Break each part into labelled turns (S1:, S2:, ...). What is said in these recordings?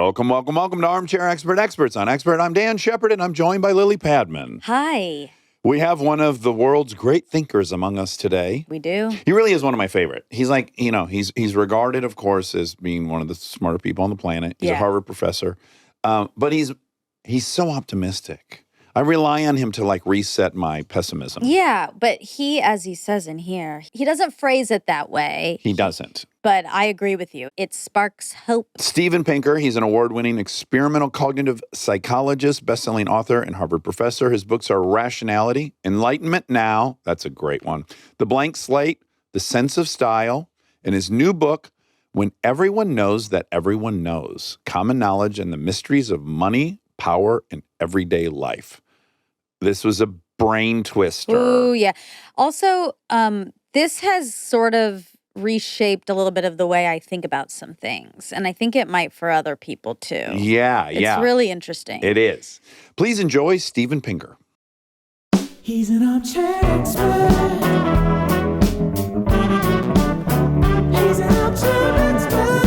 S1: Welcome to Armchair Expert Experts. On Expert, I'm Dan Shepard, and I'm joined by Lily Padman.
S2: Hi.
S1: We have one of the world's great thinkers among us today.
S2: We do.
S1: He really is one of my favorite. He's like, he's regarded, of course, as being one of the smarter people on the planet. He's a Harvard professor, but he's so optimistic. I rely on him to reset my pessimism.
S2: Yeah, but he, as he says in here, he doesn't phrase it that way.
S1: He doesn't.
S2: But I agree with you. It sparks hope.
S1: Steven Pinker, he's an award-winning experimental cognitive psychologist, best-selling author, and Harvard professor. His books are Rationality, Enlightenment Now, that's a great one, The Blank Slate, The Sense of Style, and his new book, When Everyone Knows That Everyone Knows, Common Knowledge and the Mysteries of Money, Power, and Everyday Life. This was a brain twister.
S2: Ooh, yeah. Also, this has sort of reshaped a little bit of the way I think about some things. And I think it might for other people too.
S1: Yeah.
S2: It's really interesting.
S1: It is. Please enjoy Steven Pinker.
S3: He's an armchair expert. He's an armchair expert.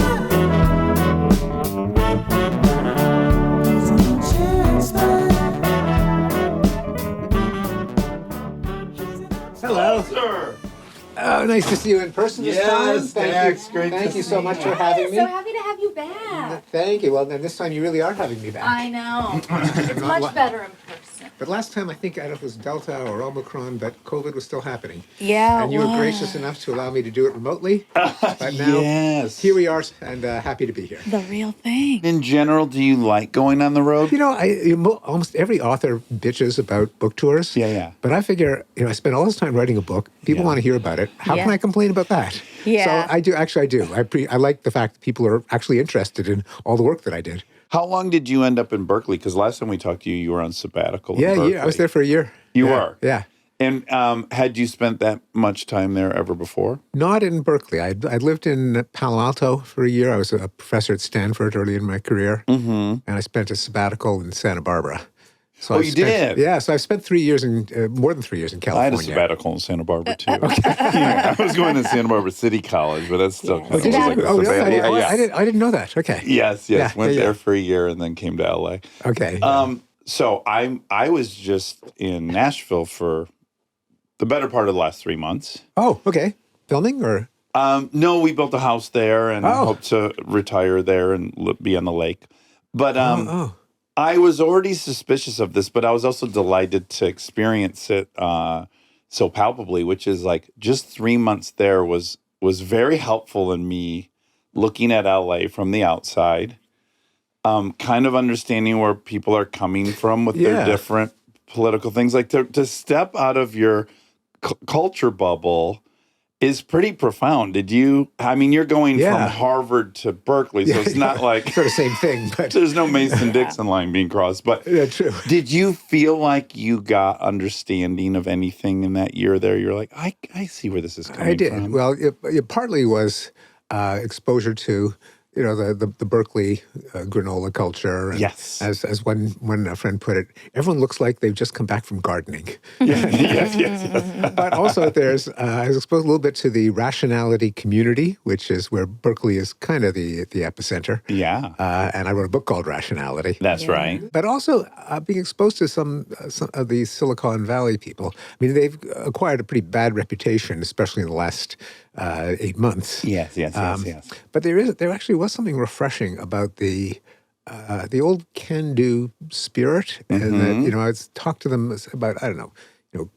S3: He's an armchair expert.
S4: Hello.
S1: Sir.
S4: Oh, nice to see you in person this time.
S1: Dax, great
S4: Thank
S1: to
S4: you so
S1: see
S4: much
S1: you.
S4: for having me.
S2: So happy to have you back.
S4: Thank you. Well, then this time you really are having me back.
S2: I know. It's much better in person.
S4: But last time I think I don't know if it was Delta or Omicron, but COVID was still happening.
S2: Yeah.
S4: And you were gracious enough to allow me to do it remotely. But now
S1: Yes.
S4: here we are, and happy to be here.
S2: The real thing.
S1: In general, do you like going on the road?
S4: You know, almost every author bitches about book tours.
S1: Yeah.
S4: But I figure, I spent all this time writing a book. People want to hear about it. How can I complain about that?
S2: Yeah.
S4: So I do. Actually, I do. I like the fact that people are actually interested in all the work that I did.
S1: How long did you end up in Berkeley? Because last time we talked to you, you were on sabbatical in Berkeley.
S4: Yeah. I was there for a year.
S1: You were?
S4: Yeah.
S1: And had you spent that much time there ever before?
S4: Not in Berkeley. I lived in Palo Alto for a year. I was a professor at Stanford early in my career. And I spent a sabbatical in Santa Barbara. So
S1: you did?
S4: Yeah. So I've spent 3 years more than 3 years in
S1: I
S4: California.
S1: had a sabbatical in Santa Barbara, too. Yeah, I was going to Santa Barbara City College, but that's still kind of
S4: Did you?
S1: like a
S4: Oh, really?
S1: sabbatical. Yeah.
S4: I didn't know that. Okay.
S1: Yes.
S4: Yeah,
S1: Went
S4: yeah.
S1: there for a year and then came to LA.
S4: Okay.
S1: So I was just in Nashville for the better part of the last 3 months.
S4: Oh, okay. Filming or?
S1: No, we built a house there and hope to retire there and be on the lake. But I was already suspicious of this, but I was also delighted to experience it so palpably, which is just 3 months there was very helpful in me looking at LA from the outside, kind of understanding where people are coming from with their different political things. To step out of your culture bubble is pretty profound. You're going from Harvard to Berkeley, so it's not like
S4: sort of same thing, but
S1: there's no Mason-Dixon line being crossed. But
S4: true.
S1: Did you feel like you got understanding of anything in that year there? You're like, I see where this is coming from.
S4: I did. Well, it partly was exposure to the Berkeley granola culture. And
S1: yes.
S4: As one friend put it, everyone looks like they've just come back from gardening.
S1: yes.
S4: But also I was exposed a little bit to the rationality community, which is where Berkeley is kind of the epicenter.
S1: Yeah.
S4: And I wrote a book called Rationality.
S1: That's right.
S4: But also being exposed to some of these Silicon Valley people. I mean, they've acquired a pretty bad reputation, especially in the last 8 months.
S1: Yes.
S4: But there actually was something refreshing about the old can-do spirit, and that I was talked to them about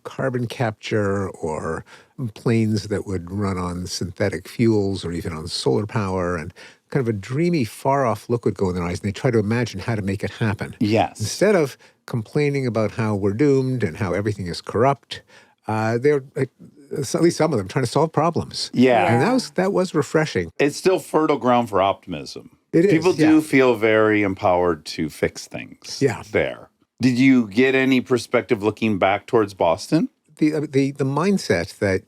S4: carbon capture or planes that would run on synthetic fuels or even on solar power, and kind of a dreamy, far-off look would go in their eyes, and they try to imagine how to make it happen.
S1: Yes.
S4: Instead of complaining about how we're doomed and how everything is corrupt, they're at least some of them trying to solve problems.
S1: Yeah.
S4: And that was refreshing.
S1: It's still fertile ground for optimism.
S4: It is.
S1: People do feel very empowered to fix things.
S4: Yeah.
S1: There. Did you get any perspective looking back towards Boston?
S4: The mindset that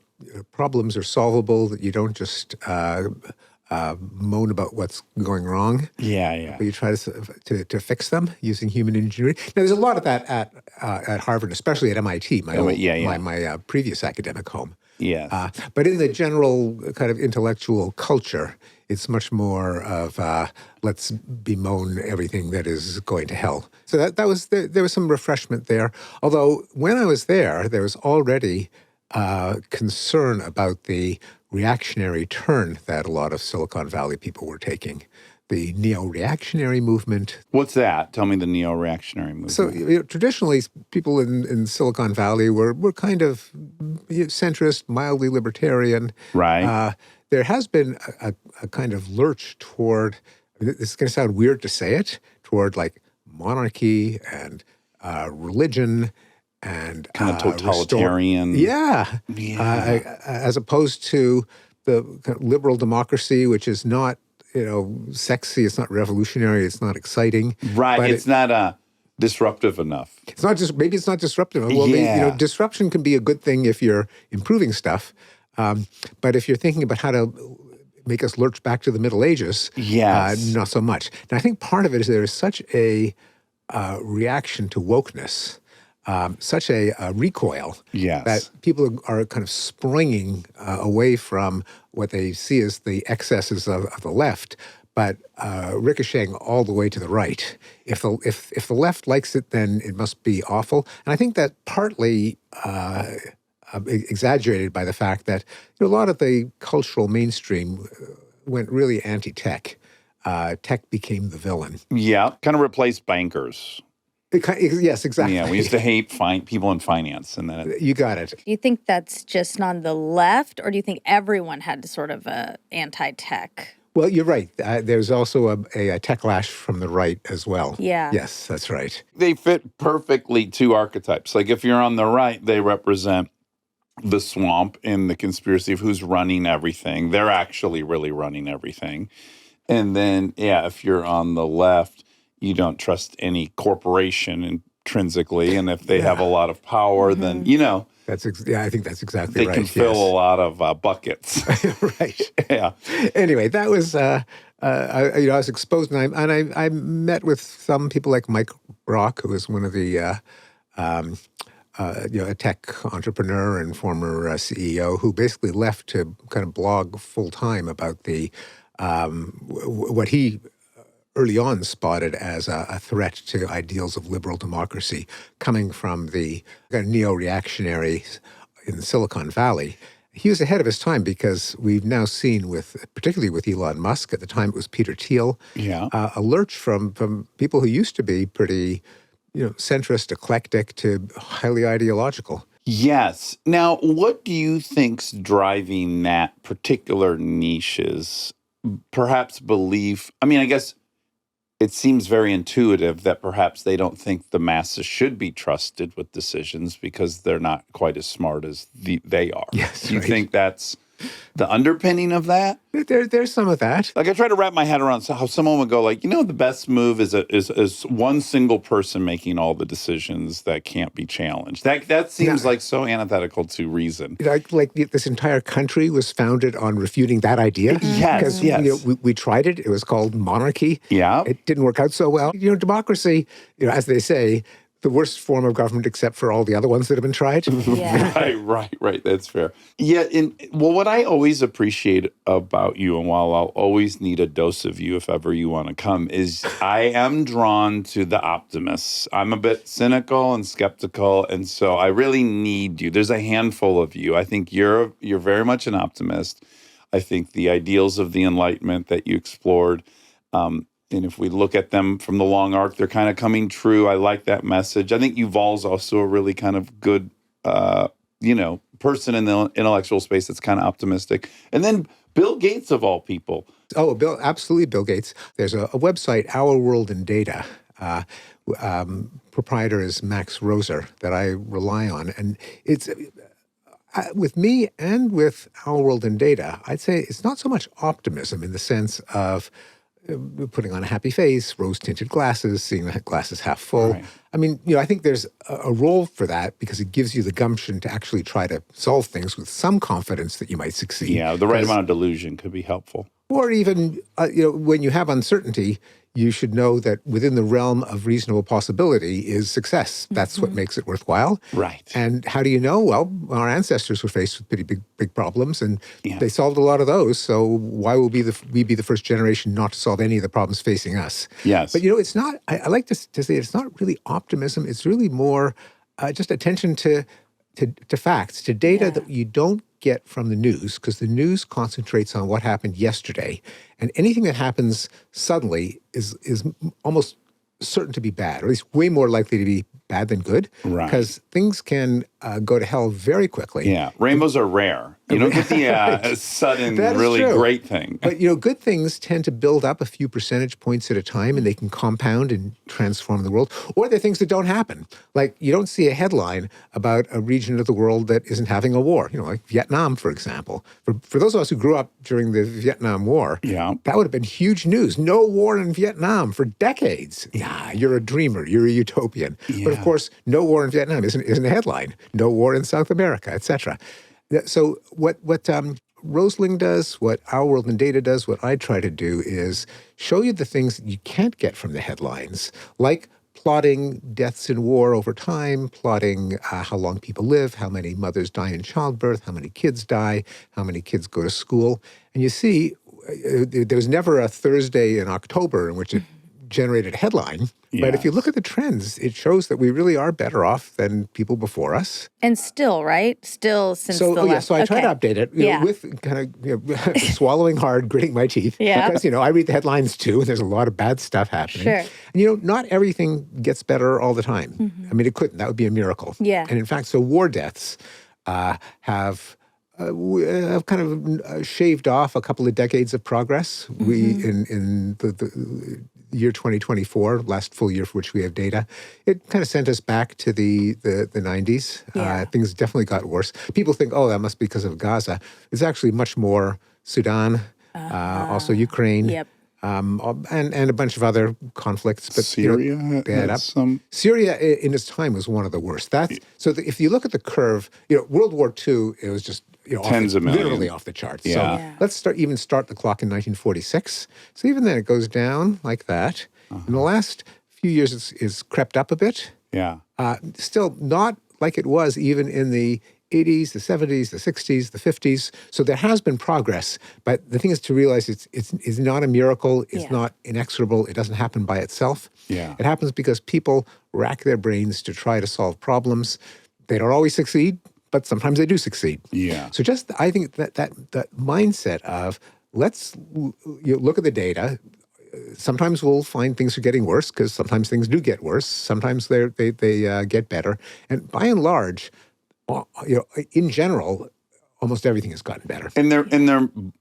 S4: problems are solvable, that you don't just moan about what's going wrong.
S1: Yeah.
S4: But you try to fix them using human ingenuity. Now, there's a lot of that at Harvard, especially at MIT, my previous academic home.
S1: Yes.
S4: But in the general kind of intellectual culture, It's much more of let's bemoan everything that is going to hell. So that was there was some refreshment there. Although when I was there was already concern about the reactionary turn that a lot of Silicon Valley people were taking. The neo-reactionary movement.
S1: What's that? Tell me the neo-reactionary movement.
S4: So traditionally, people in Silicon Valley were kind of centrist, mildly libertarian.
S1: Right.
S4: There has been a kind of lurch toward, this is going to sound weird to say it, toward like monarchy and religion and
S1: kind of totalitarian.
S4: As opposed to the kind of liberal democracy, which is not, sexy. It's not revolutionary. It's not exciting.
S1: Right. But it's not disruptive enough.
S4: It's not just, maybe it's not disruptive. Well, disruption can be a good thing if you're improving stuff. But if you're thinking about how to make us lurch back to the Middle Ages, not so much. And I think part of it is there is such a reaction to wokeness, such a recoil that people are kind of springing away from what they see as the excesses of the left, but ricocheting all the way to the right. If the left likes it, then it must be awful. And I think that partly exaggerated by the fact that a lot of the cultural mainstream went really anti-tech. Tech became the villain.
S1: Yeah, kind of replaced bankers.
S4: Yes, exactly.
S1: Yeah, we used to hate people in finance, and then
S4: you got it.
S2: Do you think that's just on the left, or do you think everyone had sort of a anti-tech?
S4: Well, you're right. There's also a techlash from the right as well.
S2: Yeah.
S4: Yes, that's right.
S1: They fit perfectly two archetypes. Like if you're on the right, they represent the swamp in the conspiracy of who's running everything. They're actually really running everything. And then, if you're on the left, you don't trust any corporation intrinsically. And if they have a lot of power, then,
S4: I think that's exactly right.
S1: They can fill a lot of buckets.
S4: Right.
S1: Yeah.
S4: Anyway, that was, I was exposed, and I met with some people like Mike Brock, who was one of the, a tech entrepreneur and former CEO, who basically left to kind of blog full time about the what he early on spotted as a threat to ideals of liberal democracy coming from the kind of neo-reactionaries in Silicon Valley. He was ahead of his time because we've now seen particularly with Elon Musk, at the time it was Peter Thiel, a lurch from people who used to be pretty, centrist, eclectic to highly ideological.
S1: Yes. Now, what do you think's driving that particular niche's perhaps belief? I mean, I guess it seems very intuitive that perhaps they don't think the masses should be trusted with decisions because they're not quite as smart as they are.
S4: Yes,
S1: Do you think that's the underpinning of that?
S4: There's some of that.
S1: Like I try to wrap my head around how someone would go like, the best move is one single person making all the decisions that can't be challenged. That seems like so antithetical to reason.
S4: Like this entire country was founded on refuting that idea.
S1: Yes,
S4: because we tried it. It was called monarchy.
S1: Yeah.
S4: It didn't work out so well. democracy, as they say, the worst form of government except for all the other ones that have been tried.
S2: Yeah.
S1: Right. That's fair. Yeah. What I always appreciate about you, and while I'll always need a dose of you if ever you want to come, is I am drawn to the optimists. I'm a bit cynical and skeptical, and so I really need you. There's a handful of you. I think you're very much an optimist. I think the ideals of the Enlightenment that you explored, and if we look at them from the long arc, they're kind of coming true. I like that message. I think Yuval's also a really kind of good, person in the intellectual space that's kind of optimistic. And then Bill Gates, of all people.
S4: Oh, absolutely, Bill Gates. There's a website, Our World in Data. Proprietor is Max Roser that I rely on. And it's with me and with Our World in Data, I'd say it's not so much optimism in the sense of putting on a happy face, rose-tinted glasses, seeing the glasses half full.
S1: Right.
S4: I mean, I think there's a role for that because it gives you the gumption to actually try to solve things with some confidence that you might succeed.
S1: Yeah, the right amount of delusion could be helpful.
S4: Or even, when you have uncertainty, you should know that within the realm of reasonable possibility is success. That's what makes it worthwhile.
S1: Right.
S4: And how do you know? Well, our ancestors were faced with pretty big problems, and they solved a lot of those. So why will we be the first generation not to solve any of the problems facing us?
S1: Yes.
S4: But it's not. I like to say it's not really optimism. It's really more just attention to facts, to data that you don't get from the news, because the news concentrates on what happened yesterday, and anything that happens suddenly is almost certain to be bad, or at least way more likely to be bad than good,
S1: Right.
S4: because things can go to hell very quickly.
S1: Yeah, rainbows are rare. You don't get the sudden,
S4: That is
S1: really
S4: true.
S1: great thing.
S4: But, good things tend to build up a few percentage points at a time, and they can compound and transform the world. Or they're things that don't happen. Like, you don't see a headline about a region of the world that isn't having a war, like Vietnam, for example. For those of us who grew up during the Vietnam War, that would have been huge news. No war in Vietnam for decades. Yeah, you're a dreamer. You're a utopian.
S1: Yeah.
S4: But, of course, no war in Vietnam isn't a headline. No war in South America, etc. So what Roseling does, what Our World in Data does, what I try to do is show you the things that you can't get from the headlines, like plotting deaths in war over time, plotting how long people live, how many mothers die in childbirth, how many kids die, how many kids go to school. And you see, there was never a Thursday in October in which it generated a headline. But if you look at the trends, it shows that we really are better off than people before us.
S2: And still, right? Still since the last...
S4: So I try to update it with kind of swallowing hard, gritting my teeth.
S2: Yeah.
S4: Because, I read the headlines too, and there's a lot of bad stuff happening.
S2: Sure.
S4: And, not everything gets better all the time. I mean, it couldn't. That would be a miracle.
S2: Yeah.
S4: And in fact, so war deaths have kind of shaved off a couple of decades of progress. We, in the year 2024, last full year for which we have data, it kind of sent us back to the 90s.
S2: Yeah.
S4: Things definitely got worse. People think, that must be because of Gaza. It's actually much more Sudan, also Ukraine.
S2: Yep.
S4: And a bunch of other conflicts. But
S1: Syria
S4: they add up. Syria in its time was one of the worst. If you look at the curve, World War II, it was just
S1: tens of millions,
S4: literally off the charts.
S1: Yeah.
S4: So let's start the clock in 1946. So even then, it goes down like that. In the last few years, it's crept up a bit.
S1: Yeah.
S4: Still not like it was even in the 80s, the 70s, the 60s, the 50s. So there has been progress, but the thing is to realize it's not a miracle. It's not inexorable. It doesn't happen by itself.
S1: Yeah.
S4: It happens because people rack their brains to try to solve problems. They don't always succeed, but sometimes they do succeed.
S1: Yeah.
S4: So I think that mindset of let's look at the data. Sometimes we'll find things are getting worse because sometimes things do get worse. Sometimes they get better. And by and large, in general, almost everything has gotten better.
S1: And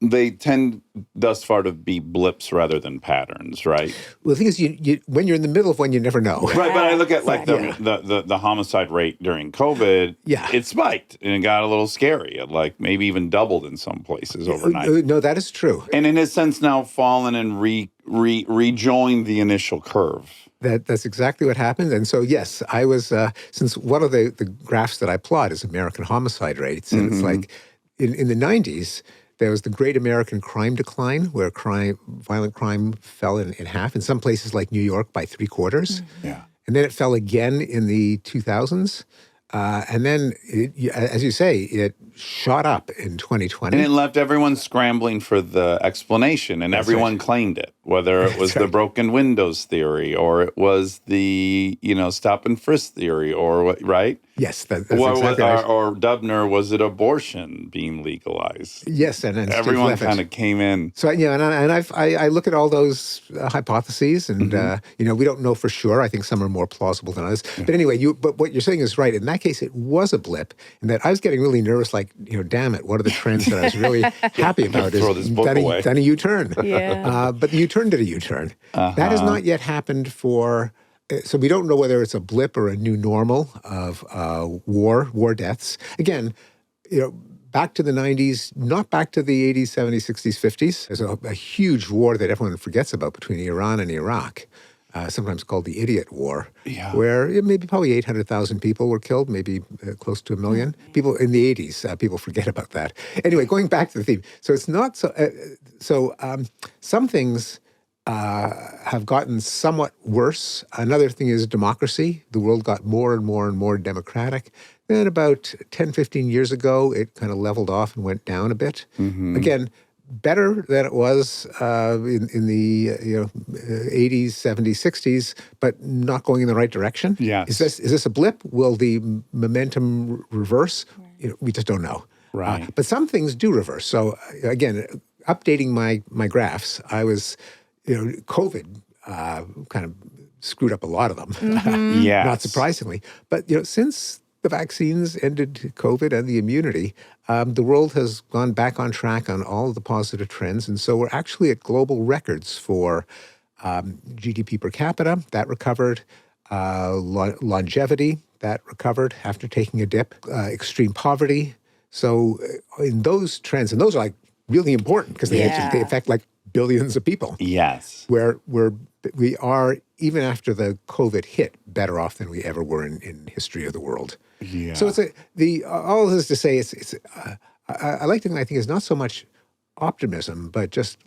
S1: they tend thus far to be blips rather than patterns, right?
S4: Well, the thing is, you when you're in the middle of one, you never know.
S1: Right, but I look at like the homicide rate during COVID.
S4: Yeah.
S1: It spiked and it got a little scary. It maybe even doubled in some places overnight.
S4: No, that is true.
S1: And in a sense now fallen and rejoined the initial curve.
S4: That's exactly what happened. And so, yes, I was, since one of the graphs that I plot is American homicide rates, and it's like in the 90s, there was the Great American Crime Decline, where violent crime fell in half, in some places like New York by 3/4.
S1: Yeah.
S4: And then it fell again in the 2000s. And then, as you say, it shot up in 2020.
S1: And it left everyone scrambling for the explanation, and everyone claimed it, whether it was the broken windows theory or it was the, stop and frisk theory or what, right?
S4: Yes, that's exactly right.
S1: Or Dubner, was it abortion being legalized?
S4: Yes, and
S1: everyone kind of came in.
S4: So I look at all those hypotheses, and we don't know for sure. I think some are more plausible than others. But anyway, but what you're saying is right. In that case, it was a blip, and that I was getting really nervous. Like, damn it, what are the trends that I was really happy about?
S1: Throw this book away.
S4: Done a U-turn.
S2: Yeah.
S4: But the U-turn did a U-turn. That has not yet happened for. So we don't know whether it's a blip or a new normal of war deaths. Again, back to the 90s, not back to the 80s, 70s, 60s, 50s. There's a huge war that everyone forgets about between Iran and Iraq. sometimes called the Idiot War,
S1: Yeah.
S4: where maybe probably 800,000 people were killed, maybe close to 1 million. People in the 80s, people forget about that. Anyway, going back to the theme. So it's not so, some things have gotten somewhat worse. Another thing is democracy. The world got more and more and more democratic. Then about 10, 15 years ago, it kind of leveled off and went down a bit. Again, better than it was in the 80s, 70s, 60s, but not going in the right direction.
S1: Yes.
S4: Is this a blip? Will the momentum reverse? We just don't know.
S1: Right.
S4: But some things do reverse. So again, updating my graphs, I was, COVID kind of screwed up a lot of them.
S1: Yes.
S4: Not surprisingly. But since the vaccines ended COVID and the immunity, the world has gone back on track on all of the positive trends. And so we're actually at global records for GDP per capita, that recovered, longevity, that recovered after taking a dip, extreme poverty. So in those trends, and those are like really important because they affect like billions of people.
S1: Yes.
S4: Where we are, even after the COVID hit, better off than we ever were in history of the world.
S1: Yeah.
S4: So it's all this is to say, I like to think, I think, is not so much optimism, but just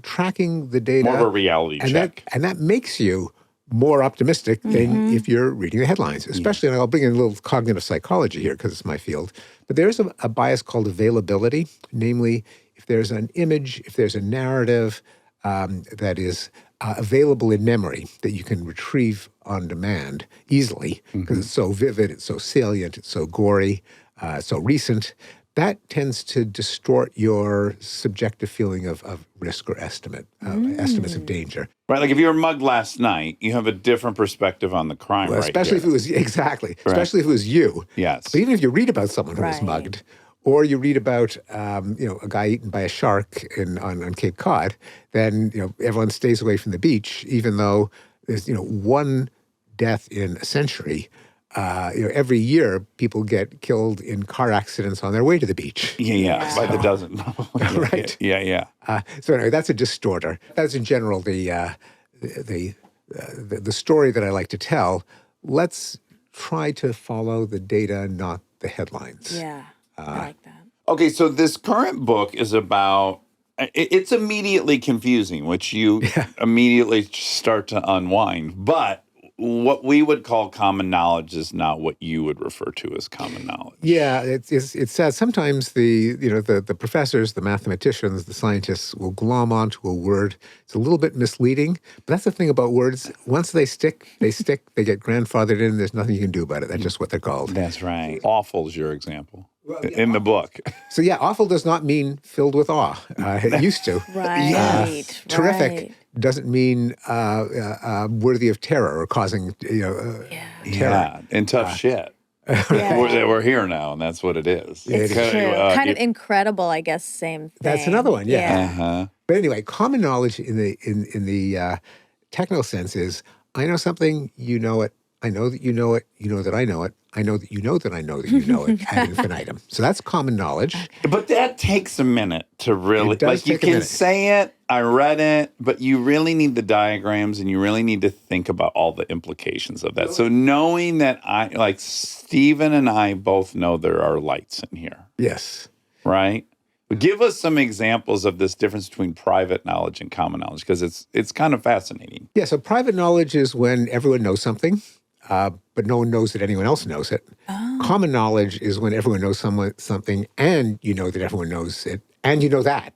S4: tracking the data.
S1: More of a reality check.
S4: And that makes you more optimistic than if you're reading the headlines, especially, and I'll bring in a little cognitive psychology here because it's my field, but there's a bias called availability, namely, if there's an image, if there's a narrative that is available in memory that you can retrieve on demand easily because it's so vivid, it's so salient, it's so gory, so recent, that tends to distort your subjective feeling of risk or estimates of danger.
S1: Right, like if you were mugged last night, you have a different perspective on the crime,
S4: Well,
S1: right?
S4: especially if it was, especially if it was you.
S1: Yes.
S4: But even if you read about someone who was mugged, or you read about a guy eaten by a shark on Cape Cod, then everyone stays away from the beach, even though there's one death in a century. Every year people get killed in car accidents on their way to the beach.
S1: Yeah. By the dozen.
S4: Right.
S1: Yeah.
S4: So anyway, that's a distorter. That's in general the story that I like to tell. Let's try to follow the data, not the headlines.
S2: Yeah, I like that.
S1: Okay, so this current book is about, it's immediately confusing, which you immediately start to unwind. But what we would call common knowledge is not what you would refer to as common knowledge.
S4: Yeah, it's sad. Sometimes the professors, the mathematicians, the scientists will glom onto a word. It's a little bit misleading, but that's the thing about words. Once they stick, they get grandfathered in. There's nothing you can do about it. That's just what they're called.
S1: That's right. Awful is your example in the book.
S4: So yeah, awful does not mean filled with awe. It used to.
S2: Right.
S4: Terrific doesn't mean worthy of terror or causing terror.
S1: Yeah, and tough shit. We're here now, and that's what it is.
S2: It's true. Kind of incredible, I guess. Same thing.
S4: That's another one. Yeah.
S1: Uh-huh.
S4: But anyway, common knowledge in the technical sense is I know something, you know it. I know that you know it. You know that I know it. I know that you know that I know that you know it ad infinitum. So that's common knowledge.
S1: But that takes a minute to really,
S4: It does
S1: you
S4: take a
S1: can
S4: minute.
S1: say it, I read it, but you really need the diagrams and you really need to think about all the implications of that. So knowing that Stephen and I both know there are lights in here,
S4: Yes.
S1: right? Give us some examples of this difference between private knowledge and common knowledge, because it's kind of fascinating.
S4: Yeah, so private knowledge is when everyone knows something, but no one knows that anyone else knows it. Common knowledge is when everyone knows something and you know that everyone knows it and you know that.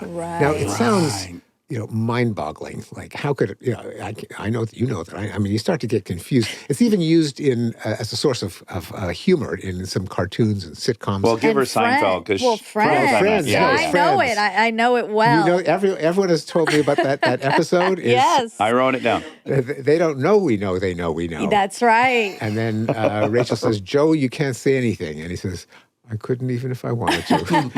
S2: Right.
S4: Now, it sounds, mind-boggling. Like, how could it, I know that you know that. I mean, you start to get confused. It's even used as a source of humor in some cartoons and sitcoms.
S1: Well, give her
S2: And
S1: Seinfeld, because
S4: Friends.
S2: Yeah,
S4: Yes,
S2: I know
S4: Friends.
S2: it. I know it well.
S4: Everyone has told me about that episode.
S2: Yes.
S1: I wrote it down.
S4: They don't know we know they know we know.
S2: That's right.
S4: And then Rachel says, Joe, you can't say anything. And he says, I couldn't even if I wanted to. So
S2: What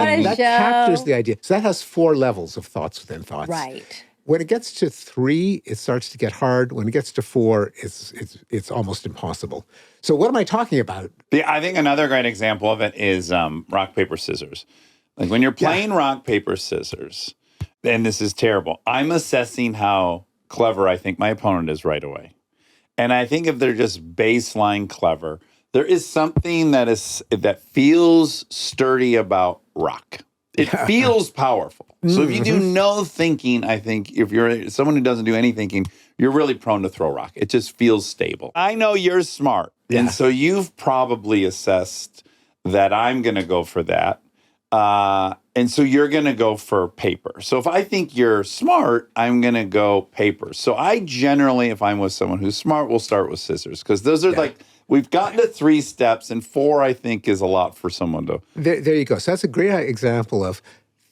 S2: a
S4: that
S2: show.
S4: captures the idea. So that has 4 levels of thoughts within thoughts.
S2: Right.
S4: When it gets to 3, it starts to get hard. When it gets to 4, it's almost impossible. So what am I talking about?
S1: I think another great example of it is rock, paper, scissors. Like when you're playing rock, paper, scissors, and this is terrible, I'm assessing how clever I think my opponent is right away. And I think if they're just baseline clever, there is something that feels sturdy about rock. It feels powerful. So if you do no thinking, I think if you're someone who doesn't do any thinking, you're really prone to throw rock. It just feels stable. I know you're smart.
S4: Yeah.
S1: And so you've probably assessed that I'm going to go for that. And so you're going to go for paper. So if I think you're smart, I'm going to go paper. So I generally, if I'm with someone who's smart, we'll start with scissors because those are like, we've gotten to 3 steps and 4, I think, is a lot for someone to.
S4: There you go. So that's a great example of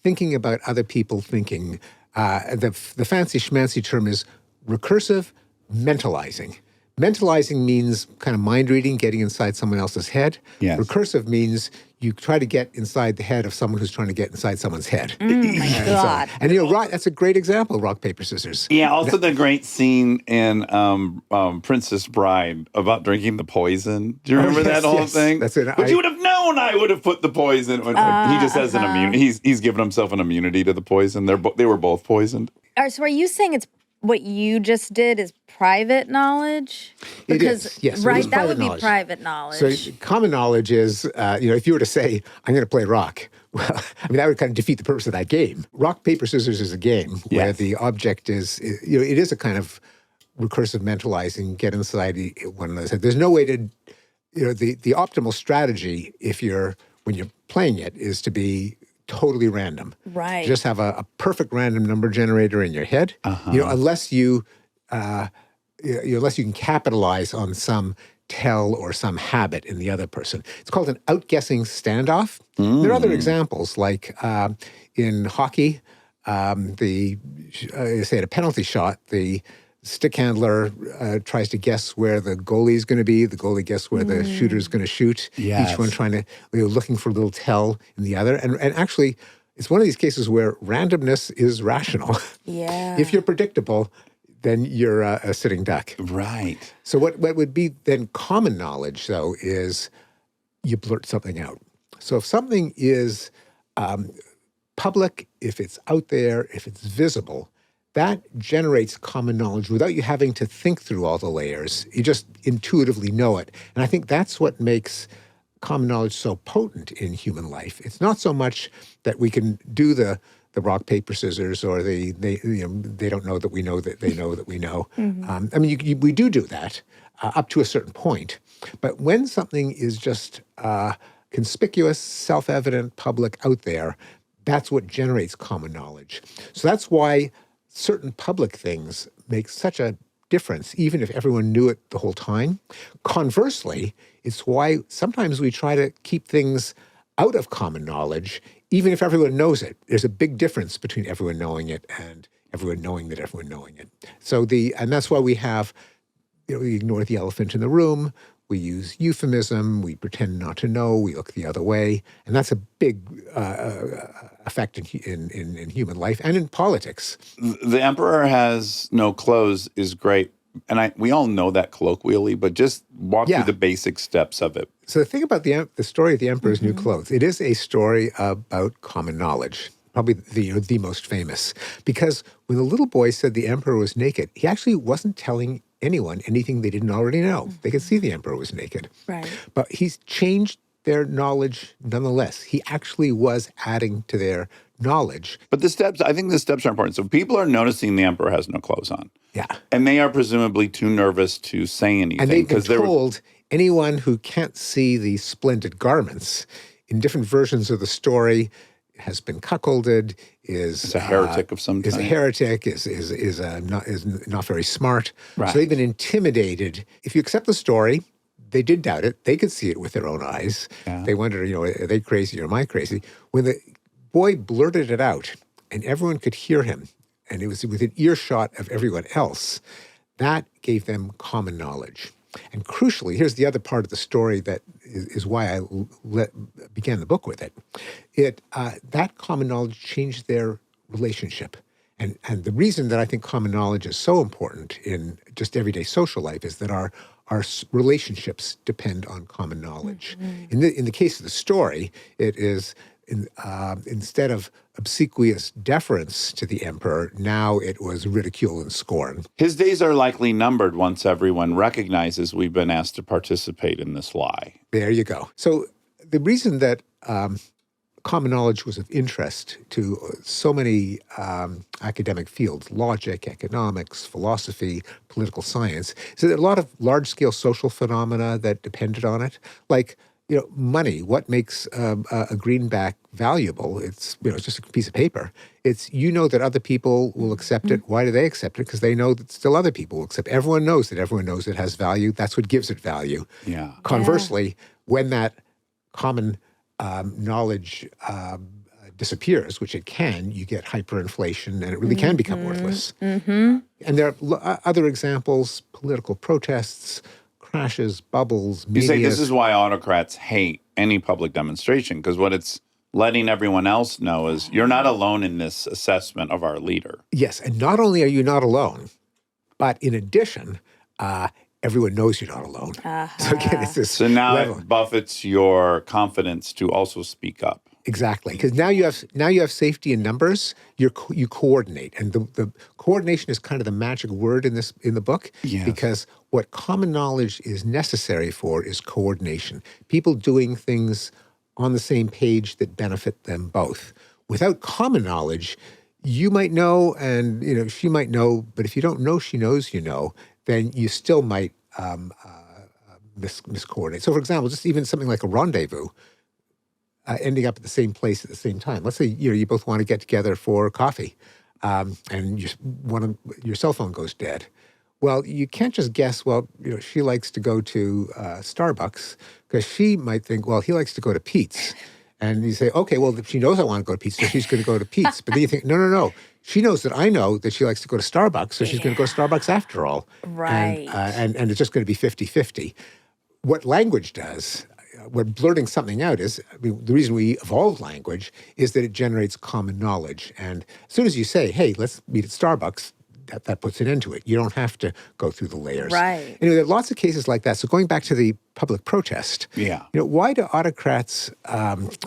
S4: thinking about other people thinking. The fancy schmancy term is recursive mentalizing. Mentalizing means kind of mind reading, getting inside someone else's head.
S1: Yes.
S4: Recursive means you try to get inside the head of someone who's trying to get inside someone's head.
S2: My God.
S4: And you know, right, that's a great example, rock, paper, scissors.
S1: Yeah, also the great scene in Princess Bride about drinking the poison. Do you remember
S4: yes,
S1: that whole
S4: yes.
S1: thing?
S4: That's it.
S1: But you would have known I would have put the poison. He just has an immunity. He's given himself an immunity to the poison. They were both poisoned.
S2: All right, so are you saying it's what you just did is private knowledge?
S4: It is, yes, it is
S2: right, that
S4: private
S2: would be
S4: knowledge.
S2: private knowledge.
S4: So common knowledge is, if you were to say, I'm going to play rock, well, I mean, that would kind of defeat the purpose of that game. Rock, paper, scissors is a game where
S1: Yes.
S4: the object is, it is a kind of recursive mentalizing, get inside one another's head. There's no way to, the optimal strategy when you're playing it is to be totally random.
S2: Right.
S4: Just have a perfect random number generator in your head. Unless you can capitalize on some tell or some habit in the other person. It's called an outguessing standoff. There are other examples, like in hockey, say at a penalty shot, the stick handler tries to guess where the goalie is going to be. The goalie guesses where the shooter is going to shoot.
S1: Yes.
S4: Each one trying to, looking for a little tell in the other. And actually, it's one of these cases where randomness is rational.
S2: Yeah.
S4: If you're predictable, then you're a sitting duck.
S1: Right.
S4: So what would be then common knowledge, though, is you blurt something out. So if something is public, if it's out there, if it's visible, that generates common knowledge without you having to think through all the layers. You just intuitively know it. And I think that's what makes common knowledge so potent in human life. It's not so much that we can do the rock, paper, scissors, or they don't know that we know that they know that we know. I mean, we do that up to a certain point. But when something is just conspicuous, self-evident, public, out there, that's what generates common knowledge. So that's why certain public things make such a difference, even if everyone knew it the whole time. Conversely, it's why sometimes we try to keep things out of common knowledge, even if everyone knows it. There's a big difference between everyone knowing it and everyone knowing that everyone knowing it. And that's why we have, we ignore the elephant in the room. We use euphemism. We pretend not to know. We look the other way, and that's a big effect in human life and in politics.
S1: The emperor has no clothes is great. And we all know that colloquially, but just walk through the basic steps of it.
S4: So the thing about the story of the Emperor's New Clothes, it is a story about common knowledge, probably the most famous. Because when the little boy said the emperor was naked, he actually wasn't telling anyone anything they didn't already know. They could see the emperor was naked.
S2: Right.
S4: But he's changed their knowledge nonetheless. He actually was adding to their knowledge.
S1: But I think the steps are important. So people are noticing the emperor has no clothes on.
S4: Yeah.
S1: And they are presumably too nervous to say anything.
S4: And they've been told anyone who can't see the splendid garments in different versions of the story has been cuckolded, is
S1: a heretic of some
S4: is a
S1: kind.
S4: heretic, is not very smart.
S1: Right.
S4: So they've been intimidated. If you accept the story, they did doubt it. They could see it with their own eyes.
S1: Yeah.
S4: They wondered, are they crazy or am I crazy? When the boy blurted it out and everyone could hear him, and it was within earshot of everyone else, that gave them common knowledge. And crucially, here's the other part of the story that is why I began the book with it. That common knowledge changed their relationship. And the reason that I think common knowledge is so important in just everyday social life is that our relationships depend on common knowledge. In the case of the story, it is instead of obsequious deference to the emperor, now it was ridicule and scorn.
S1: His days are likely numbered once everyone recognizes we've been asked to participate in this lie.
S4: There you go. So the reason that common knowledge was of interest to so many academic fields, logic, economics, philosophy, political science, so there are a lot of large-scale social phenomena that depended on it, like money. What makes a greenback valuable? It's it's just a piece of paper. It's that other people will accept it. Why do they accept it? Because they know that still other people will accept it. Everyone knows it has value. That's what gives it value.
S1: Yeah.
S4: Conversely, when that common knowledge disappears, which it can, you get hyperinflation, and it really can become worthless. And there are other examples: political protests, crashes, bubbles, media.
S1: You say this is why autocrats hate any public demonstration, because what it's letting everyone else know is you're not alone in this assessment of our leader.
S4: Yes, and not only are you not alone, but in addition, everyone knows you're not alone. So again, it's this
S1: So now
S4: level.
S1: it buffets your confidence to also speak up.
S4: Exactly, because now you have safety in numbers. You coordinate, and the coordination is kind of the magic word in the book.
S1: Yes.
S4: Because what common knowledge is necessary for is coordination. People doing things on the same page that benefit them both. Without common knowledge, you might know, and she might know, but if you don't know she knows you know, then you still might miscoordinate. So, for example, just even something like a rendezvous. Ending up at the same place at the same time. Let's say you both want to get together for coffee, and your cell phone goes dead. Well, you can't just guess. Well, she likes to go to Starbucks because she might think, well, he likes to go to Pete's, and you say, okay, well, if she knows I want to go to Pete's, so she's going to go to Pete's. But then you think, no. She knows that I know that she likes to go to Starbucks, so she's going to go to Starbucks after all.
S2: Right.
S4: And it's just going to be 50-50. What language does. What blurting something out is, the reason we evolved language is that it generates common knowledge. And as soon as you say, hey, let's meet at Starbucks, that puts an end to it. You don't have to go through the layers.
S2: Right.
S4: There are lots of cases like that. So going back to the public protest, why do autocrats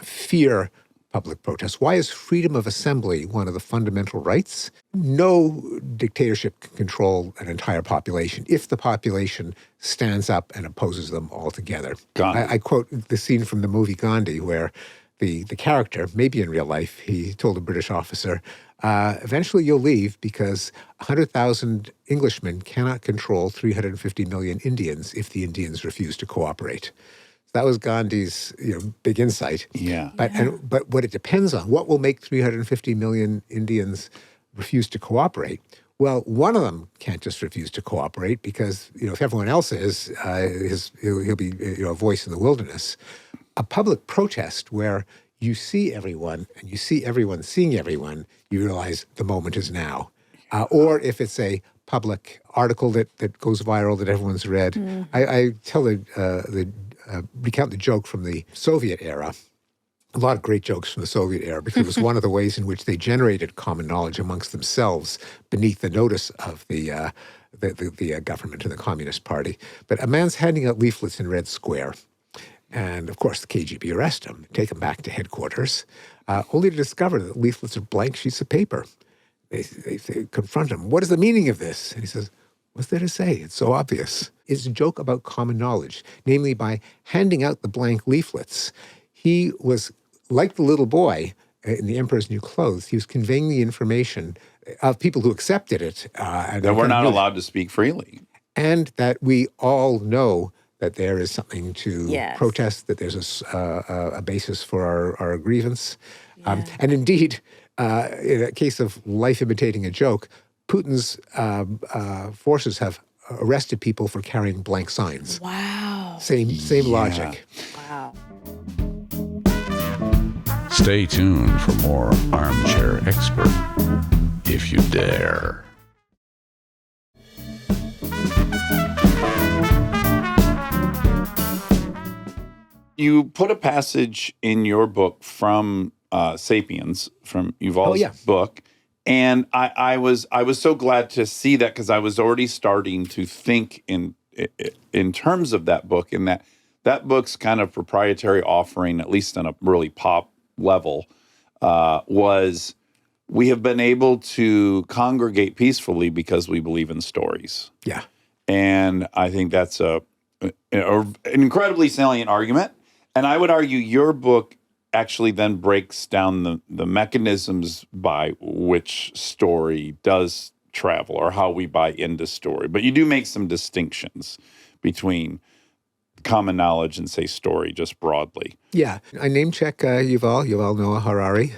S4: fear public protest? Why is freedom of assembly one of the fundamental rights? No dictatorship can control an entire population if the population stands up and opposes them altogether. I quote the scene from the movie Gandhi where the character, maybe in real life, he told a British officer, eventually you'll leave because 100,000 Englishmen cannot control 350 million Indians if the Indians refuse to cooperate. That was Gandhi's big insight.
S1: Yeah.
S4: But what it depends on, what will make 350 million Indians refuse to cooperate? Well, one of them can't just refuse to cooperate because, if everyone else is, he'll be a voice in the wilderness. A public protest where you see everyone and you see everyone seeing everyone, you realize the moment is now. Or if it's a public article that goes viral that everyone's read. I tell recount the joke from the Soviet era. A lot of great jokes from the Soviet era because it was one of the ways in which they generated common knowledge amongst themselves beneath the notice of the government and the Communist Party. But a man's handing out leaflets in Red Square. And, of course, the KGB arrest him, take him back to headquarters, only to discover that leaflets are blank sheets of paper. They confront him. What is the meaning of this? And he says, what's there to say? It's so obvious. It's a joke about common knowledge, namely by handing out the blank leaflets. He was, like the little boy in The Emperor's New Clothes, he was conveying the information of people who accepted it.
S1: That we're not allowed to speak freely.
S4: And that we all know that there is something to protest, that there's a basis for our grievance. And indeed, in a case of life imitating a joke, Putin's forces have arrested people for carrying blank signs.
S2: Wow.
S4: Same logic.
S2: Wow.
S5: Stay tuned for more Armchair Expert, if you dare.
S1: You put a passage in your book from *Sapiens*, from Yuval's book, and I was so glad to see that because I was already starting to think in terms of that book, and that book's kind of proprietary offering, at least in a really pop level was we have been able to congregate peacefully because we believe in stories.
S4: Yeah.
S1: And I think that's an incredibly salient argument. And I would argue your book actually then breaks down the mechanisms by which story does travel or how we buy into story. But you do make some distinctions between common knowledge and, say, story just broadly.
S4: Yeah. I name check Yuval Noah Harari,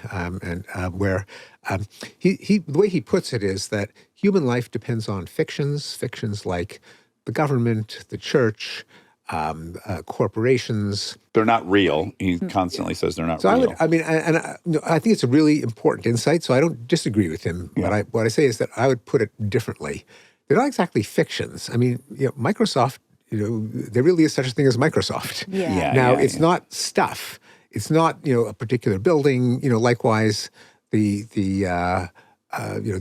S4: where the way he puts it is that human life depends on fictions like the government, the church, corporations.
S1: They're not real. He constantly says they're not
S4: So
S1: real.
S4: I think it's a really important insight. So I don't disagree with him.
S1: Yeah.
S4: What I say is that I would put it differently. They're not exactly fictions. I mean, Microsoft. There really is such a thing as Microsoft.
S2: Yeah.
S4: Now it's not stuff. It's not a particular building. Likewise, the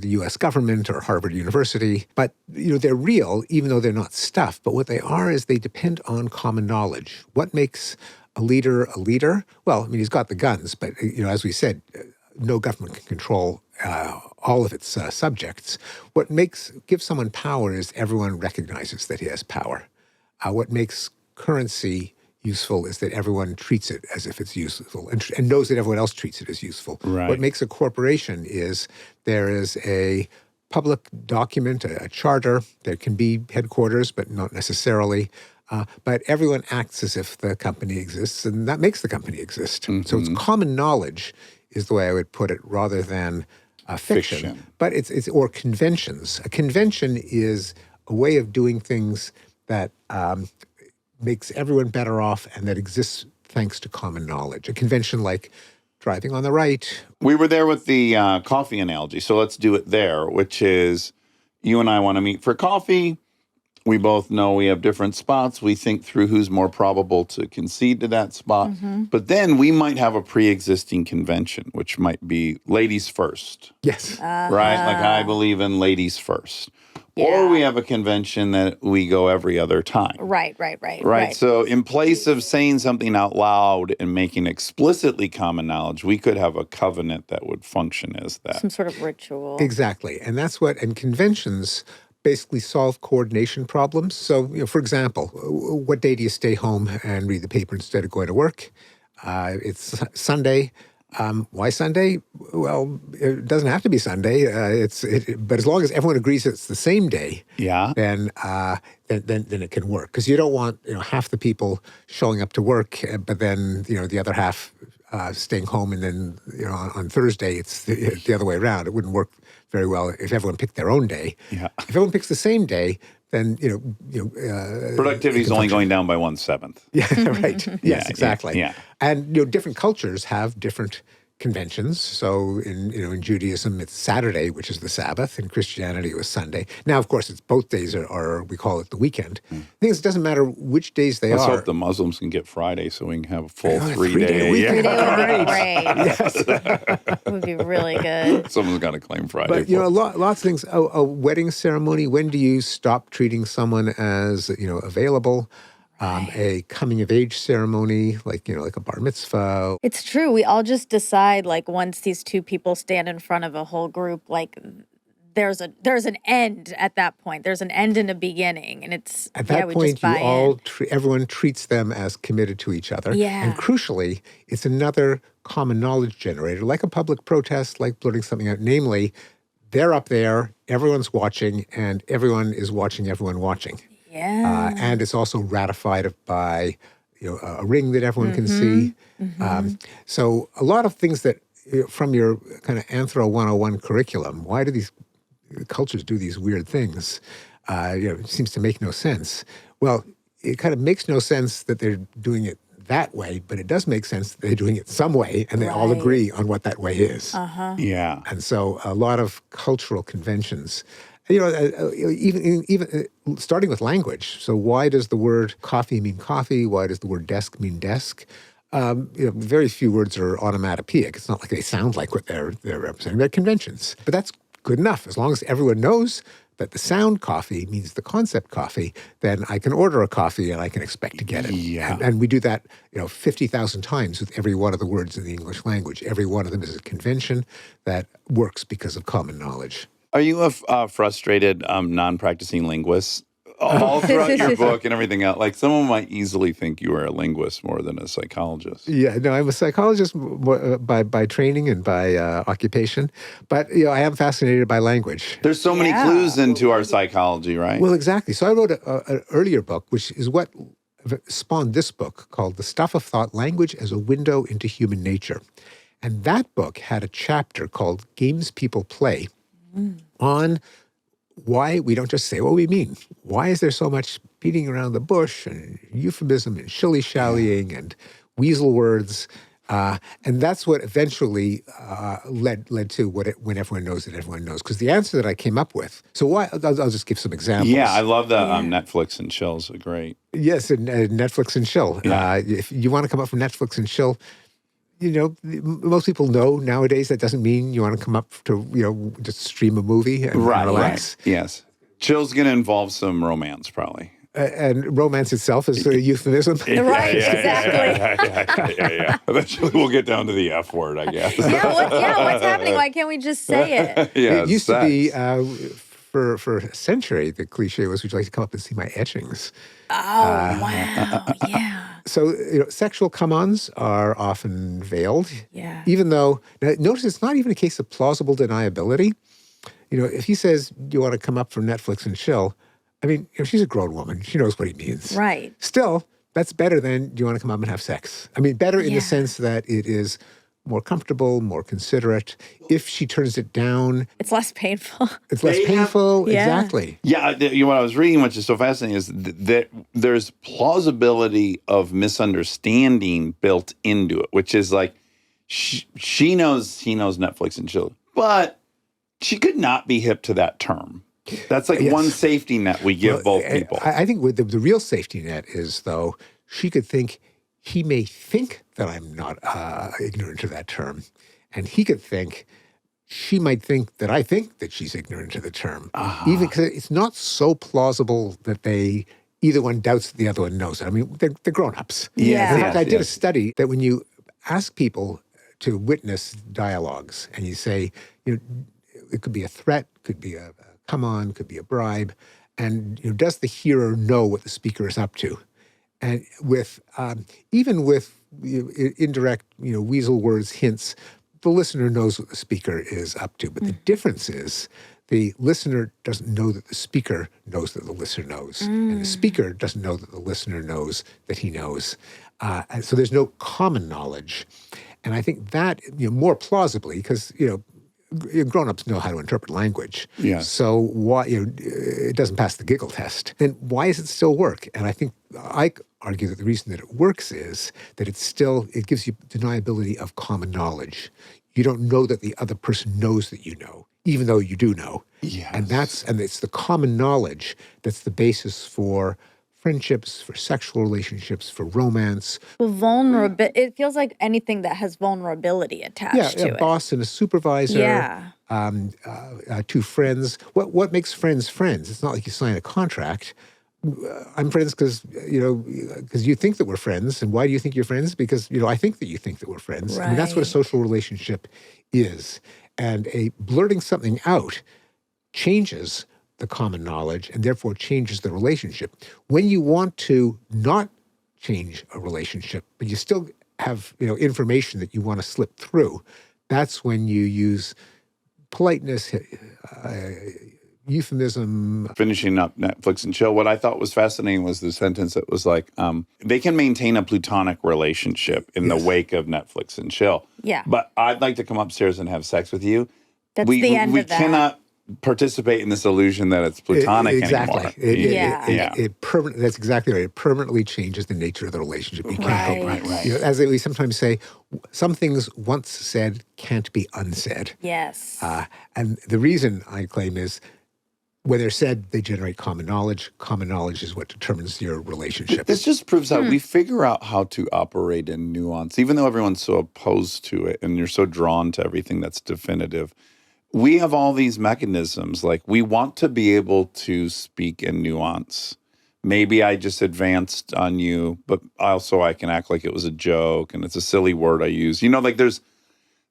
S4: U.S. government or Harvard University. But they're real, even though they're not stuff. But what they are is they depend on common knowledge. What makes a leader a leader? Well, I mean, he's got the guns, but as we said, no government can control all of its subjects. What gives someone power is everyone recognizes that he has power. What makes currency useful is that everyone treats it as if it's useful and knows that everyone else treats it as useful.
S1: Right.
S4: What makes a corporation is there is a public document, a charter. There can be headquarters, but not necessarily. But everyone acts as if the company exists, and that makes the company exist.
S1: Mm-hmm.
S4: So it's common knowledge is the way I would put it, rather than fiction. But it's or conventions. A convention is a way of doing things that makes everyone better off and that exists thanks to common knowledge. A convention like driving on the right.
S1: We were there with the coffee analogy, so let's do it there, which is you and I want to meet for coffee. We both know we have different spots. We think through who's more probable to concede to that spot. Mm-hmm. But then we might have a pre-existing convention, which might be ladies first.
S4: Yes.
S1: Right? Like I believe in ladies first. Or we have a convention that we go every other time.
S2: Right.
S1: So in place of saying something out loud and making explicitly common knowledge, we could have a covenant that would function as that.
S2: Some sort of ritual.
S4: Exactly. And and conventions basically solve coordination problems. So, for example, what day do you stay home and read the paper instead of going to work? It's Sunday. Why Sunday? Well, it doesn't have to be Sunday. But as long as everyone agrees it's the same day, then it can work. Because you don't want half the people showing up to work, but then the other half staying home, and then on Thursday it's the other way around. It wouldn't work very well if everyone picked their own day.
S1: Yeah.
S4: If everyone picks the same day, then
S1: productivity is only going down by 1/7.
S4: Yeah, right. Yes, exactly.
S1: Yeah.
S4: And different cultures have different conventions. So in Judaism, it's Saturday, which is the Sabbath. In Christianity, it was Sunday. Now, of course, it's both days are we call it the weekend. The thing is, it doesn't matter which days they
S1: Let's
S4: are.
S1: hope the Muslims can get Friday so we can have a full 3-day.
S4: 3-day weekend.
S2: 3 days would be
S4: Right.
S2: great.
S4: Yes.
S2: It would be really good.
S1: Someone's got to claim Friday.
S4: But lots of things. A wedding ceremony. When do you stop treating someone as available? A coming of age ceremony, like a bar mitzvah.
S2: It's true. We all just decide, like, once these two people stand in front of a whole group, like, there's an end at that point. There's an end and a beginning, and it's
S4: at that
S2: we
S4: point
S2: just buy
S4: everyone treats them as committed to each other.
S2: Yeah.
S4: And crucially, it's another common knowledge generator, like a public protest, like blurting something out. Namely, they're up there, everyone's watching, and everyone is watching everyone watching.
S2: Yeah.
S4: And it's also ratified by a ring that everyone can see. So a lot of things that from your kind of Anthro 101 curriculum, why do these cultures do these weird things? It seems to make no sense. Well, it kind of makes no sense that they're doing it that way, but it does make sense that they're doing it some way, and they all agree on what that way is.
S1: Yeah.
S4: And so a lot of cultural conventions, even starting with language. So why does the word coffee mean coffee? Why does the word desk mean desk? Very few words are onomatopoeic. It's not like they sound like what they're representing. They're conventions. But that's good enough as long as everyone knows that the sound coffee means the concept coffee, then I can order a coffee and I can expect to get it.
S1: Yeah.
S4: And we do that, 50,000 times with every one of the words in the English language. Every one of them is a convention that works because of common knowledge.
S1: Are you a frustrated non-practicing linguist? All throughout your book and everything else, like someone might easily think you are a linguist more than a psychologist.
S4: Yeah, no, I'm a psychologist by training and by occupation, but I am fascinated by language.
S1: There's so many clues into our psychology, right?
S4: Well, exactly. So I wrote an earlier book, which is what spawned this book called The Stuff of Thought, Language as a Window into Human Nature. And that book had a chapter called Games People Play on why we don't just say what we mean. Why is there so much beating around the bush and euphemism and shilly-shallying and weasel words? And that's what eventually led to when everyone knows that everyone knows. Because the answer that I came up with, so why? I'll just give some examples.
S1: Yeah, I love the Netflix and chills are great.
S4: Yes, and Netflix and chill.
S1: Yeah.
S4: If you want to come up from Netflix and chill, most people know nowadays that doesn't mean you want to come up to, just stream a movie and relax.
S1: Right. Yes. Chill's going to involve some romance, probably.
S4: And romance itself is a euphemism.
S2: Right, exactly.
S1: Yeah. Eventually we'll get down to the F word, I guess.
S2: What's happening? Why can't we just say it?
S1: Yeah,
S4: It used to be, for a century, the cliche was, would you like to come up and see my etchings?
S2: Oh, wow. Yeah.
S4: So, sexual come-ons are often veiled.
S2: Yeah.
S4: Even though, now, notice it's not even a case of plausible deniability. If he says, you want to come up for Netflix and chill, I mean, she's a grown woman. She knows what he means.
S2: Right.
S4: Still, that's better than, do you want to come up and have sex? I mean, better in the sense that it is more comfortable, more considerate. If she turns it down,
S2: It's less painful.
S4: it's less painful.
S2: Yeah.
S4: Exactly.
S1: Yeah, what I was reading, which is so fascinating, is that there's plausibility of misunderstanding built into it, which is like she knows he knows Netflix and chill, but she could not be hip to that term. That's like one safety net we give both people.
S4: I think with the real safety net is, though, she could think he may think that I'm not ignorant to that term, and he could think she might think that I think that she's ignorant to the term, even because it's not so plausible that either one doubts that the other one knows it. I mean, they're grown-ups.
S2: Yeah.
S4: In fact, I did a study that when you ask people to witness dialogues and you say, it could be a threat, could be a come on, could be a bribe, and does the hearer know what the speaker is up to? And with even with indirect, weasel words, hints, the listener knows what the speaker is up to. But the difference is the listener doesn't know that the speaker knows that the listener knows, and the speaker doesn't know that the listener knows that he knows. And so there's no common knowledge, and I think that more plausibly, because grown-ups know how to interpret language.
S1: Yeah.
S4: So why it doesn't pass the giggle test? Then why does it still work? And I think I argue that the reason that it works is that it gives you deniability of common knowledge. You don't know that the other person knows that you know, even though you do know.
S1: Yes.
S4: And it's the common knowledge that's the basis for friendships, for sexual relationships, for romance.
S2: Well, it feels like anything that has vulnerability attached to
S4: A
S2: it.
S4: boss and a supervisor.
S2: Yeah.
S4: Two friends. What makes friends friends? It's not like you sign a contract. I'm friends because you think that we're friends. And why do you think you're friends? Because I think that you think that we're friends. I mean, that's what a social relationship is. And a blurting something out changes the common knowledge and therefore changes the relationship. When you want to not change a relationship, but you still have information that you want to slip through, that's when you use politeness, euphemism.
S1: Finishing up Netflix and chill, what I thought was fascinating was the sentence that was like, they can maintain a platonic relationship in the wake of Netflix and chill.
S2: Yeah.
S1: But I'd like to come upstairs and have sex with you.
S2: That's the end
S1: we
S2: of that.
S1: cannot participate in this illusion that it's platonic anymore.
S4: That's exactly right. It permanently changes the nature of the relationship. You can't go
S1: Right.
S4: as we sometimes say, some things once said can't be unsaid.
S2: Yes.
S4: And the reason I claim is when they're said, they generate common knowledge. Common knowledge is what determines your relationship.
S1: This just proves how we figure out how to operate in nuance, even though everyone's so opposed to it and you're so drawn to everything that's definitive. we have all these mechanisms. Like, we want to be able to speak in nuance. Maybe I just advanced on you, but also I can act like it was a joke and it's a silly word I use. Like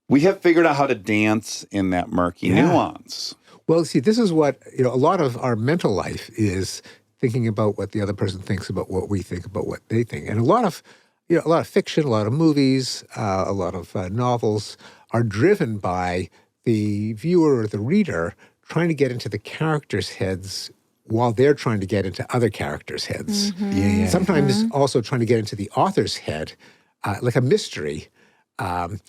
S1: we have figured out how to dance in that murky nuance.
S4: Well, see, this is what, a lot of our mental life is thinking about what the other person thinks about what we think about what they think. And a lot of fiction, a lot of movies, a lot of novels are driven by the viewer or the reader trying to get into the characters' heads while they're trying to get into other characters' heads. Sometimes also trying to get into the author's head, like a mystery. The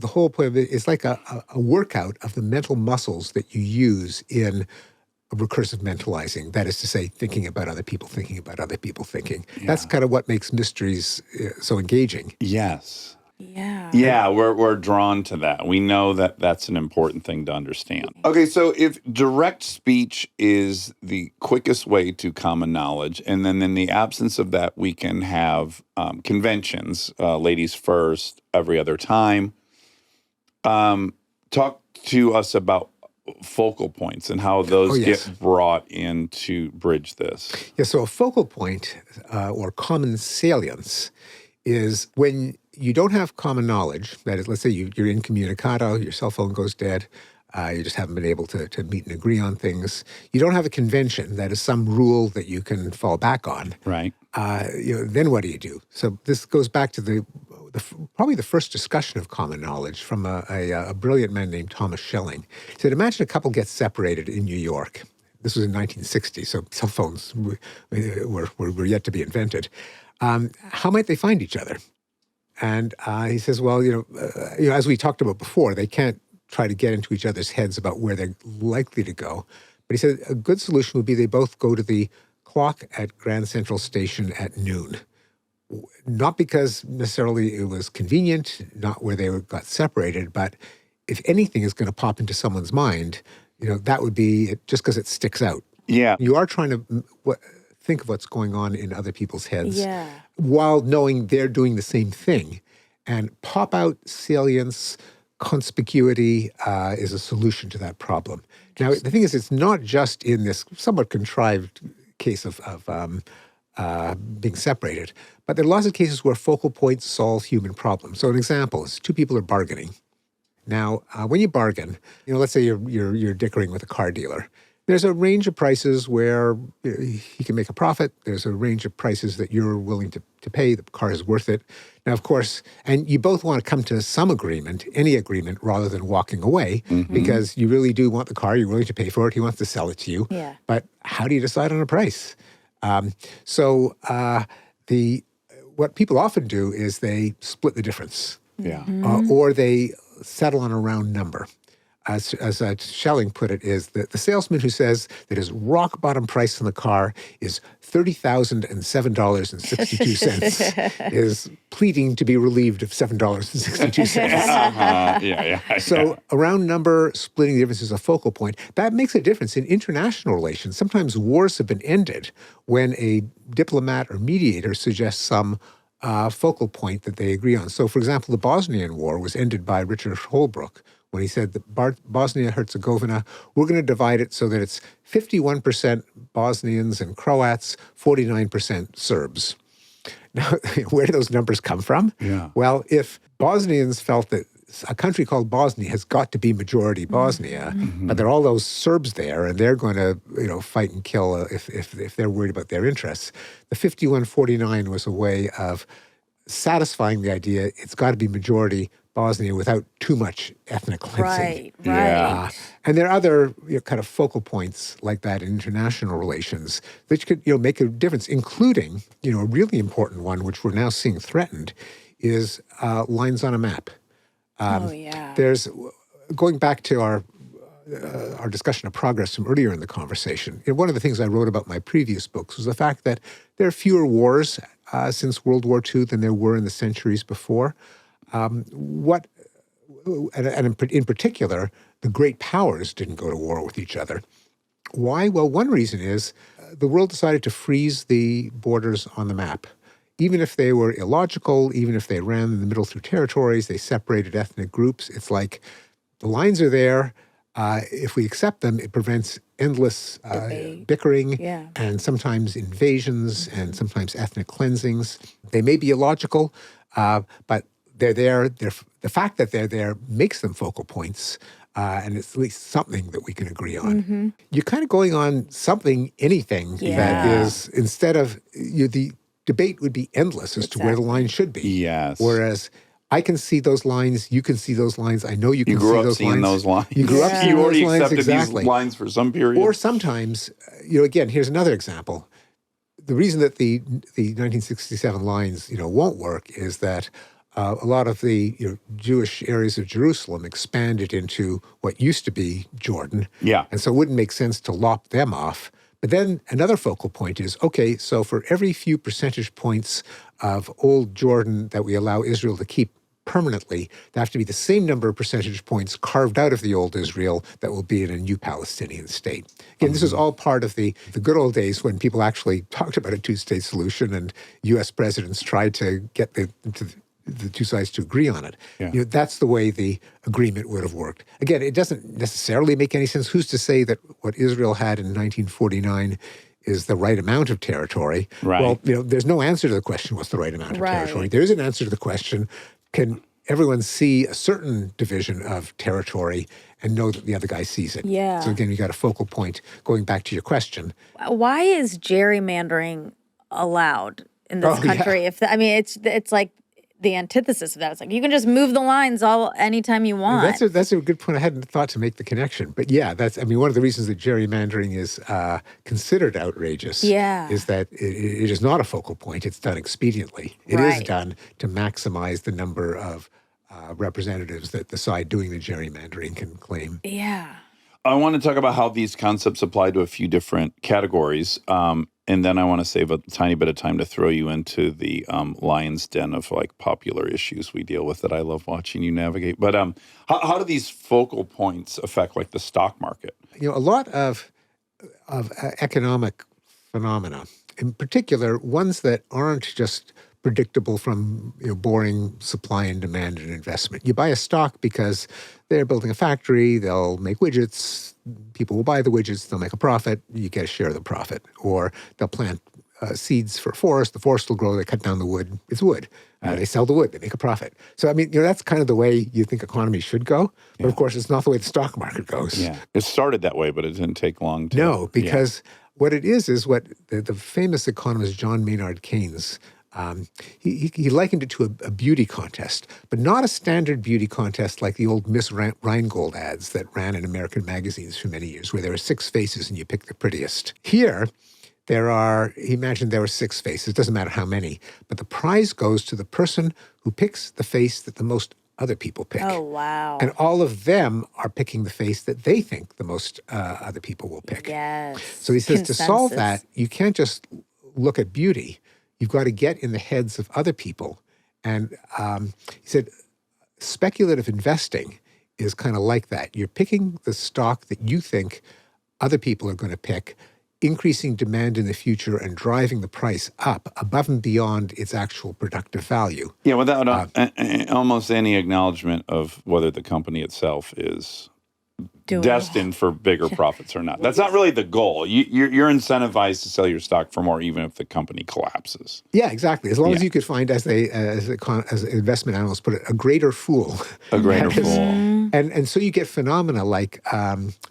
S4: whole point of it is like a workout of the mental muscles that you use in recursive mentalizing. That is to say, thinking about other people, thinking about other people thinking. Yeah. That's kind of what makes mysteries so engaging.
S1: Yes.
S2: Yeah.
S1: Yeah, we're drawn to that. We know that that's an important thing to understand. Okay, so if direct speech is the quickest way to common knowledge, and then in the absence of that, we can have conventions, ladies first, every other time. Talk to us about focal points and how those get brought in to bridge this.
S4: Yeah, so a focal point or common salience is when you don't have common knowledge. That is, let's say you're incommunicado, your cell phone goes dead, you just haven't been able to meet and agree on things. You don't have a convention, that is some rule that you can fall back on.
S1: Right.
S4: Then what do you do? So this goes back to probably the first discussion of common knowledge from a brilliant man named Thomas Schelling. He said, imagine a couple gets separated in New York. This was in 1960, so cell phones were yet to be invented. How might they find each other? And he says, well, as we talked about before, they can't try to get into each other's heads about where they're likely to go. But he said a good solution would be they both go to the clock at Grand Central Station at noon. Not because necessarily it was convenient, not where they got separated, but if anything is going to pop into someone's mind, that would be just because it sticks out.
S1: Yeah.
S4: You are trying to think of what's going on in other people's heads while knowing they're doing the same thing. And pop-out salience, conspicuity is a solution to that problem. Now, the thing is, it's not just in this somewhat contrived case of being separated, but there are lots of cases where focal points solve human problems. So an example is two people are bargaining. Now, when you bargain, let's say you're dickering with a car dealer. There's a range of prices where he can make a profit. There's a range of prices that you're willing to pay. The car is worth it. Now, of course, and you both want to come to some agreement, any agreement, rather than walking away, because you really do want the car. You're willing to pay for it. He wants to sell it to you.
S2: Yeah.
S4: But how do you decide on a price? What people often do is they split the difference.
S1: Yeah.
S4: Or they settle on a round number. As Schelling put it, is that the salesman who says that his rock bottom price on the car is $30,007.62 is pleading to be relieved of $7.62.
S1: Yeah.
S4: So a round number, splitting the difference is a focal point. That makes a difference in international relations. Sometimes wars have been ended when a diplomat or mediator suggests some focal point that they agree on. So, for example, the Bosnian War was ended by Richard Holbrooke, when he said that Bosnia-Herzegovina, we're going to divide it so that it's 51% Bosnians and Croats, 49% Serbs. Now, where do those numbers come from?
S1: Yeah.
S4: Well, if Bosnians felt that a country called Bosnia has got to be majority Bosnia, but there are all those Serbs there, and they're going to, fight and kill if they're worried about their interests. The 51-49 was a way of satisfying the idea it's got to be majority Bosnia without too much ethnic cleansing.
S2: Right.
S4: And there are other kind of focal points like that in international relations that could make a difference, including a really important one, which we're now seeing threatened, is lines on a map. There's, going back to our discussion of progress from earlier in the conversation, one of the things I wrote about my previous books was the fact that there are fewer wars since World War II than there were in the centuries before. And in particular, the great powers didn't go to war with each other. Why? Well, one reason is the world decided to freeze the borders on the map. Even if they were illogical, even if they ran in the middle through territories, they separated ethnic groups. It's like the lines are there. if we accept them, it prevents endless bickering
S2: Yeah.
S4: and sometimes invasions and sometimes ethnic cleansings. They may be illogical, but they're there. The fact that they're there makes them focal points, and it's at least something that we can agree on. You're kind of going on anything that
S2: Yeah.
S4: is, instead of, the debate would be endless as to where the line should be.
S1: Yes.
S4: Whereas I can see those lines, you can see those lines, I know you can
S1: You
S4: see
S1: grew up
S4: those
S1: seeing
S4: lines.
S1: those lines.
S4: You grew up
S2: Yeah.
S4: seeing
S1: You
S4: those
S1: already
S4: lines,
S1: accepted
S4: exactly.
S1: these lines for some period.
S4: Or sometimes, again, here's another example. The reason that the 1967 lines, won't work is that a lot of the Jewish areas of Jerusalem expanded into what used to be Jordan.
S1: Yeah.
S4: And so it wouldn't make sense to lop them off. But then another focal point is, okay, so for every few percentage points of old Jordan that we allow Israel to keep permanently, there have to be the same number of percentage points carved out of the old Israel that will be in a new Palestinian state. Again, this is all part of the good old days when people actually talked about a two-state solution and U.S. presidents tried to get the two sides to agree on it.
S1: Yeah.
S4: That's the way the agreement would have worked. Again, it doesn't necessarily make any sense. Who's to say that what Israel had in 1949 is the right amount of territory?
S1: Right.
S4: Well, there's no answer to the question, what's the right amount of
S2: Right.
S4: territory? There is an answer to the question, can everyone see a certain division of territory and know that the other guy sees it?
S2: Yeah.
S4: So again, you got a focal point going back to your question.
S2: Why is gerrymandering allowed in this
S4: Oh, yeah.
S2: country? It's like the antithesis of that. It's like you can just move the lines anytime you want.
S4: That's a good point. I hadn't thought to make the connection. But yeah, one of the reasons that gerrymandering is considered outrageous is that it is not a focal point. It's done expediently. It is
S2: Right.
S4: done to maximize the number of representatives that the side doing the gerrymandering can claim.
S2: Yeah.
S1: I want to talk about how these concepts apply to a few different categories. And then I want to save a tiny bit of time to throw you into the lion's den of like popular issues we deal with that I love watching you navigate. But how do these focal points affect like the stock market?
S4: A lot of economic phenomena, in particular, ones that aren't just predictable from boring supply and demand and investment. You buy a stock because they're building a factory, they'll make widgets, people will buy the widgets, they'll make a profit, you get a share of the profit. Or they'll plant seeds for a forest, the forest will grow, they cut down the wood, it's wood. They sell the wood, they make a profit. So, that's kind of the way you think economy should go. But of course, it's not the way the stock market goes.
S1: Yeah. It started that way, but it didn't take long to.
S4: No, because what it is what the famous economist John Maynard Keynes, he likened it to a beauty contest, but not a standard beauty contest like the old Miss Rheingold ads that ran in American magazines for many years, where there were 6 faces and you pick the prettiest. Here, he imagined there were 6 faces, doesn't matter how many, but the prize goes to the person who picks the face that the most other people pick.
S2: Oh, wow.
S4: And all of them are picking the face that they think the most other people will pick.
S2: Yes.
S4: So he says to solve
S2: Consensus.
S4: that, you can't just look at beauty. You've got to get in the heads of other people. And he said, speculative investing is kind of like that. You're picking the stock that you think other people are going to pick, increasing demand in the future and driving the price up above and beyond its actual productive value.
S1: Yeah, without almost any acknowledgement of whether the company itself is destined for bigger profits or not. That's not really the goal. You're incentivized to sell your stock for more, even if the company collapses.
S4: Yeah, exactme. As long as you could find, as investment analysts put it, a greater fool.
S1: A greater fool.
S4: And so you get phenomena like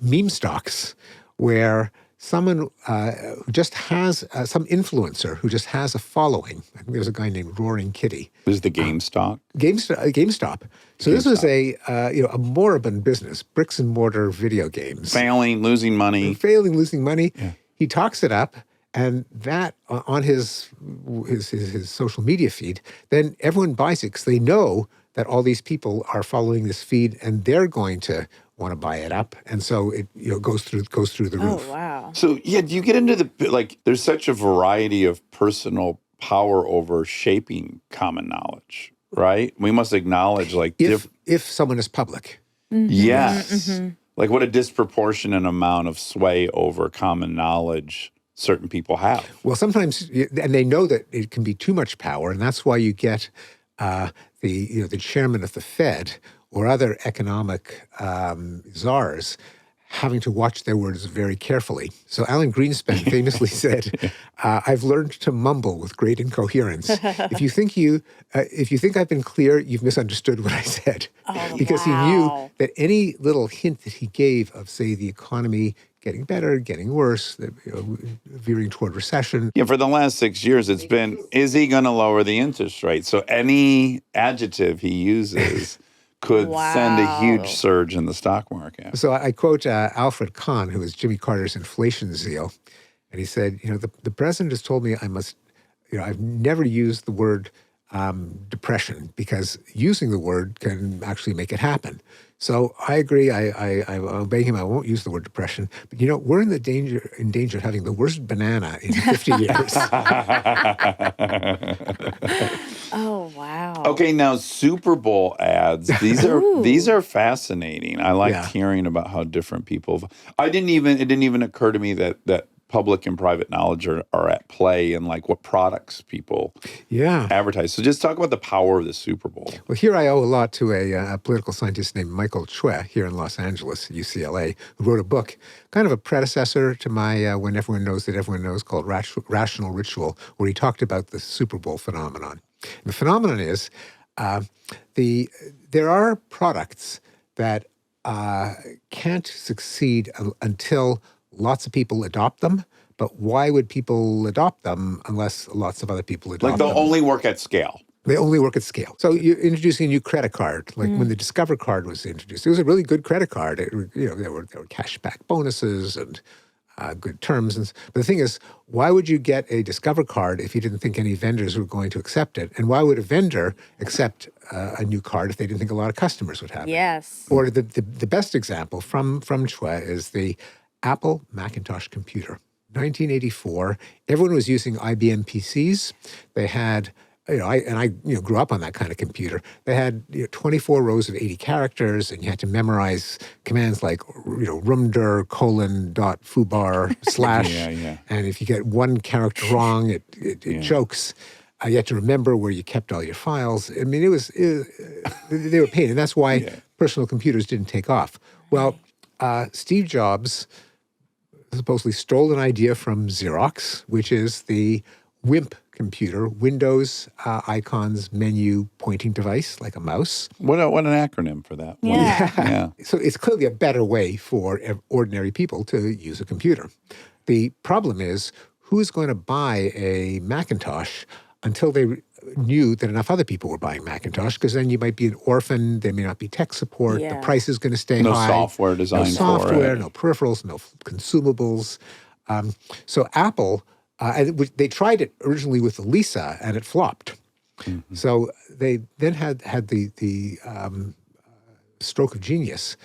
S4: meme stocks, where someone who just has some influencer who just has a following. I think there's a guy named Roaring Kitty.
S1: This is the GameStop.
S4: GameStop. So this was a moribund business, bricks and mortar video games.
S1: Failing, losing money.
S4: Losing money. Yeah. He talks it up, and that on his social media feed, then everyone buys it because they know that all these people are following this feed, and they're going to want to buy it up, and so it goes through the roof.
S2: Oh, wow.
S1: So do you get into there's such a variety of personal power over shaping common knowledge, right? We must acknowledge
S4: if someone is public.
S2: Mm-hmm.
S1: Yes.
S2: Mm-hmm.
S1: Like what a disproportionate amount of sway over common knowledge certain people have.
S4: Well, sometimes, and they know that it can be too much power, and that's why you get the chairman of the Fed or other economic czars having to watch their words very carefully. So Alan Greenspan famously said, "I've learned to mumble with great incoherence. If you think I've been clear, you've misunderstood what I said." Because he knew that any little hint that he gave of, say, the economy getting better, getting worse, veering toward recession.
S1: Yeah, for the last 6 years, it's been, is he going to lower the interest rate? So any adjective he uses could send a huge surge in the stock market.
S4: So I quote Alfred Kahn, who was Jimmy Carter's inflation zeal, and he said, the president has told me I must, I've never used the word depression because using the word can actually make it happen. So I agree. I obey him. I won't use the word depression. But we're in danger of having the worst banana in 50 years.
S2: Oh wow.
S1: Okay, now Super Bowl ads. These are fascinating. I liked hearing about how different people. It didn't even occur to me that public and private knowledge are at play and like what products people advertise. So just talk about the power of the Super Bowl.
S4: Well, here I owe a lot to a political scientist named Michael Chue here in Los Angeles, UCLA, who wrote a book, kind of a predecessor to my When Everyone Knows That Everyone Knows, called Rational Ritual, where he talked about the Super Bowl phenomenon. And the phenomenon is there are products that can't succeed until lots of people adopt them, but why would people adopt them unless lots of other people adopt them?
S1: Like they'll only work at scale.
S4: They only work at scale. So you're introducing a new credit card. Like when the Discover card was introduced, it was a really good credit card. There were cashback bonuses and good terms. But the thing is, why would you get a Discover card if you didn't think any vendors were going to accept it? And why would a vendor accept a new card if they didn't think a lot of customers would have it?
S2: Yes.
S4: Or the best example from Chue is the Apple Macintosh computer. 1984, everyone was using IBM PCs. They had, I grew up on that kind of computer. They had 24 rows of 80 characters, and you had to memorize commands like, rumdir, dot, foobar, slash. And if you get one character wrong, it chokes. You had to remember where you kept all your files. I mean, they were pain, and that's why personal computers didn't take off. Well, Steve Jobs supposedly stole an idea from Xerox, which is the WIMP computer, Windows icons menu pointing device, like a mouse.
S1: What an acronym for that.
S2: Yeah.
S4: So it's clearly a better way for ordinary people to use a computer. The problem is, who's going to buy a Macintosh until they knew that enough other people were buying Macintosh? Because then you might be an orphan, there may not be tech support, the price is going to stay high.
S1: No software designed
S4: for it.
S1: No
S4: peripherals, no consumables. So Apple, they tried it originally with the Lisa, and it flopped. Mm-hmm. So they then had the stroke of genius.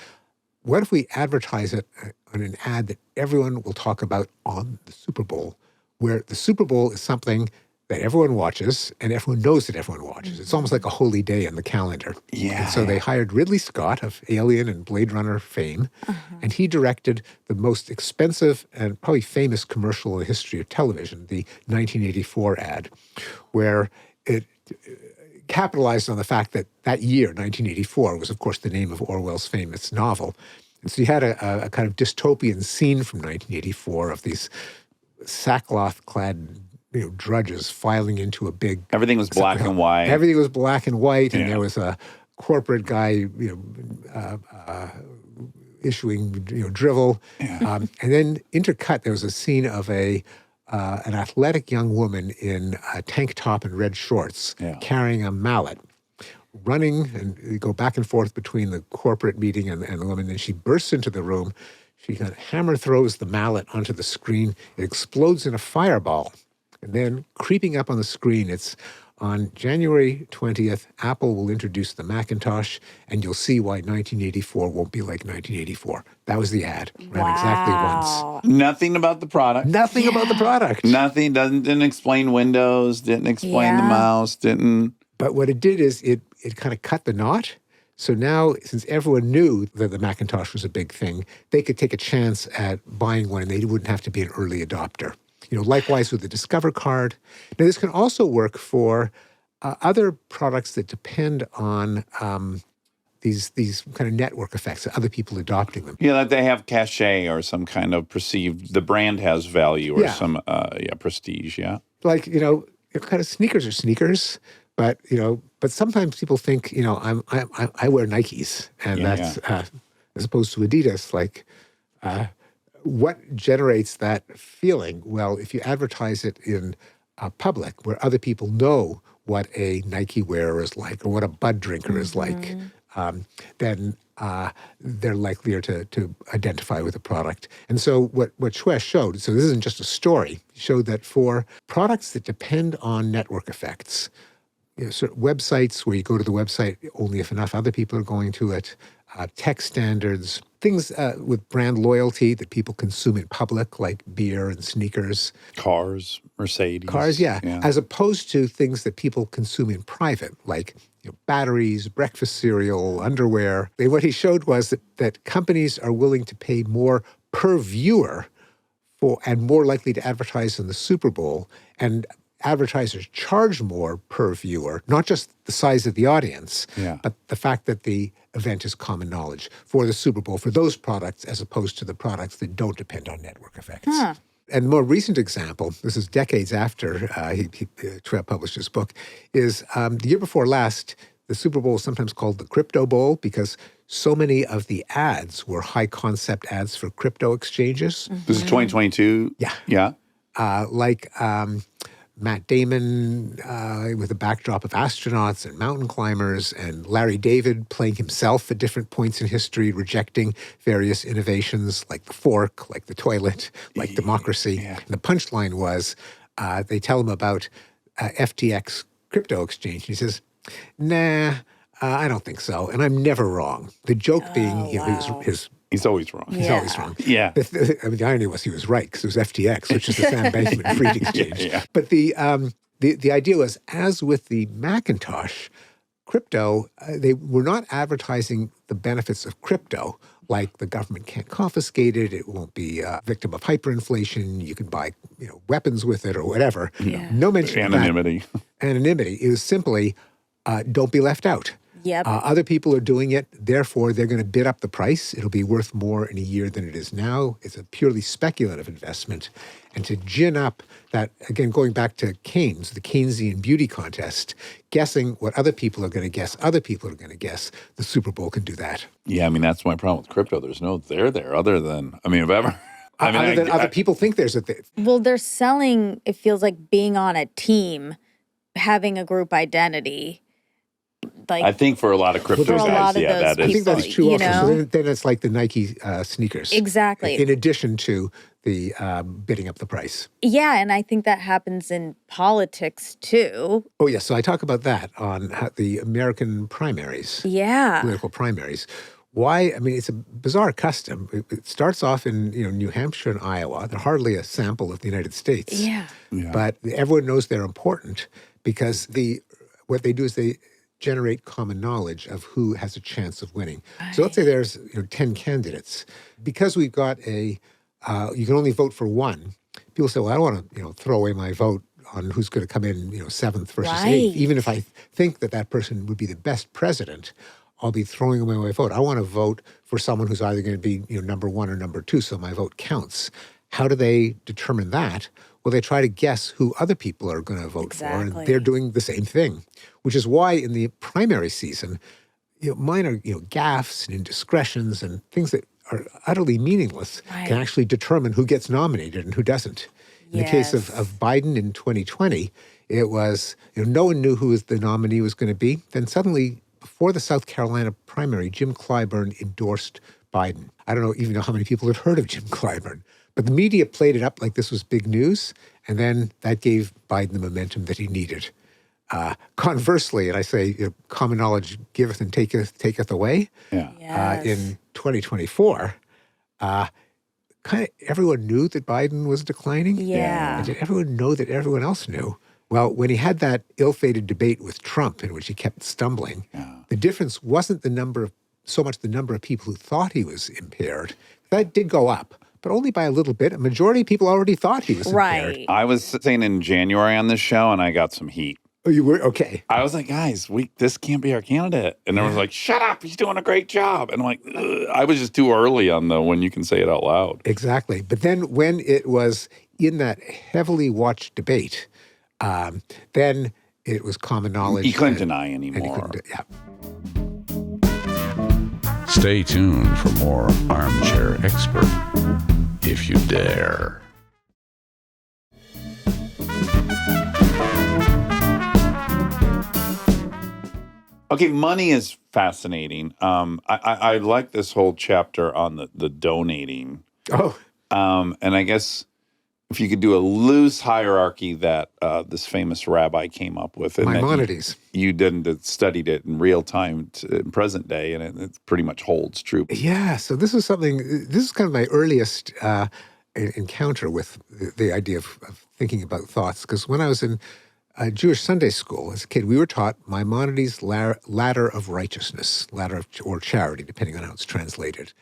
S4: What if we advertise it on an ad that everyone will talk about on the Super Bowl, where the Super Bowl is something that everyone watches, and everyone knows that everyone watches. Mm-hmm. It's almost like a holy day in the calendar.
S1: Yeah.
S4: And so they hired Ridley Scott of Alien and Blade Runner fame, and he directed the most expensive and probably famous commercial in the history of television, the 1984 ad, where it capitalized on the fact that year, 1984, was, of course, the name of Orwell's famous novel. And so you had a kind of dystopian scene from 1984 of these sackcloth-clad drudges filing into a big...
S1: Everything was black and white.
S4: Everything was black and white, and there was a corporate guy, issuing, drivel. Yeah. And then intercut, there was a scene of an athletic young woman in a tank top and red shorts carrying a mallet, running, and you go back and forth between the corporate meeting and the woman. And she bursts into the room. She kind of hammer throws the mallet onto the screen. It explodes in a fireball. And then creeping up on the screen, it's on January 20th, Apple will introduce the Macintosh, and you'll see why 1984 won't be like 1984. That was the ad. Ran exactly once.
S1: Nothing about the product.
S4: Nothing about the product.
S1: Nothing. Didn't explain Windows. Didn't explain the mouse. Didn't.
S4: But what it did is it kind of cut the knot. So now, since everyone knew that the Macintosh was a big thing, they could take a chance at buying one, and they wouldn't have to be an early adopter. Likewise with the Discover card. Now, this can also work for other products that depend on these kind of network effects, other people adopting them.
S1: Yeah, that they have cachet or some kind of perceived, the brand has value or
S4: Yeah.
S1: some prestige, yeah.
S4: Like, kind of sneakers are sneakers, but sometimes people think, I wear Nikes, and
S1: Yeah,
S4: that's as opposed to Adidas. Like, what generates that feeling? Well, if you advertise it in public, where other people know what a Nike wearer is like or what a Bud drinker is like, then they're likelier to identify with the product. And so what Shwesh showed, so this isn't just a story, he showed that for products that depend on network effects, sort of websites where you go to the website only if enough other people are going to it, tech standards, things with brand loyalty that people consume in public, like beer and sneakers.
S1: Cars, Mercedes.
S4: Cars, yeah. As opposed to things that people consume in private, like batteries, breakfast cereal, underwear. And what he showed was that companies are willing to pay more per viewer and more likely to advertise in the Super Bowl, and advertisers charge more per viewer, not just the size of the audience, but the fact that the event is common knowledge for the Super Bowl, for those products, as opposed to the products that don't depend on network effects. And the more recent example, this is decades after Trev published his book, is the year before last, the Super Bowl is sometimes called the Crypto Bowl because so many of the ads were high concept ads for crypto exchanges.
S1: This is 2022?
S4: Yeah.
S1: Yeah.
S4: Like Matt Damon with a backdrop of astronauts and mountain climbers, and Larry David playing himself at different points in history, rejecting various innovations like the fork, like the toilet, like democracy. And the punchline was they tell him about FTX crypto exchange. He says, nah, I don't think so. And I'm never wrong. The joke being,
S1: He's always wrong.
S4: He's always wrong.
S1: Yeah.
S4: The irony was he was right because it was FTX, which is the Sam Bankman-Fried exchange. But the idea was, as with the Macintosh, crypto, they were not advertising the benefits of crypto, like the government can't confiscate it, it won't be a victim of hyperinflation, you can buy weapons with it or whatever. No mention of
S1: Anonymity.
S4: Anonymity. It was simply, don't be left out. Other people are doing it, therefore they're going to bid up the price. It'll be worth more in a year than it is now. It's a purely speculative investment. And to gin up that, again, going back to Keynes, the Keynesian beauty contest, guessing what other people are going to guess, other people are going to guess, the Super Bowl can do that.
S1: Yeah, I mean, that's my problem with crypto. There's no there other than, if ever.
S4: Other people think there's a thing.
S2: Well, they're selling, it feels like being on a team, having a group identity. Like,
S1: I think for a lot of crypto
S2: For a
S1: guys,
S2: lot of
S1: yeah,
S2: those
S1: that
S4: I
S1: is.
S4: think that's
S2: people,
S4: true
S2: you
S4: also.
S2: know?
S4: So then it's like the Nike sneakers.
S2: Exactly.
S4: In addition to the bidding up the price.
S2: Yeah, and I think that happens in politics too.
S4: Oh, yes. So I talk about that on the American primaries.
S2: Yeah.
S4: Political primaries. Why? I mean, it's a bizarre custom. It starts off in New Hampshire and Iowa. They're hardly a sample of the United States.
S2: Yeah.
S4: But everyone knows they're important because what they do is they generate common knowledge of who has a chance of winning. So let's say there's 10 candidates. Because we've got you can only vote for one. People say, well, I don't want to throw away my vote on who's going to come in seventh versus eighth. Even if I think that person would be the best president, I'll be throwing away my vote. I want to vote for someone who's either going to be number one or number two, so my vote counts. How do they determine that? Well, they try to guess who other people are going to vote for, and they're doing the same thing, which is why in the primary season, minor gaffes and indiscretions and things that are utterly meaningless can actually determine who gets nominated and who doesn't. In the case of Biden in 2020, it was no one knew who the nominee was going to be. Then suddenly, before the South Carolina primary, Jim Clyburn endorsed Biden. I don't even know how many people had heard of Jim Clyburn. But the media played it up like this was big news, and then that gave Biden the momentum that he needed. Conversely, and I say common knowledge giveth and taketh away.
S1: Yeah.
S4: In 2024, kind of everyone knew that Biden was declining.
S2: Yeah.
S4: And did everyone know that everyone else knew? Well, when he had that ill-fated debate with Trump in which he kept stumbling, the difference wasn't so much the number of people who thought he was impaired. That did go up, but only by a little bit. A majority of people already thought he was impaired.
S1: I was saying in January on this show, and I got some heat.
S4: Oh, you were? Okay.
S1: I was like, guys, this can't be our candidate. And everyone's like, shut up, he's doing a great job. And I'm like, ugh. I was just too early on the when you can say it out loud.
S4: Exactly. But then when it was in that heavily watched debate, then it was common knowledge.
S1: He couldn't deny
S4: and he
S1: anymore.
S4: couldn't, yeah.
S5: Stay tuned for more Armchair Expert, if you dare.
S1: Okay, money is fascinating. I like this whole chapter on the donating.
S4: Oh,
S1: And I guess if you could do a loose hierarchy that this famous rabbi came up with. And that
S4: Maimonides.
S1: You didn't studied it in real time in present day, and it pretty much holds true.
S4: Yeah. So this is kind of my earliest encounter with the idea of thinking about thoughts. Because when I was in Jewish Sunday school as a kid, we were taught Maimonides' ladder of righteousness, or charity, depending on how it's translated,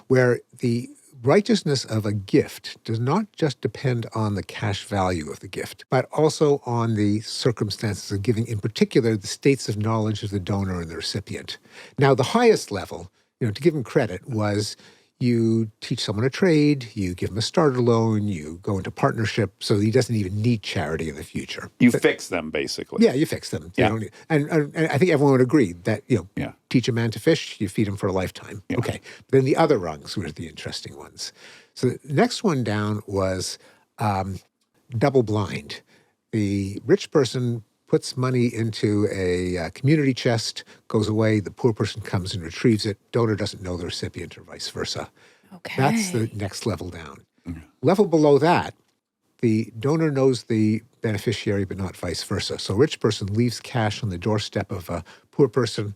S4: where the righteousness of a gift does not just depend on the cash value of the gift, but also on the circumstances of giving, in particular, the states of knowledge of the donor and the recipient. Now, the highest level, to give him credit, was you teach someone a trade, you give him a starter loan, you go into partnership, so he doesn't even need charity in the future.
S1: You fix them, basically.
S4: Yeah, you fix them. They
S1: Yeah.
S4: don't need, and I think everyone would agree that,
S1: Yeah.
S4: teach a man to fish, you feed him for a lifetime.
S1: Yeah.
S4: Okay. But then the other rungs were the interesting ones. So the next one down was double blind. The rich person puts money into a community chest, goes away, the poor person comes and retrieves it. Donor doesn't know the recipient or vice versa.
S2: Okay.
S4: That's the next level down. Level below that, the donor knows the beneficiary, but not vice versa. So a rich person leaves cash on the doorstep of a poor person,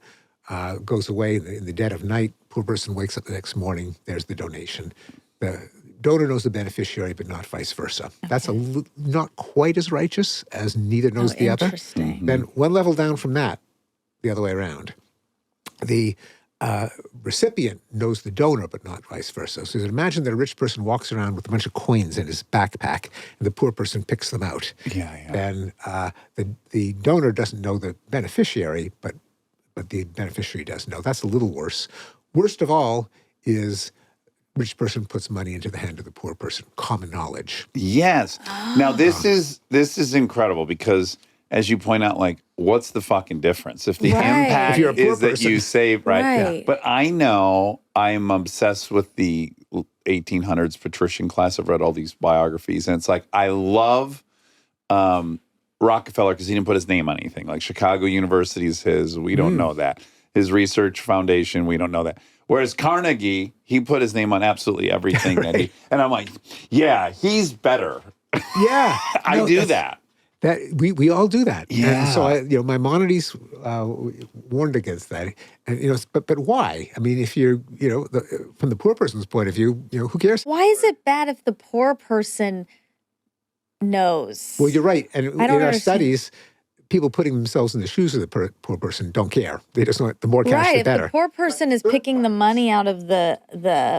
S4: goes away in the dead of night. Poor person wakes up the next morning. There's the donation. The donor knows the beneficiary, but not vice versa. That's not quite as righteous as neither knows the other.
S2: Interesting.
S4: Then one level down from that, the other way around. The recipient knows the donor, but not vice versa. So imagine that a rich person walks around with a bunch of coins in his backpack, and the poor person picks them out.
S1: Yeah.
S4: Then the donor doesn't know the beneficiary, but the beneficiary does know. That's a little worse. Worst of all is rich person puts money into the hand of the poor person. Common knowledge.
S1: Yes. Now this is incredible because, as you point out, like, what's the fucking difference? If the
S2: Right.
S1: impact
S4: If you're a poor
S1: is that
S4: person.
S1: you save, right?
S2: Right.
S1: But I know I'm obsessed with the 1800s patrician class. I've read all these biographies, and it's like I love Rockefeller because he didn't put his name on anything. Like Chicago University is his. We don't know that. His research foundation, we don't know that. Whereas Carnegie, he put his name on absolutely everything that he. And I'm like, yeah, he's better.
S4: Yeah.
S1: I
S4: No,
S1: do
S4: that's-
S1: that.
S4: We all do that.
S1: Yeah.
S4: And so Maimonides warned against that. And but why? I mean, if you're from the poor person's point of view, who cares?
S2: Why is it bad if the poor person knows?
S4: Well, you're right. And in
S2: don't
S4: our
S2: understand.
S4: studies, people putting themselves in the shoes of the poor person don't care. They just want the more cash,
S2: right.
S4: the
S2: If
S4: better.
S2: the poor person is picking the money out of the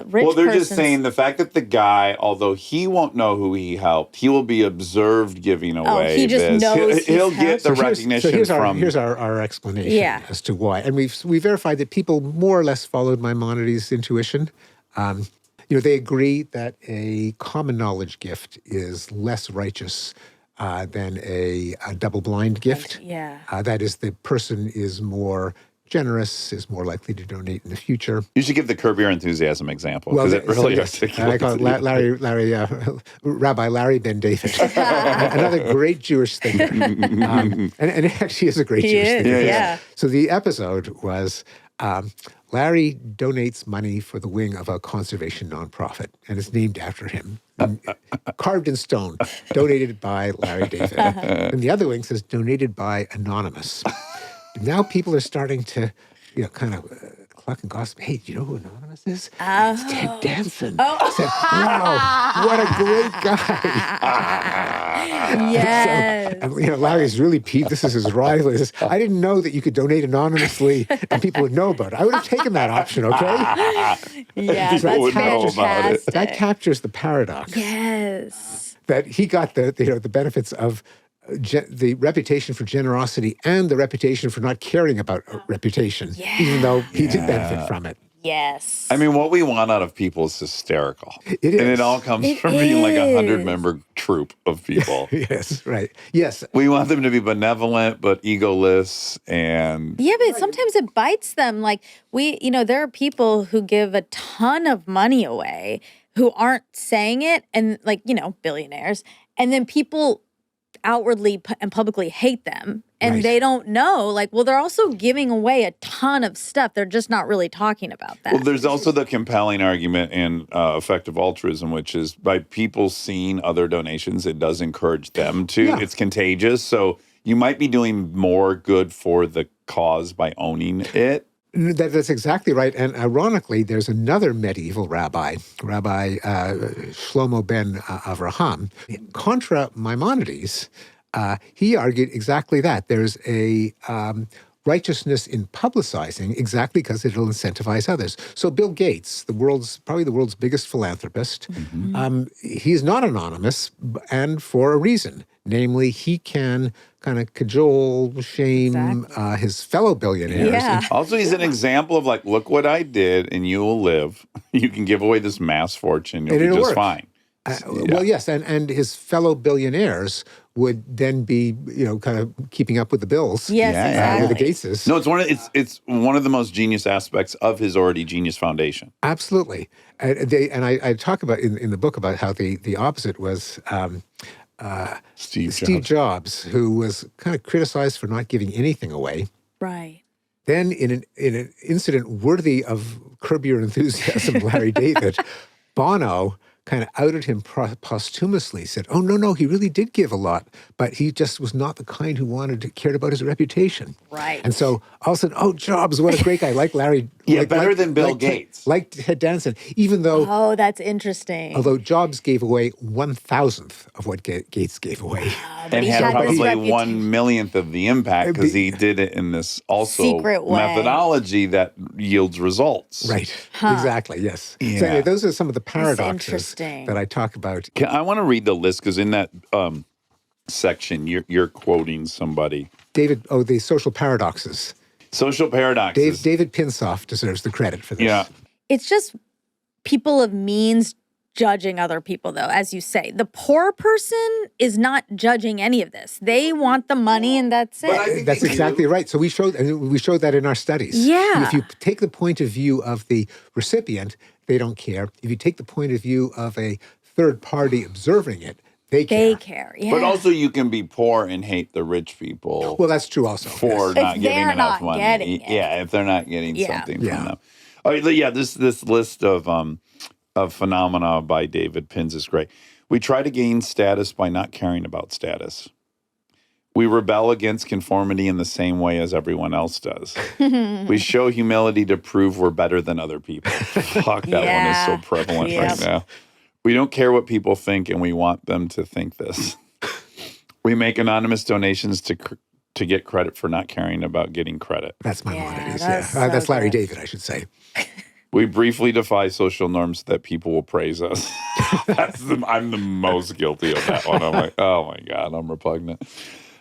S2: rich
S1: Well, they're just
S2: person's-
S1: saying the fact that the guy, although he won't know who he helped, he will be observed giving away.
S2: he just
S1: this.
S2: knows
S1: He'll
S2: he's
S1: get
S2: helped.
S1: the
S4: So
S1: recognition
S4: here's
S1: from.
S4: our explanation
S2: Yeah.
S4: as to why. And we verified that people more or less followed Maimonides' intuition. They agree that a common knowledge gift is less righteous than a double-blind gift.
S2: Yeah.
S4: That is, the person is more generous, is more likely to donate in the future.
S1: You should give the Curb Your Enthusiasm example because it really
S4: yes, I
S1: articulates
S4: call it Rabbi Larry Ben David, another great Jewish thinker, and it actually is a great
S2: He
S4: Jewish
S2: is,
S4: thinker.
S2: yeah.
S4: So the episode was Larry donates money for the wing of a conservation nonprofit, and it's named after him. Carved in stone, donated by Larry David. And the other wing says donated by Anonymous. Now people are starting to, kind of cluck and gossip. Hey, do you know who Anonymous is? It's Ted Danson. I said, wow, what a great guy.
S2: Yes.
S4: And, Larry's really peeved. This is his rival. He says, I didn't know that you could donate anonymously and people would know about it. I would have taken that option, okay?
S2: Yeah,
S1: People
S2: that's
S1: would know about it.
S2: fantastic.
S4: That captures the paradox
S2: Yes.
S4: that he got the benefits of the reputation for generosity and the reputation for not caring about reputation, even though he did benefit from it.
S2: Yes.
S1: I mean, what we want out of people is hysterical.
S4: It is.
S1: And it all comes from being like a 100-member troop of people.
S4: Yes, right. Yes.
S1: We want them to be benevolent, but egoless and...
S2: Yeah, but sometimes it bites them. Like there are people who give a ton of money away who aren't saying it, and billionaires, and then people outwardly and publicly hate them, and they don't know, they're also giving away a ton of stuff. They're just not really talking about that.
S1: Well, there's also the compelling argument in effective altruism, which is by people seeing other donations, it does encourage them to. Yeah. It's contagious. So you might be doing more good for the cause by owning it.
S4: That's exactly right. And ironically, there's another medieval rabbi, Rabbi Shlomo ben Avraham. Contra Maimonides, he argued exactly that. There's a righteousness in publicizing exactly because it'll incentivize others. So Bill Gates, probably the world's biggest philanthropist, he's not anonymous, and for a reason. Namely, he can kind of cajole, shame his fellow billionaires.
S2: Yeah.
S1: Also, he's an example of look what I did, and you will live. You can give away this mass fortune. You'll be just fine.
S4: Well, yes, and his fellow billionaires would then be, kind of keeping up with the bills.
S2: Yes, exactly.
S4: With the Gateses.
S1: No, it's one of the most genius aspects of his already genius foundation.
S4: Absolutely. And I talk about in the book about how the opposite was Steve Jobs, who was kind of criticized for not giving anything away.
S2: Right.
S4: Then in an incident worthy of Curb Your Enthusiasm, Larry David, Bono kind of outed him posthumously, said, oh, no, he really did give a lot, but he just was not the kind who cared about his reputation.
S2: Right.
S4: And so all of a sudden, oh, Jobs, what a great guy, like Larry.
S1: Better than Bill Gates.
S4: Like Ted Danson, even though...
S2: Oh, that's interesting.
S4: Although Jobs gave away 1,000th of what Gates gave away.
S1: And had probably 1/1,000,000th of the impact because he did it in this also
S2: secret way.
S1: Methodology that yields results.
S4: Right. Exactly, yes.
S1: Yeah.
S4: So anyway, those are some of the paradoxes that I talk about.
S1: I want to read the list because in that section, you're quoting somebody.
S4: The social paradoxes.
S1: Social paradoxes.
S4: David Pinsoff deserves the credit for this.
S1: Yeah.
S2: It's just people of means judging other people, though, as you say. The poor person is not judging any of this. They want the money and that's it.
S4: That's exactly right. So we showed that in our studies.
S2: Yeah.
S4: If you take the point of view of the recipient, they don't care. If you take the point of view of a third party observing it, they care.
S2: Yeah.
S1: But also you can be poor and hate the rich people.
S4: Well, that's true also.
S1: For not giving enough money.
S2: Getting it.
S1: Yeah, if they're not getting something from them. Oh, yeah, this list of phenomena by David Pins is great. We try to gain status by not caring about status. We rebel against conformity in the same way as everyone else does. We show humility to prove we're better than other people. Fuck, that one is so prevalent right now. We don't care what people think, and we want them to think this. We make anonymous donations to get credit for not caring about getting credit.
S4: That's Maimonides,
S2: that's
S4: Larry David, I should say.
S1: We briefly defy social norms so that people will praise us. I'm the most guilty of that one. I'm like, oh my God, I'm repugnant.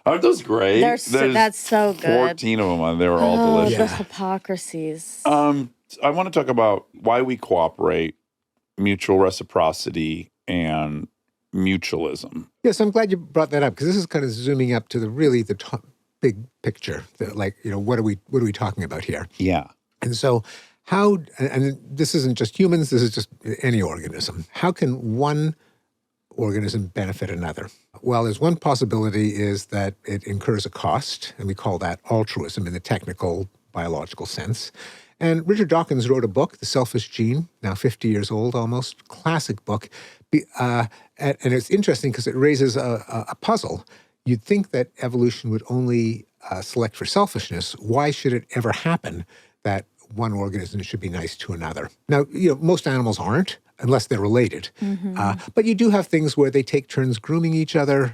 S1: Aren't those great?
S2: That's so good.
S1: 14 of them, and they were all delicious.
S2: The hypocrisies.
S1: I want to talk about why we cooperate, mutual reciprocity, and mutualism.
S4: Yes, I'm glad you brought that up because this is kind of zooming up to the top, big picture. What are we talking about here?
S1: Yeah.
S4: And so and this isn't just humans, this is just any organism. How can one organism benefit another? Well, there's one possibility is that it incurs a cost, and we call that altruism in the technical biological sense. And Richard Dawkins wrote a book, The Selfish Gene, now 50 years old almost, classic book. And it's interesting because it raises a puzzle. You'd think that evolution would only select for selfishness. Why should it ever happen that one organism should be nice to another? Now, most animals aren't, unless they're related. But you do have things where they take turns grooming each other.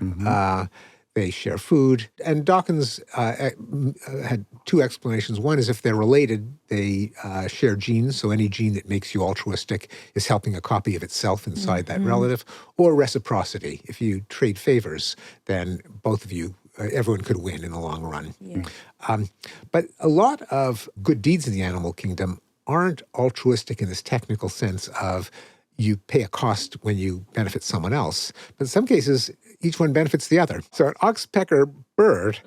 S4: they share food. And Dawkins had two explanations. One is if they're related, they share genes. So any gene that makes you altruistic is helping a copy of itself inside that relative. Or reciprocity. If you trade favors, then both of you, everyone could win in the long run.
S2: Yeah.
S4: But a lot of good deeds in the animal kingdom aren't altruistic in this technical sense of you pay a cost when you benefit someone else. But in some cases, each one benefits the other. So an oxpecker bird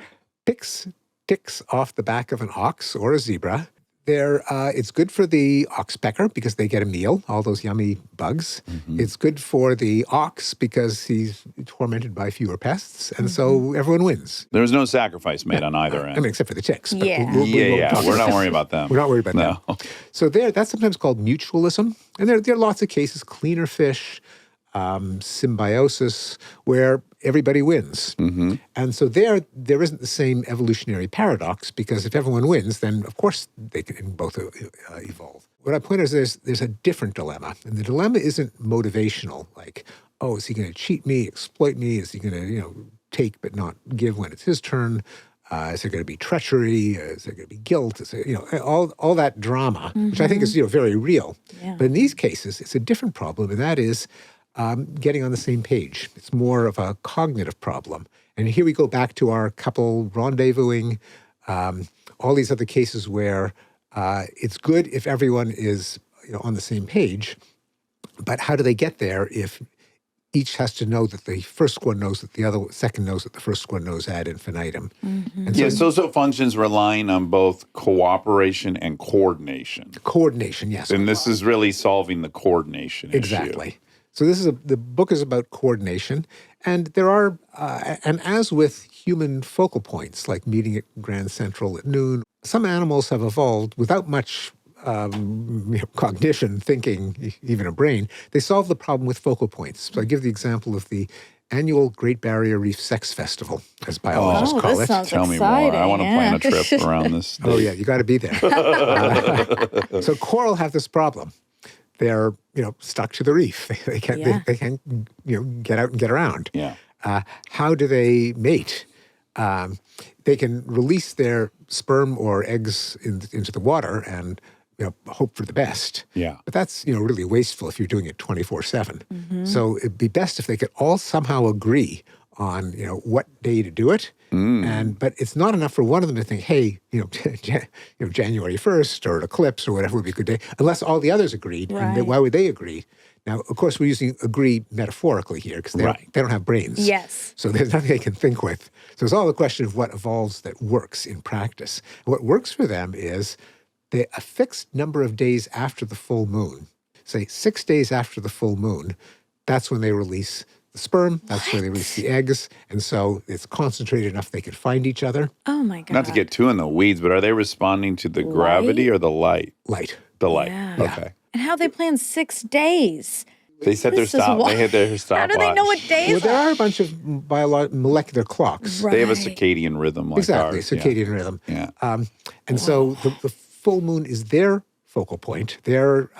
S4: picks ticks off the back of an ox or a zebra. It's good for the oxpecker because they get a meal, all those yummy bugs. It's good for the ox because he's tormented by fewer pests, and so everyone wins.
S1: There was no sacrifice made on either end.
S4: I mean, except for the ticks. But
S2: Yeah.
S1: We're not worried about them.
S4: We're not worried about
S1: No.
S4: that. So that's sometimes called mutualism. And there are lots of cases, cleaner fish, symbiosis, where everybody wins. And so there isn't the same evolutionary paradox, because if everyone wins, then of course they can both evolve. What I point out is there's a different dilemma. And the dilemma isn't motivational, like, oh, is he going to cheat me, exploit me? Is he going to, take but not give when it's his turn? Is there going to be treachery? Is there going to be guilt? Is there, all that drama, which I think is very real.
S2: Yeah.
S4: But in these cases, it's a different problem, and that is getting on the same page. It's more of a cognitive problem. And here we go back to our couple rendezvousing, all these other cases where it's good if everyone is on the same page, but how do they get there if each has to know that the first one knows that the second knows that the first one knows ad infinitum? And
S1: Yeah, social functions relying on both cooperation and coordination.
S4: Coordination, yes.
S1: And this is really solving the coordination issue.
S4: Exactly. So the book is about coordination, and there are, and as with human focal points, like meeting at Grand Central at noon, some animals have evolved without much cognition, thinking, even a brain. They solve the problem with focal points. So I give the example of the annual Great Barrier Reef Sex Festival, as biologists call
S2: this
S4: it.
S2: sounds
S1: Tell me
S2: exciting.
S1: more. I want to plan a trip around this.
S4: Oh yeah, you got to be there. So coral have this problem. They're stuck to the reef. They can't they can't get out and get around.
S1: Yeah.
S4: How do they mate? They can release their sperm or eggs into the water and hope for the best.
S1: Yeah.
S4: But that's really wasteful if you're doing it 24/7. So it'd be best if they could all somehow agree on what day to do it. But it's not enough for one of them to think, hey, January 1st or an eclipse or whatever would be a good day, unless all the others agreed. And
S2: Right.
S4: then why would they agree? Now, of course, we're using agree metaphorically here because they don't have brains.
S2: Yes.
S4: So there's nothing they can think with. So it's all a question of what evolves that works in practice. What works for them is a fixed number of days after the full moon, say 6 days after the full moon, that's when they release the sperm, that's where they release the eggs, and so it's concentrated enough they can find each other.
S2: Oh my God.
S1: Not to get too in the weeds, but are they responding to the gravity or the light?
S4: Light.
S1: The light.
S2: Yeah.
S1: Okay.
S2: And how they plan 6 days.
S1: They set their
S2: This is
S1: stop.
S2: wild.
S1: They hit their stopwatch.
S2: How do they know what day
S4: Well,
S2: it
S4: there are a bunch of molecular clocks.
S2: Right.
S1: They have a circadian rhythm like
S4: Exactly,
S1: ours.
S4: circadian rhythm.
S1: Yeah.
S4: And so the full moon is their focal point, their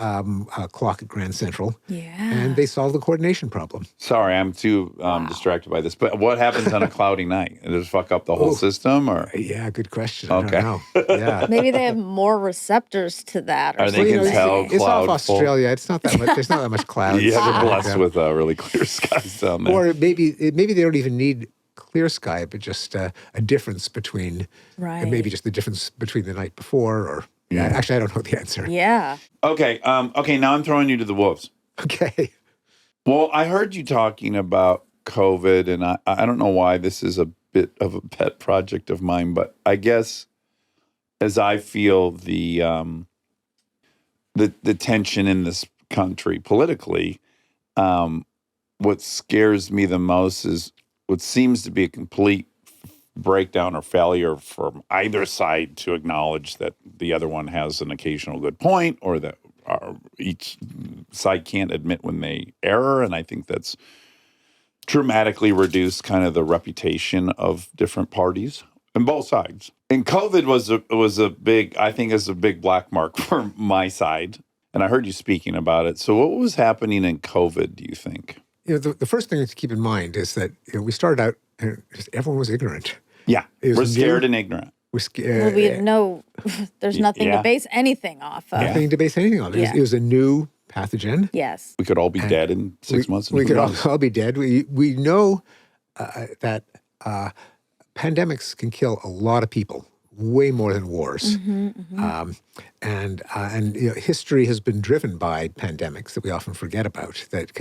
S4: clock at Grand Central,
S2: Yeah.
S4: and they solve the coordination problem.
S1: Sorry, I'm too distracted by this. But what happens on a cloudy night? Does it fuck up the whole system? Or
S4: Yeah, good question.
S1: Okay.
S4: I don't know. Yeah.
S2: Maybe they have more receptors to that. Or
S1: Or they
S2: something.
S1: can tell
S4: it's off
S1: cloud full.
S4: Australia. It's not that much. There's not that much clouds.
S1: Yeah, they're blessed
S4: Yeah.
S1: with really clear skies down there.
S4: Or maybe they don't even need clear sky, but just a difference between,
S2: Right.
S4: maybe just the difference between the night before, or actually I don't know the answer.
S2: Yeah.
S1: Okay. Okay. Now I'm throwing you to the wolves.
S4: Okay.
S1: Well, I heard you talking about COVID, and I don't know why this is a bit of a pet project of mine, but I guess as I feel the tension in this country politically, what scares me the most is what seems to be a complete breakdown or failure from either side to acknowledge that the other one has an occasional good point, or that each side can't admit when they err. And I think that's dramatically reduced kind of the reputation of different parties on both sides. And COVID was a big, I think, is a big black mark for my side. And I heard you speaking about it. So what was happening in COVID, do you think?
S4: The first thing to keep in mind is that we started out and just everyone was ignorant.
S1: Yeah,
S4: It was
S1: we're
S4: new.
S1: scared and ignorant.
S4: We're scared.
S2: Well, we know there's nothing
S1: Yeah.
S2: to base anything off of.
S4: Nothing to base anything on.
S2: Yeah.
S4: It was a new pathogen.
S2: Yes.
S1: We could all be dead in 6 months. and
S4: We
S1: who
S4: could
S1: knows?
S4: all be dead. We know that pandemics can kill a lot of people, way more than wars. And history has been driven by pandemics that we often forget about. That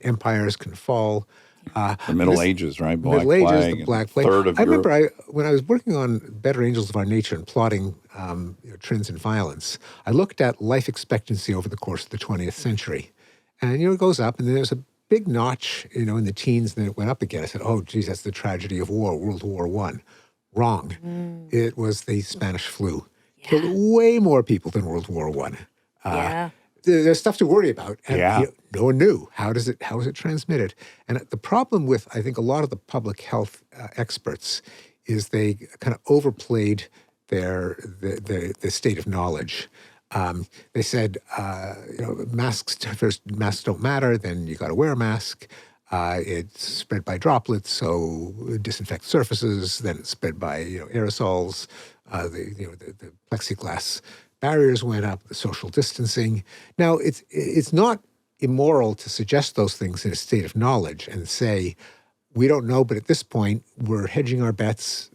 S4: empires can fall.
S1: The Middle Ages, right?
S4: Middle Ages,
S1: Plague,
S4: the Black Plague.
S1: Third of
S4: I
S1: Europe.
S4: remember when I was working on Better Angels of Our Nature and plotting trends in violence, I looked at life expectancy over the course of the 20th century. And, it goes up, and then there's a big notch, in the teens, and then it went up again. I said, oh, geez, that's the tragedy of war, World War I. Wrong. It was the Spanish flu. Killed way more people than World War I.
S2: Yeah.
S4: There's stuff to worry about. And
S1: Yeah.
S4: no one knew. How is it transmitted? And the problem with, I think, a lot of the public health experts is they kind of overplayed the state of knowledge. They said, masks don't matter, then you got to wear a mask. It's spread by droplets, so disinfect surfaces. Then it's spread by aerosols. The plexiglass barriers went up. The social distancing. Now it's not immoral to suggest those things in a state of knowledge and say, we don't know, but at this point we're hedging our bets.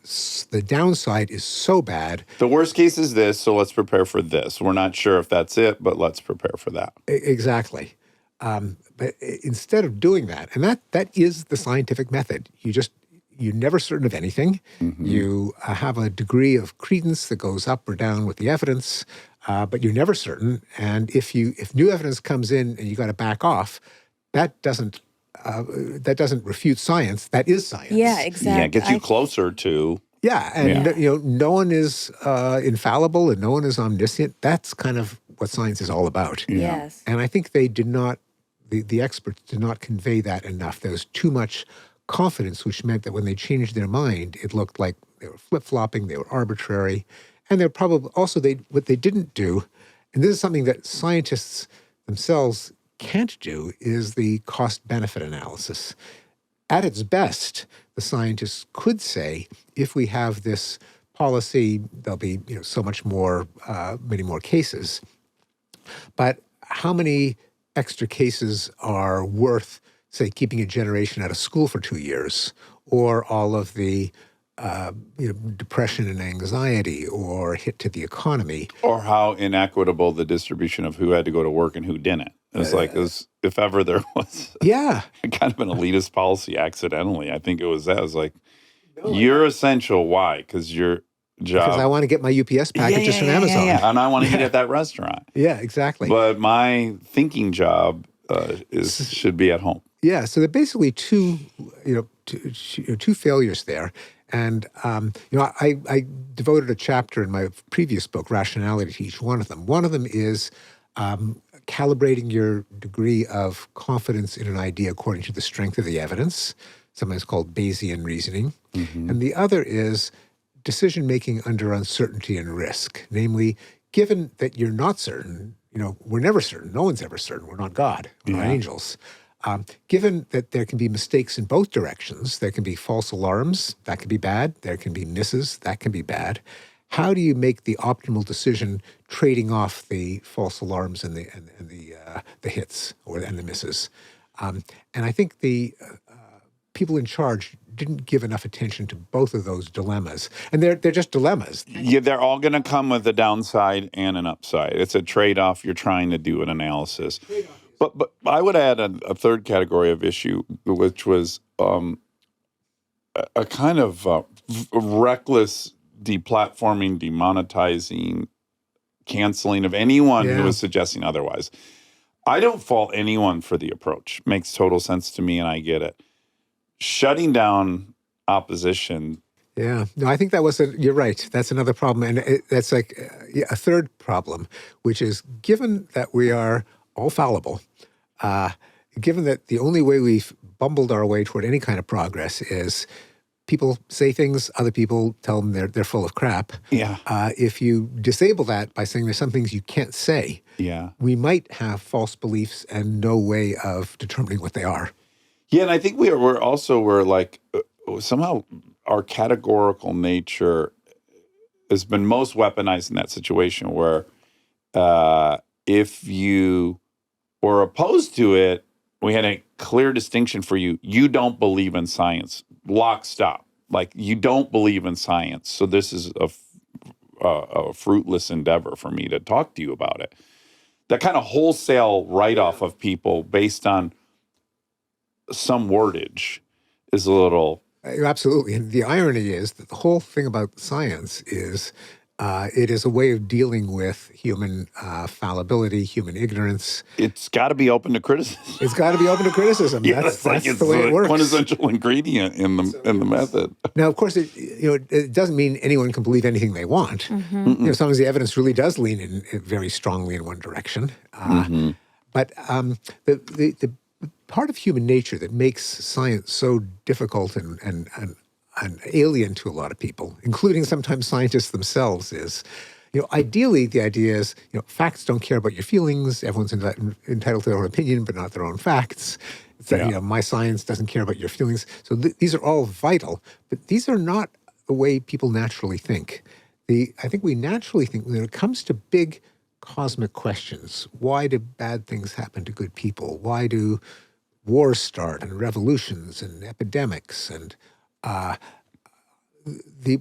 S4: The downside is so bad.
S1: The worst case is this, so let's prepare for this. We're not sure if that's it, but let's prepare for that.
S4: Exactly. But instead of doing that, and that is the scientific method, you're never certain of anything. You have a degree of credence that goes up or down with the evidence, but you're never certain. And if new evidence comes in and you got to back off, that doesn't refute science. That is science.
S2: Yeah, exactly.
S1: Yeah, it gets you closer to.
S4: Yeah, and no one is infallible and no one is omniscient. That's kind of what science is all about.
S2: Yes.
S4: And I think they did not, the experts did not convey that enough. There was too much confidence, which meant that when they changed their mind, it looked like they were flip-flopping, they were arbitrary, and they're probably also what they didn't do, and this is something that scientists themselves can't do, is the cost-benefit analysis. At its best, the scientists could say, if we have this policy, there'll be so much more, many more cases. But how many extra cases are worth, say, keeping a generation out of school for 2 years, or all of the depression and anxiety, or hit to the economy?
S1: Or how inequitable the distribution of who had to go to work and who didn't. It's if ever there was
S4: Yeah.
S1: kind of an elitist policy accidentally. I think it was that. It was like, you're essential. Why? Because your job.
S4: Because I want to get my UPS packages from Amazon.
S1: Yeah. And I want to eat at that restaurant.
S4: Yeah, exactly.
S1: But my thinking job should be at home.
S4: Yeah, so there are basically two failures there. And, I devoted a chapter in my previous book, Rationality, to each one of them. One of them is calibrating your degree of confidence in an idea according to the strength of the evidence, sometimes called Bayesian reasoning. And the other is decision-making under uncertainty and risk. Namely, given that you're not certain, we're never certain. No one's ever certain. We're not God. We're not angels. Given that there can be mistakes in both directions, there can be false alarms, that can be bad. There can be misses, that can be bad. How do you make the optimal decision trading off the false alarms and the hits and the misses? And I think the people in charge didn't give enough attention to both of those dilemmas. And they're just dilemmas.
S1: Yeah, they're all going to come with a downside and an upside. It's a trade-off. You're trying to do an analysis. But I would add a third category of issue, which was a kind of reckless deplatforming, demonetizing, canceling of anyone who was suggesting otherwise. I don't fault anyone for the approach. Makes total sense to me, and I get it. Shutting down opposition.
S4: Yeah, no, I think that was you're right. That's another problem. And that's like a third problem, which is given that we are all fallible, given that the only way we've bumbled our way toward any kind of progress is people say things, other people tell them they're full of crap.
S1: Yeah.
S4: If you disable that by saying there's some things you can't say, we might have false beliefs and no way of determining what they are.
S1: Yeah, and I think we're like somehow our categorical nature has been most weaponized in that situation where if you were opposed to it, we had a clear distinction for you. You don't believe in science. Lock, stop. Like, you don't believe in science. So this is a fruitless endeavor for me to talk to you about it. That kind of wholesale write-off of people based on some wordage is a little...
S4: Absolutely. And the irony is that the whole thing about science is it is a way of dealing with human fallibility, human ignorance.
S1: It's got to be open to criticism.
S4: It's got to be open to criticism. That's
S1: it's
S4: the way it works.
S1: Quintessential ingredient in the method.
S4: Now, of course, it doesn't mean anyone can believe anything they want. Sometimes the evidence really does lean in very strongly in one direction. But the part of human nature that makes science so difficult and alien to a lot of people, including sometimes scientists themselves, is, ideally the idea is, facts don't care about your feelings. Everyone's entitled to their own opinion, but not their own facts. It's that, my science doesn't care about your feelings. So these are all vital, but these are not the way people naturally think. I think we naturally think when it comes to big cosmic questions, why do bad things happen to good people? Why do wars start and revolutions and epidemics? And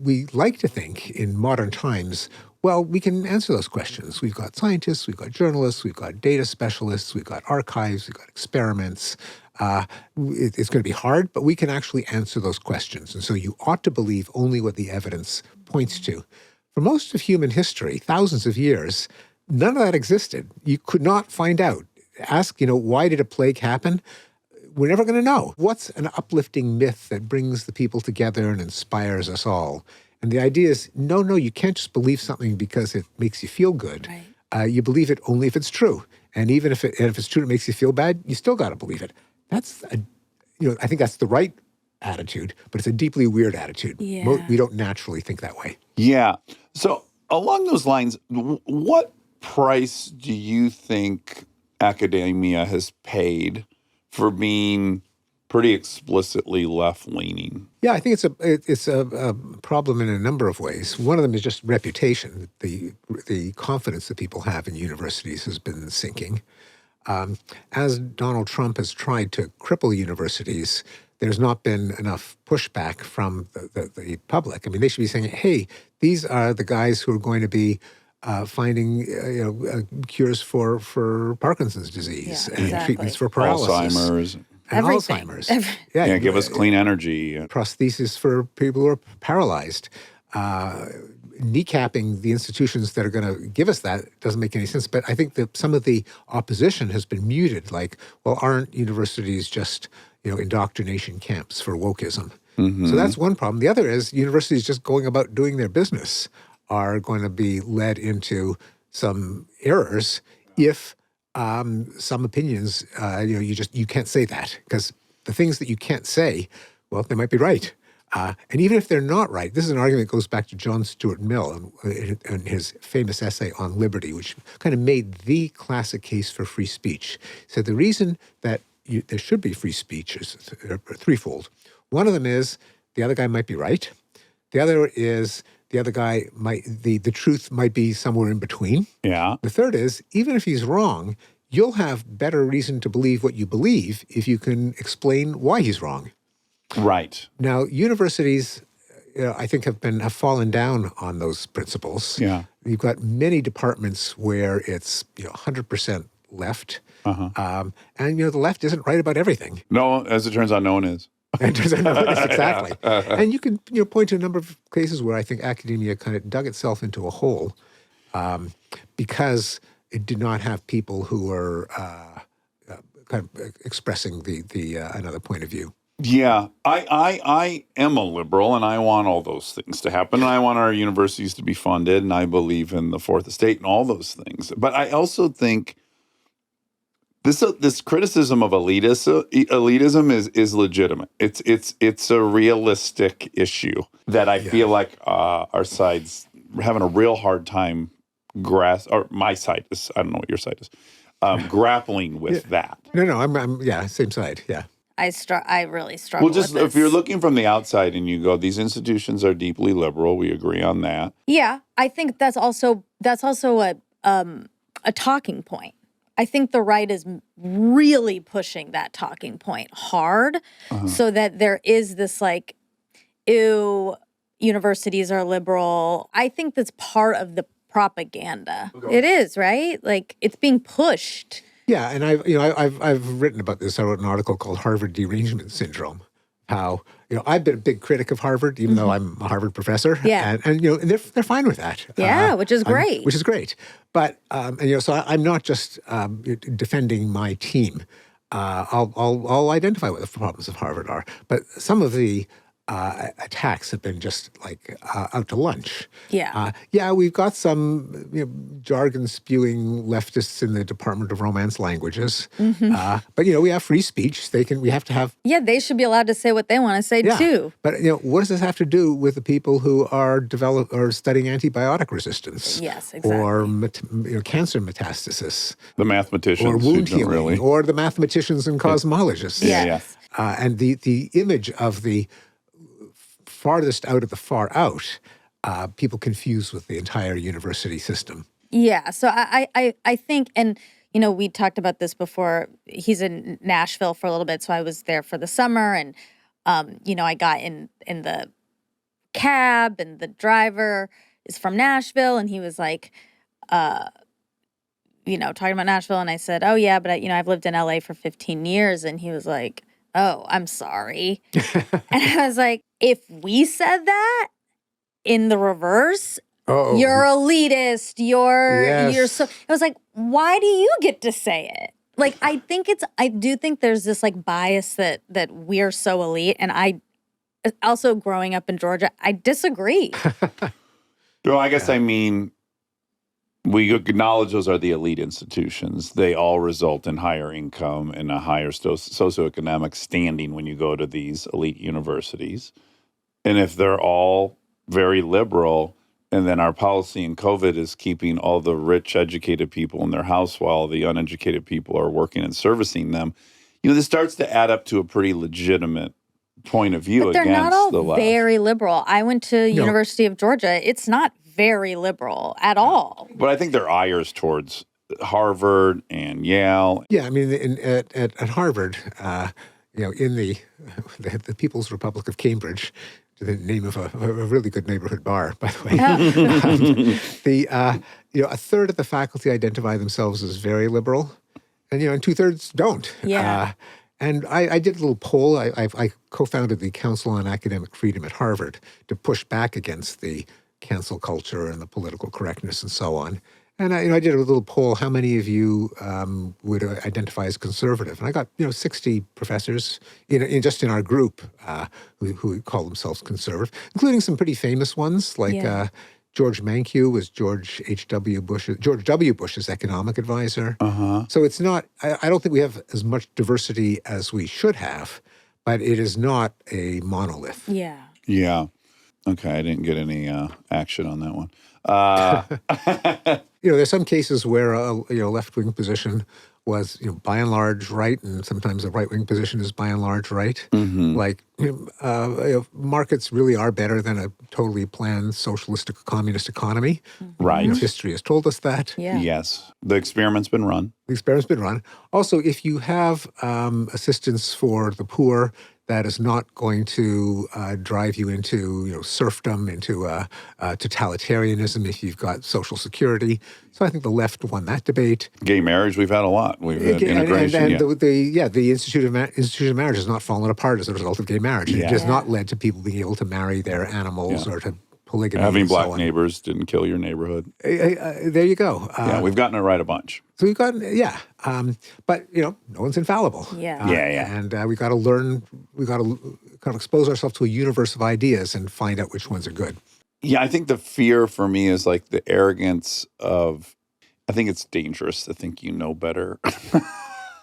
S4: we like to think in modern times, well, we can answer those questions. We've got scientists, we've got journalists, we've got data specialists, we've got archives, we've got experiments. It's going to be hard, but we can actually answer those questions. And so you ought to believe only what the evidence points to. For most of human history, thousands of years, none of that existed. You could not find out. Ask, why did a plague happen? We're never going to know. What's an uplifting myth that brings the people together and inspires us all? And the idea is, no, you can't just believe something because it makes you feel good. Right. You believe it only if it's true. And even if it's true and it makes you feel bad, you still got to believe it. I think that's the right attitude, but it's a deeply weird attitude.
S2: Yeah.
S4: We don't naturally think that way.
S1: Yeah. So along those lines, what price do you think academia has paid for being pretty explicitly left-leaning?
S4: Yeah, I think it's a problem in a number of ways. One of them is just reputation. The confidence that people have in universities has been sinking. As Donald Trump has tried to cripple universities, there's not been enough pushback from the public. I mean, they should be saying, hey, these are the guys who are going to be finding cures for Parkinson's disease and treatments for paralysis.
S1: Alzheimer's.
S4: And
S2: Everything.
S4: Alzheimer's.
S1: Yeah, give us clean energy.
S4: Prosthesis for people who are paralyzed. Kneecapping the institutions that are going to give us that doesn't make any sense. But I think that some of the opposition has been muted. Like, well, aren't universities just indoctrination camps for wokeism? So that's one problem. The other is universities just going about doing their business are going to be led into some errors if some opinions, you can't say that, because the things that you can't say, well, they might be right. And even if they're not right, this is an argument that goes back to John Stuart Mill and his famous essay on liberty, which kind of made the classic case for free speech. He said the reason that there should be free speech is threefold. One of them is the other guy might be right. The other is the other guy the truth might be somewhere in between.
S1: Yeah.
S4: The third is, even if he's wrong, you'll have better reason to believe what you believe if you can explain why he's wrong.
S1: Right.
S4: Now, universities, I think, have fallen down on those principles.
S1: Yeah.
S4: You've got many departments where it's 100% left, and the left isn't right about everything.
S1: No, as it turns out, no one is.
S4: And there's exactly. And you can point to a number of cases where I think academia kind of dug itself into a hole because it did not have people who were kind of expressing the another point of view.
S1: Yeah, I am a liberal, and I want all those things to happen, and I want our universities to be funded, and I believe in the Fourth Estate and all those things. But I also think this criticism of elitism is legitimate. It's a realistic issue that I feel like our side's having a real hard time or my side is, I don't know what your side is, grappling with that.
S4: No, I'm same side, yeah.
S2: I really struggle
S1: Well, just
S2: with
S1: if you're
S2: this.
S1: looking from the outside and you go, these institutions are deeply liberal. We agree on that.
S2: Yeah, I think that's also a talking point. I think the right is really pushing that talking point hard, so that there is this like, ew, universities are liberal. I think that's part of the propaganda. It is, right? Like it's being pushed.
S4: Yeah, and I've written about this. I wrote an article called Harvard Derangement Syndrome. How I've been a big critic of Harvard, even though I'm a Harvard professor.
S2: Yeah.
S4: and they're fine with that.
S2: Yeah, which is great.
S4: Which is great. But so I'm not just defending my team. I'll identify what the problems of Harvard are, but some of the attacks have been just like out to lunch.
S2: Yeah.
S4: We've got some jargon spewing leftists in the Department of Romance Languages, but we have free speech. We have to have.
S2: Yeah, they should be allowed to say what they want to say too.
S4: But what does this have to do with the people who are studying antibiotic resistance?
S2: Yes, exactly.
S4: Or cancer metastasis,
S1: The mathmaticians
S4: or
S1: who
S4: wound
S1: don't
S4: healing,
S1: really.
S4: or the mathematicians and cosmologists.
S2: Yes.
S4: And the image of the farthest out of the far out, people confuse with the entire university system.
S2: Yeah. So I think, and we talked about this before. He's in Nashville for a little bit, so I was there for the summer, and I got in the cab, and the driver is from Nashville, and he was like, talking about Nashville, and I said, oh yeah, but I've lived in LA for 15 years, and he was like, oh, I'm sorry. And I was like, if we said that in the reverse, you're elitist, you're so, I was like, why do you get to say it? Like, I do think there's this like bias that we're so elite. And I also growing up in Georgia, I disagree.
S1: No, I guess I mean, we acknowledge those are the elite institutions. They all result in higher income and a higher socioeconomic standing when you go to these elite universities. And if they're all very liberal, and then our policy in COVID is keeping all the rich, educated people in their house while the uneducated people are working and servicing them, this starts to add up to a pretty legitimate point of view
S2: But they're
S1: against
S2: not all
S1: the left.
S2: very liberal. I went to University of Georgia. It's not very liberal at all.
S1: But I think their ires towards Harvard and Yale.
S4: Yeah, I mean, at Harvard, in the People's Republic of Cambridge, the name of a really good neighborhood bar, by the way, a third of the faculty identify themselves as very liberal, and and 2/3 don't.
S2: Yeah.
S4: And I did a little poll. I co-founded the Council on Academic Freedom at Harvard to push back against the cancel culture and the political correctness and so on. And I did a little poll. How many of you would identify as conservative? And I got 60 professors just in our group who call themselves conservative, including some pretty famous ones like George Mankiw was George W. Bush's economic advisor. So it's not. I don't think we have as much diversity as we should have, but it is not a monolith.
S2: Yeah.
S1: Yeah. Okay, I didn't get any action on that one.
S4: There's some cases where a left-wing position was by and large right, and sometimes a right-wing position is by and large right. Like markets really are better than a totally planned socialistic communist economy.
S1: Right.
S4: History has told us that.
S2: Yeah.
S1: Yes. The experiment's been run.
S4: The experiment's been run. Also, if you have assistance for the poor, that is not going to drive you into serfdom, into totalitarianism if you've got Social Security. So I think the left won that debate.
S1: Gay marriage, we've had a lot. We've had immigration.
S4: And the Institute of Marriage has not fallen apart as a result of gay marriage. It has not led to people being able to marry their animals or to polygamy.
S1: Having
S4: and
S1: black
S4: so on.
S1: neighbors didn't kill your neighborhood.
S4: There you go.
S1: Yeah, we've gotten it right a bunch.
S4: So we've gotten, but no one's infallible.
S2: Yeah.
S4: And we got to learn. We got to kind of expose ourselves to a universe of ideas and find out which ones are good.
S1: Yeah, I think the fear for me is like the arrogance of. I think it's dangerous to think you know better.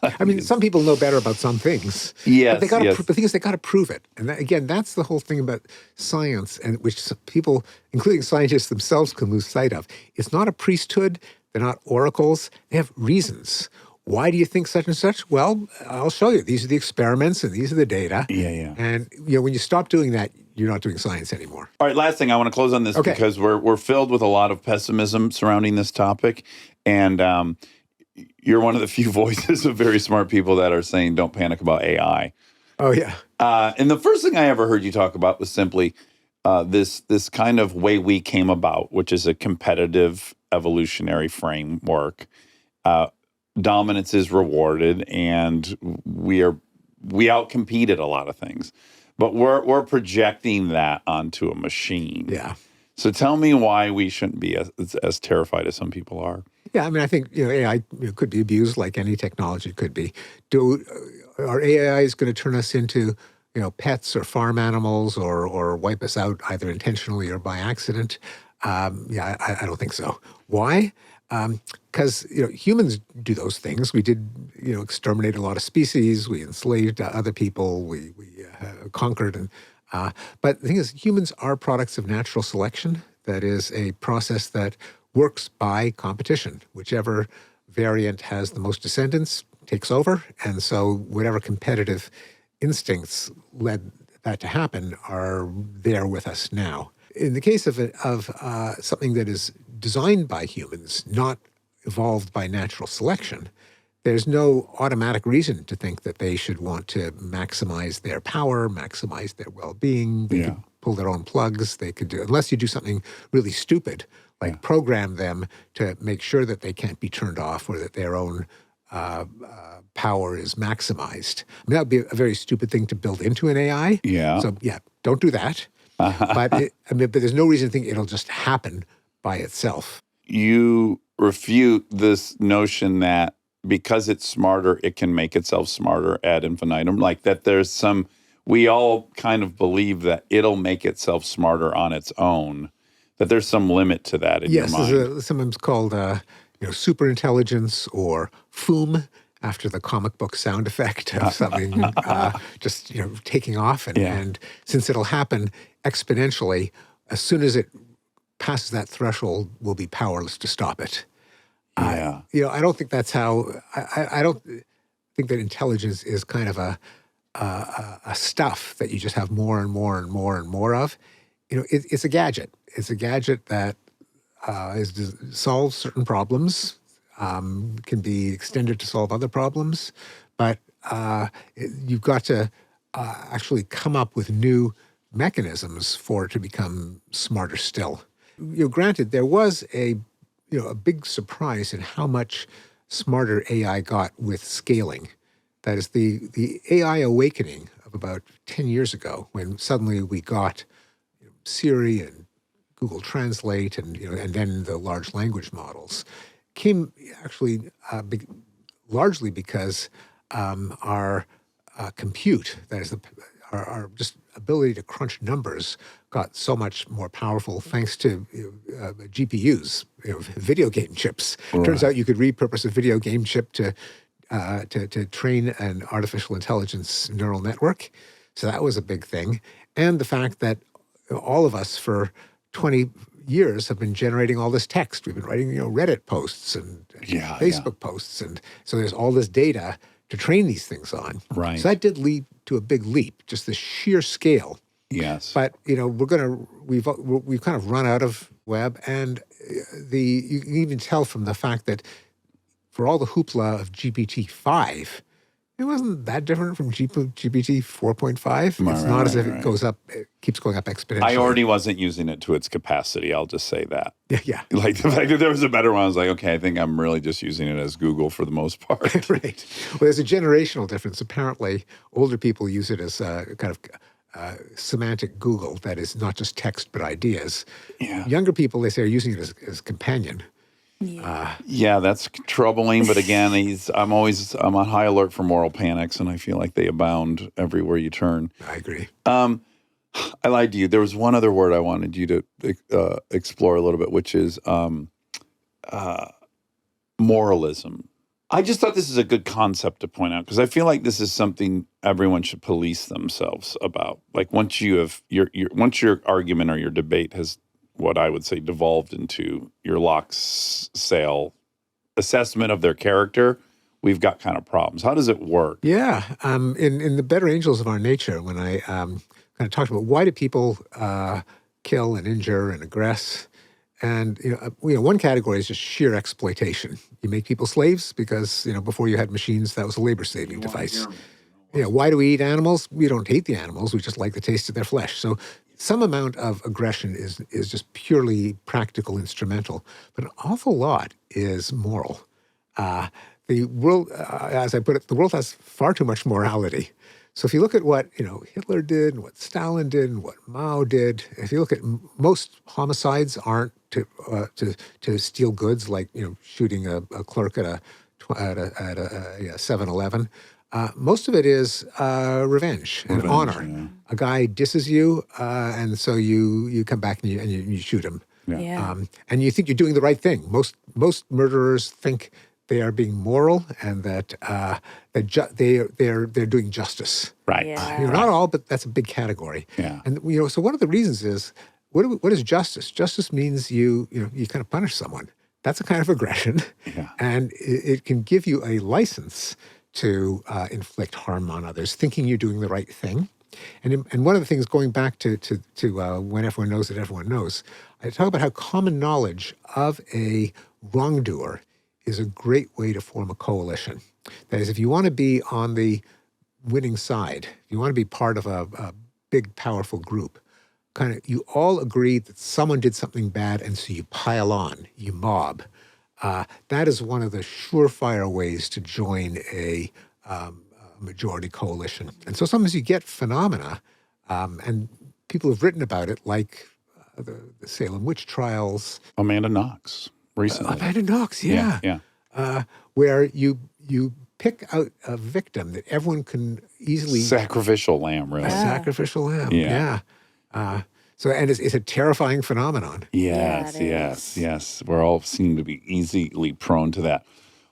S4: I mean, some people know better about some things.
S1: Yes,
S4: but they got
S1: yes.
S4: the thing is, they got to prove it. And again, that's the whole thing about science, and which people, including scientists themselves, can lose sight of. It's not a priesthood. They're not oracles. They have reasons Why do you think such and such? Well, I'll show you. These are the experiments and these are the data.
S1: Yeah.
S4: And when you stop doing that, you're not doing science anymore.
S1: All right, last thing, I want to close on this because we're filled with a lot of pessimism surrounding this topic. And you're one of the few voices of very smart people that are saying don't panic about AI.
S4: Oh, yeah.
S1: And the first thing I ever heard you talk about was simply this kind of way we came about, which is a competitive evolutionary framework. Dominance is rewarded, and we outcompeted a lot of things. But we're projecting that onto a machine.
S4: Yeah.
S1: So tell me why we shouldn't be as terrified as some people are.
S4: Yeah, I mean, I think AI could be abused like any technology could be. Our AI is going to turn us into pets or farm animals or wipe us out either intentionally or by accident? I don't think so. Why? Because humans do those things. We did exterminate a lot of species. We enslaved other people. We conquered and. But the thing is, humans are products of natural selection. That is a process that works by competition. Whichever variant has the most descendants takes over. And so whatever competitive instincts led that to happen are there with us now. In the case of something that is designed by humans, not evolved by natural selection, there's no automatic reason to think that they should want to maximize their power, maximize their well-being. They could pull their own plugs. They could do, unless you do something really stupid, like program them to make sure that they can't be turned off or that their own power is maximized. I mean, that would be a very stupid thing to build into an AI.
S1: Yeah.
S4: So don't do that. But there's no reason to think it'll just happen by itself.
S1: You refute this notion that because it's smarter, it can make itself smarter ad infinitum. Like that we all kind of believe that it'll make itself smarter on its own, that there's some limit to that in your mind.
S4: Yes, there's sometimes called super intelligence or FOOM, after the comic book sound effect of something just taking off. And since it'll happen exponentially, as soon as it passes that threshold, we'll be powerless to stop it. I don't think that's how. I don't think that intelligence is kind of a stuff that you just have more and more and more and more of. It's a gadget. It's a gadget that solves certain problems. Can be extended to solve other problems, but you've got to actually come up with new mechanisms for it to become smarter still. Granted, there was a big surprise in how much smarter AI got with scaling. That is the AI awakening of about 10 years ago, when suddenly we got Siri and Google Translate and then the large language models came actually largely because our compute, that is our just ability to crunch numbers, got so much more powerful thanks to GPUs, video game chips. Right. Turns out you could repurpose a video game chip to train an artificial intelligence neural network. So that was a big thing. And the fact that all of us for 20 years have been generating all this text. We've been writing, Reddit posts and Facebook posts. And so there's all this data to train these things on.
S1: Right.
S4: So that did lead to a big leap, just the sheer scale.
S1: Yes.
S4: But, we've kind of run out of web. And you can even tell from the fact that for all the hoopla of GPT-5, it wasn't that different from GPT 4.5. It's not as if it goes up, it keeps going up exponentially.
S1: I already wasn't using it to its capacity. I'll just say that.
S4: Yeah.
S1: Like the fact that there was a better one, I was like, okay, I think I'm really just using it as Google for the most part.
S4: Right. Well, there's a generational difference. Apparently, older people use it as a kind of semantic Google, that is not just text but ideas.
S1: Yeah.
S4: Younger people, they say, are using it as companion.
S1: Yeah, that's troubling. But again, I'm on high alert for moral panics, and I feel like they abound everywhere you turn.
S4: I agree.
S1: I lied to you. There was one other word I wanted you to explore a little bit, which is moralism. I just thought this is a good concept to point out because I feel like this is something everyone should police themselves about. Like once you have once your argument or your debate has, what I would say, devolved into your Locke's sale assessment of their character, we've got kind of problems. How does it work?
S4: Yeah. In the Better Angels of Our Nature, when I kind of talked about why do people kill and injure and aggress, and one category is just sheer exploitation. You make people slaves because before you had machines, that was a labor-saving device. Why do we eat animals? We don't hate the animals. We just like the taste of their flesh. So some amount of aggression is just purely practical, instrumental, but an awful lot is moral. The world, as I put it, the world has far too much morality. So if you look at what Hitler did, and what Stalin did, and what Mao did, if you look at most homicides aren't to steal goods, like shooting a clerk at a 7-Eleven. Most of it is revenge and honor.
S1: Yeah.
S4: A guy disses you, and so you come back and you shoot him.
S2: Yeah.
S4: And you think you're doing the right thing. Most murderers think they are being moral and that they're doing justice.
S1: Right.
S2: Yeah.
S4: Not all, but that's a big category.
S1: Yeah.
S4: And so one of the reasons is what is justice? Justice means you kind of punish someone. That's a kind of aggression,
S1: Yeah.
S4: and it can give you a license to inflict harm on others, thinking you're doing the right thing. And one of the things, going back to when everyone knows that everyone knows, I talk about how common knowledge of a wrongdoer is a great way to form a coalition. That is, if you want to be on the winning side, if you want to be part of a big, powerful group, you all agree that someone did something bad, and so you pile on, you mob. That is one of the surefire ways to join a majority coalition. And so sometimes you get phenomena, and people have written about it, like the Salem witch trials.
S1: Amanda Knox recently.
S4: Amanda Knox, yeah. Where you pick out a victim that everyone can easily...
S1: Sacrificial lamb, really.
S4: A sacrificial lamb,
S1: Yeah.
S4: And it's a terrifying phenomenon.
S1: Yes,
S2: Yeah, it
S1: yes, yes. We're all seem to be easily prone to that.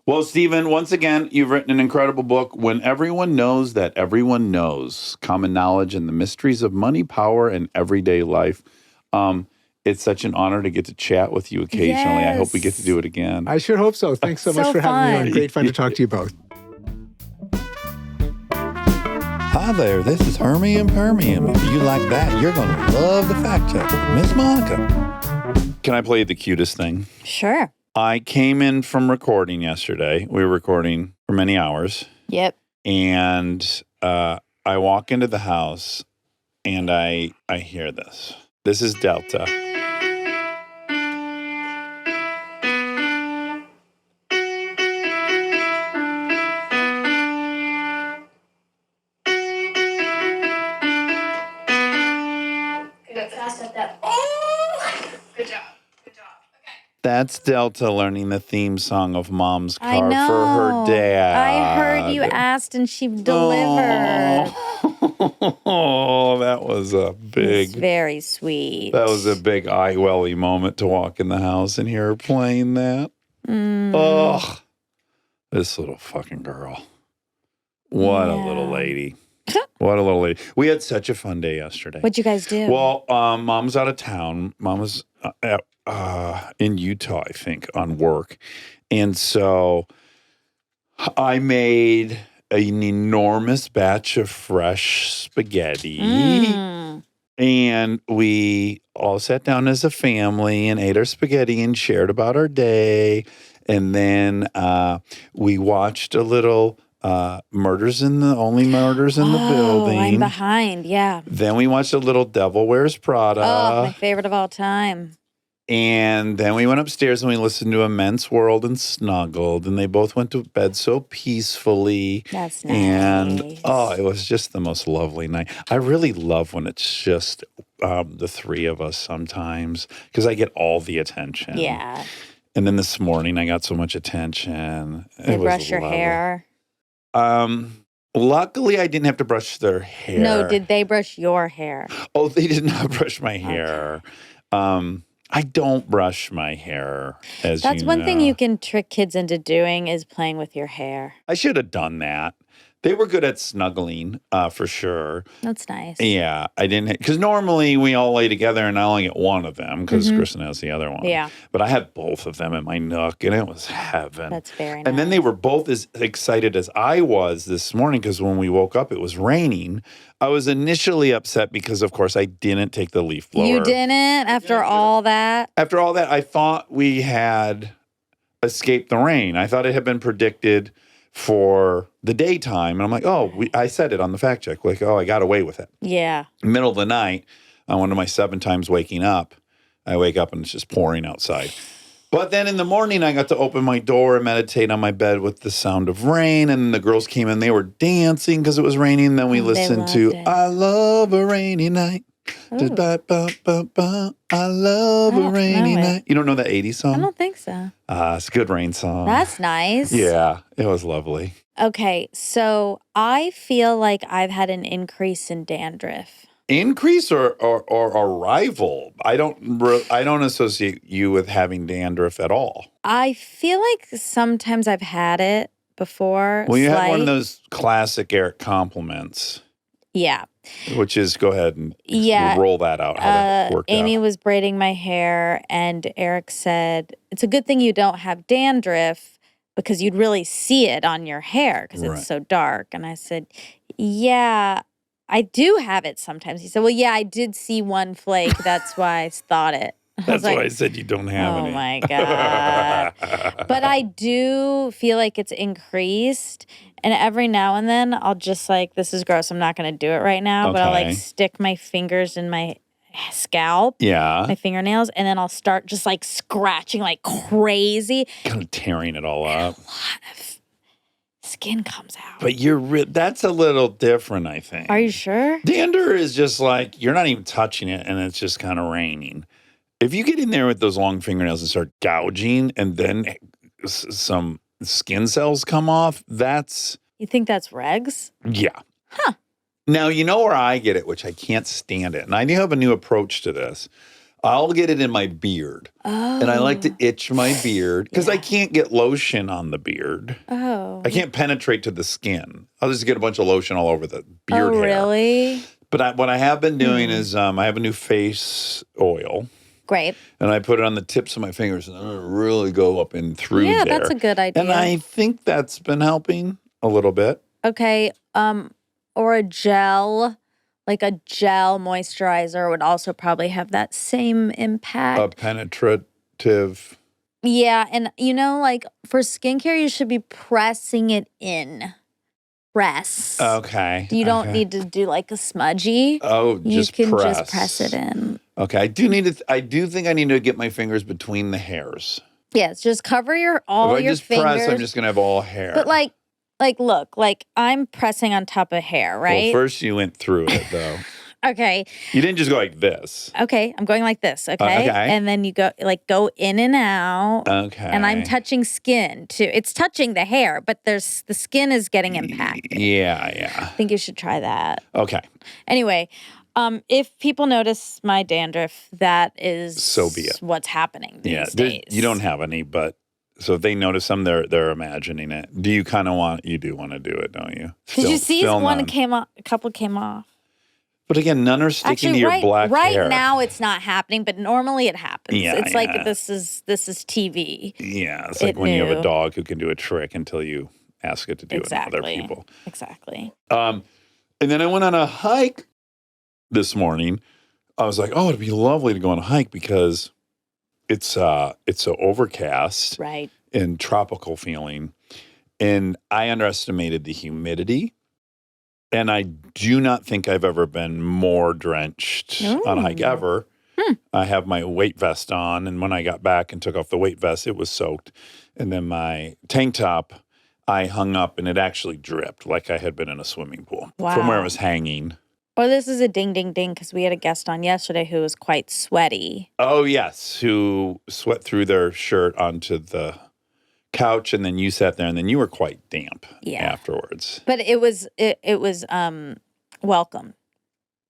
S1: Well, Stephen, once again, you've written an incredible book, When Everyone Knows That Everyone Knows, Common Knowledge and the Mysteries of Money, Power, and Everyday Life. It's such an honor to get to chat with you occasionally. I hope we get to do it again.
S4: I sure hope so. Thanks so much
S2: So
S4: for having me
S2: fun.
S4: on. Great fun to talk to you both.
S6: Hi there, this is Hermie and Permium. If you like that, you're going to love the fact check with Miss Monica.
S1: Can I play the cutest thing?
S2: Sure.
S1: I came in from recording yesterday. We were recording for many hours.
S2: Yep.
S1: And I walk into the house and I hear this. This is Delta. That's Delta learning the theme song of Mom's
S2: I
S1: Car
S2: know.
S1: for her dad.
S2: I heard you asked and she delivered.
S1: Oh, that was a
S2: It's
S1: big,
S2: very sweet.
S1: that was a big eye welly moment to walk in the house and hear her playing that. Oh, this little fucking girl. What a little
S2: Yeah.
S1: lady. What a little lady. We had such a fun day yesterday.
S2: What'd you guys do?
S1: Well, Mom's out of town. Mom was in Utah, I think, on work. And so I made an enormous batch of fresh spaghetti. And we all sat down as a family and ate our spaghetti and shared about our day. And then we watched a little Murders in the Building.
S2: I'm behind. Yeah.
S1: Then we watched a little Devil Wears Prada.
S2: Oh, my favorite of all time.
S1: And then we went upstairs and we listened to Immense World and snuggled. And they both went to bed so peacefully.
S2: That's
S1: And
S2: nice.
S1: it was just the most lovely night. I really love when it's just the three of us sometimes because I get all the attention.
S2: Yeah.
S1: And then this morning I got so much attention.
S2: They
S1: It was
S2: brush your
S1: lovely.
S2: hair.
S1: Luckily I didn't have to brush their hair.
S2: No, did they brush your hair?
S1: Oh, they did not brush my hair. I don't brush my hair,
S2: That's one thing you can trick kids into doing is playing with your hair.
S1: I should have done that. They were good at snuggling, for sure.
S2: That's nice.
S1: Yeah, I didn't because normally we all lay together and I only get one of them because Kristen has the other one.
S2: Yeah.
S1: But I had both of them in my nook and it was heaven.
S2: That's very nice.
S1: And then they were both as excited as I was this morning because when we woke up, it was raining. I was initially upset because, of course, I didn't take the leaf blower.
S2: You didn't after all that?
S1: After all that, I thought we had escaped the rain. I thought it had been predicted for the daytime. And I'm like, I said it on the fact check. Like, I got away with it.
S2: Yeah.
S1: Middle of the night, on one of my 7 times waking up, I wake up and it's just pouring outside. But then in the morning, I got to open my door and meditate on my bed with the sound of rain. And the girls came in, they were dancing because it was raining. Then we listened to I Love a Rainy Night. I love a rainy night. You don't know that 80s song?
S2: I don't think so.
S1: It's a good rain song.
S2: That's nice.
S1: Yeah, it was lovely.
S2: Okay, so I feel like I've had an increase in dandruff.
S1: Increase or arrival? I don't associate you with having dandruff at all.
S2: I feel like sometimes I've had it before.
S1: Well, you have one of those classic Eric compliments.
S2: Yeah.
S1: Which is, go ahead and roll that out. How that worked
S2: Amy
S1: out.
S2: was braiding my hair, and Eric said, it's a good thing you don't have dandruff because you'd really see it on your hair because it's so dark. And I said, yeah, I do have it sometimes. He said, well, yeah, I did see one flake. That's why I thought it.
S1: That's why I said you don't have any.
S2: Oh, my God. But I do feel like it's increased. And every now and then, I'll just this is gross. I'm not going to do it right now. But I'll stick my fingers in my scalp.
S1: Yeah.
S2: My fingernails. And then I'll start just scratching like crazy.
S1: Kind of tearing it all up.
S2: A lot of skin comes out.
S1: But that's a little different, I think.
S2: Are you sure?
S1: Dander is just you're not even touching it and it's just kind of raining. If you get in there with those long fingernails and start gouging and then some skin cells come off,
S2: You think that's regs?
S1: Yeah.
S2: Huh.
S1: Now, you know where I get it, which I can't stand it. And I do have a new approach to this. I'll get it in my beard.
S2: Oh.
S1: And I like to itch my beard because I can't get lotion on the beard.
S2: Oh.
S1: I can't penetrate to the skin. I'll just get a bunch of lotion all over the beard hair.
S2: Really?
S1: But what I have been doing is I have a new face oil.
S2: Great.
S1: And I put it on the tips of my fingers and I really go up and through there.
S2: Yeah, that's a good idea.
S1: And I think that's been helping a little bit.
S2: Okay. Or a gel, like a gel moisturizer would also probably have that same impact.
S1: A penetrative.
S2: Yeah. And for skincare, you should be pressing it in. Press.
S1: Okay.
S2: You don't need to do a smudgy.
S1: Oh, just
S2: You can
S1: press.
S2: just press it in.
S1: Okay. I do think I need to get my fingers between the hairs.
S2: Yes, just cover all
S1: if I
S2: your
S1: just
S2: fingers.
S1: press, I'm just going to have all hair.
S2: But look, I'm pressing on top of hair, right?
S1: Well, first you went through it, though.
S2: Okay.
S1: You didn't just go like this.
S2: Okay, I'm going like this, okay?
S1: Okay.
S2: And then you go in and out.
S1: Okay.
S2: And I'm touching skin too. It's touching the hair, but the skin is getting impacted.
S1: Yeah.
S2: I think you should try that.
S1: Okay.
S2: Anyway, if people notice my dandruff, that is
S1: So be it.
S2: what's happening these
S1: Yeah.
S2: days.
S1: You don't have any, but so if they notice them, they're imagining it. Do you kind of want to do it, don't you?
S2: Did you see
S1: Still
S2: one
S1: none.
S2: came off? A couple came off.
S1: But again, none are sticking
S2: Actually,
S1: to your black hair.
S2: right now it's not happening, but normally it happens.
S1: Yeah,
S2: It's
S1: yeah.
S2: like this is TV.
S1: Yeah, it's like when you have a dog who can do a trick until you ask it to do it on other people.
S2: Exactly.
S1: And then I went on a hike this morning. I was like, it'd be lovely to go on a hike because it's so overcast,
S2: Right.
S1: and tropical feeling. And I underestimated the humidity. And I do not think I've ever been more drenched on a hike ever. I have my weight vest on, and when I got back and took off the weight vest, it was soaked. And then my tank top, I hung up, and it actually dripped like I had been in a swimming pool from where I was hanging.
S2: Well, this is a ding, ding, ding, because we had a guest on yesterday who was quite sweaty.
S1: Oh, yes, who sweat through their shirt onto the couch, and then you sat there, and then you were quite damp afterwards.
S2: But it was welcome.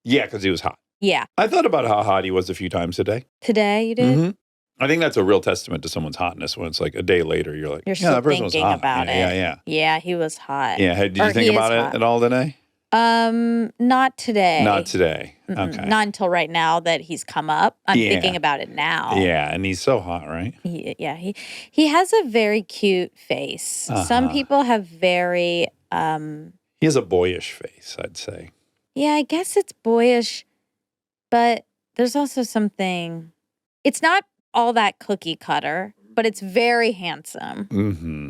S1: Yeah, because he was hot.
S2: Yeah.
S1: I thought about how hot he was a few times today.
S2: Today you did?
S1: Mm-hmm. I think that's a real testament to someone's hotness when it's like a day later, you're like,
S2: You're
S1: yeah,
S2: still
S1: that person was
S2: thinking
S1: hot.
S2: about
S1: Yeah,
S2: it.
S1: yeah,
S2: Yeah, he was hot.
S1: yeah. Did
S2: Or
S1: you think
S2: he is
S1: about it
S2: hot.
S1: at all today?
S2: Not today.
S1: Not today.
S2: Mm-mm.
S1: Okay.
S2: Not until right now that he's come up. I'm
S1: Yeah.
S2: thinking about it now.
S1: Yeah, and he's so hot, right?
S2: He has a very cute face. Some
S1: Uh-huh.
S2: people have very
S1: He has a boyish face, I'd say.
S2: yeah, I guess it's boyish, but there's also something. It's not all that cookie cutter, but it's very handsome.
S1: Mm-hmm.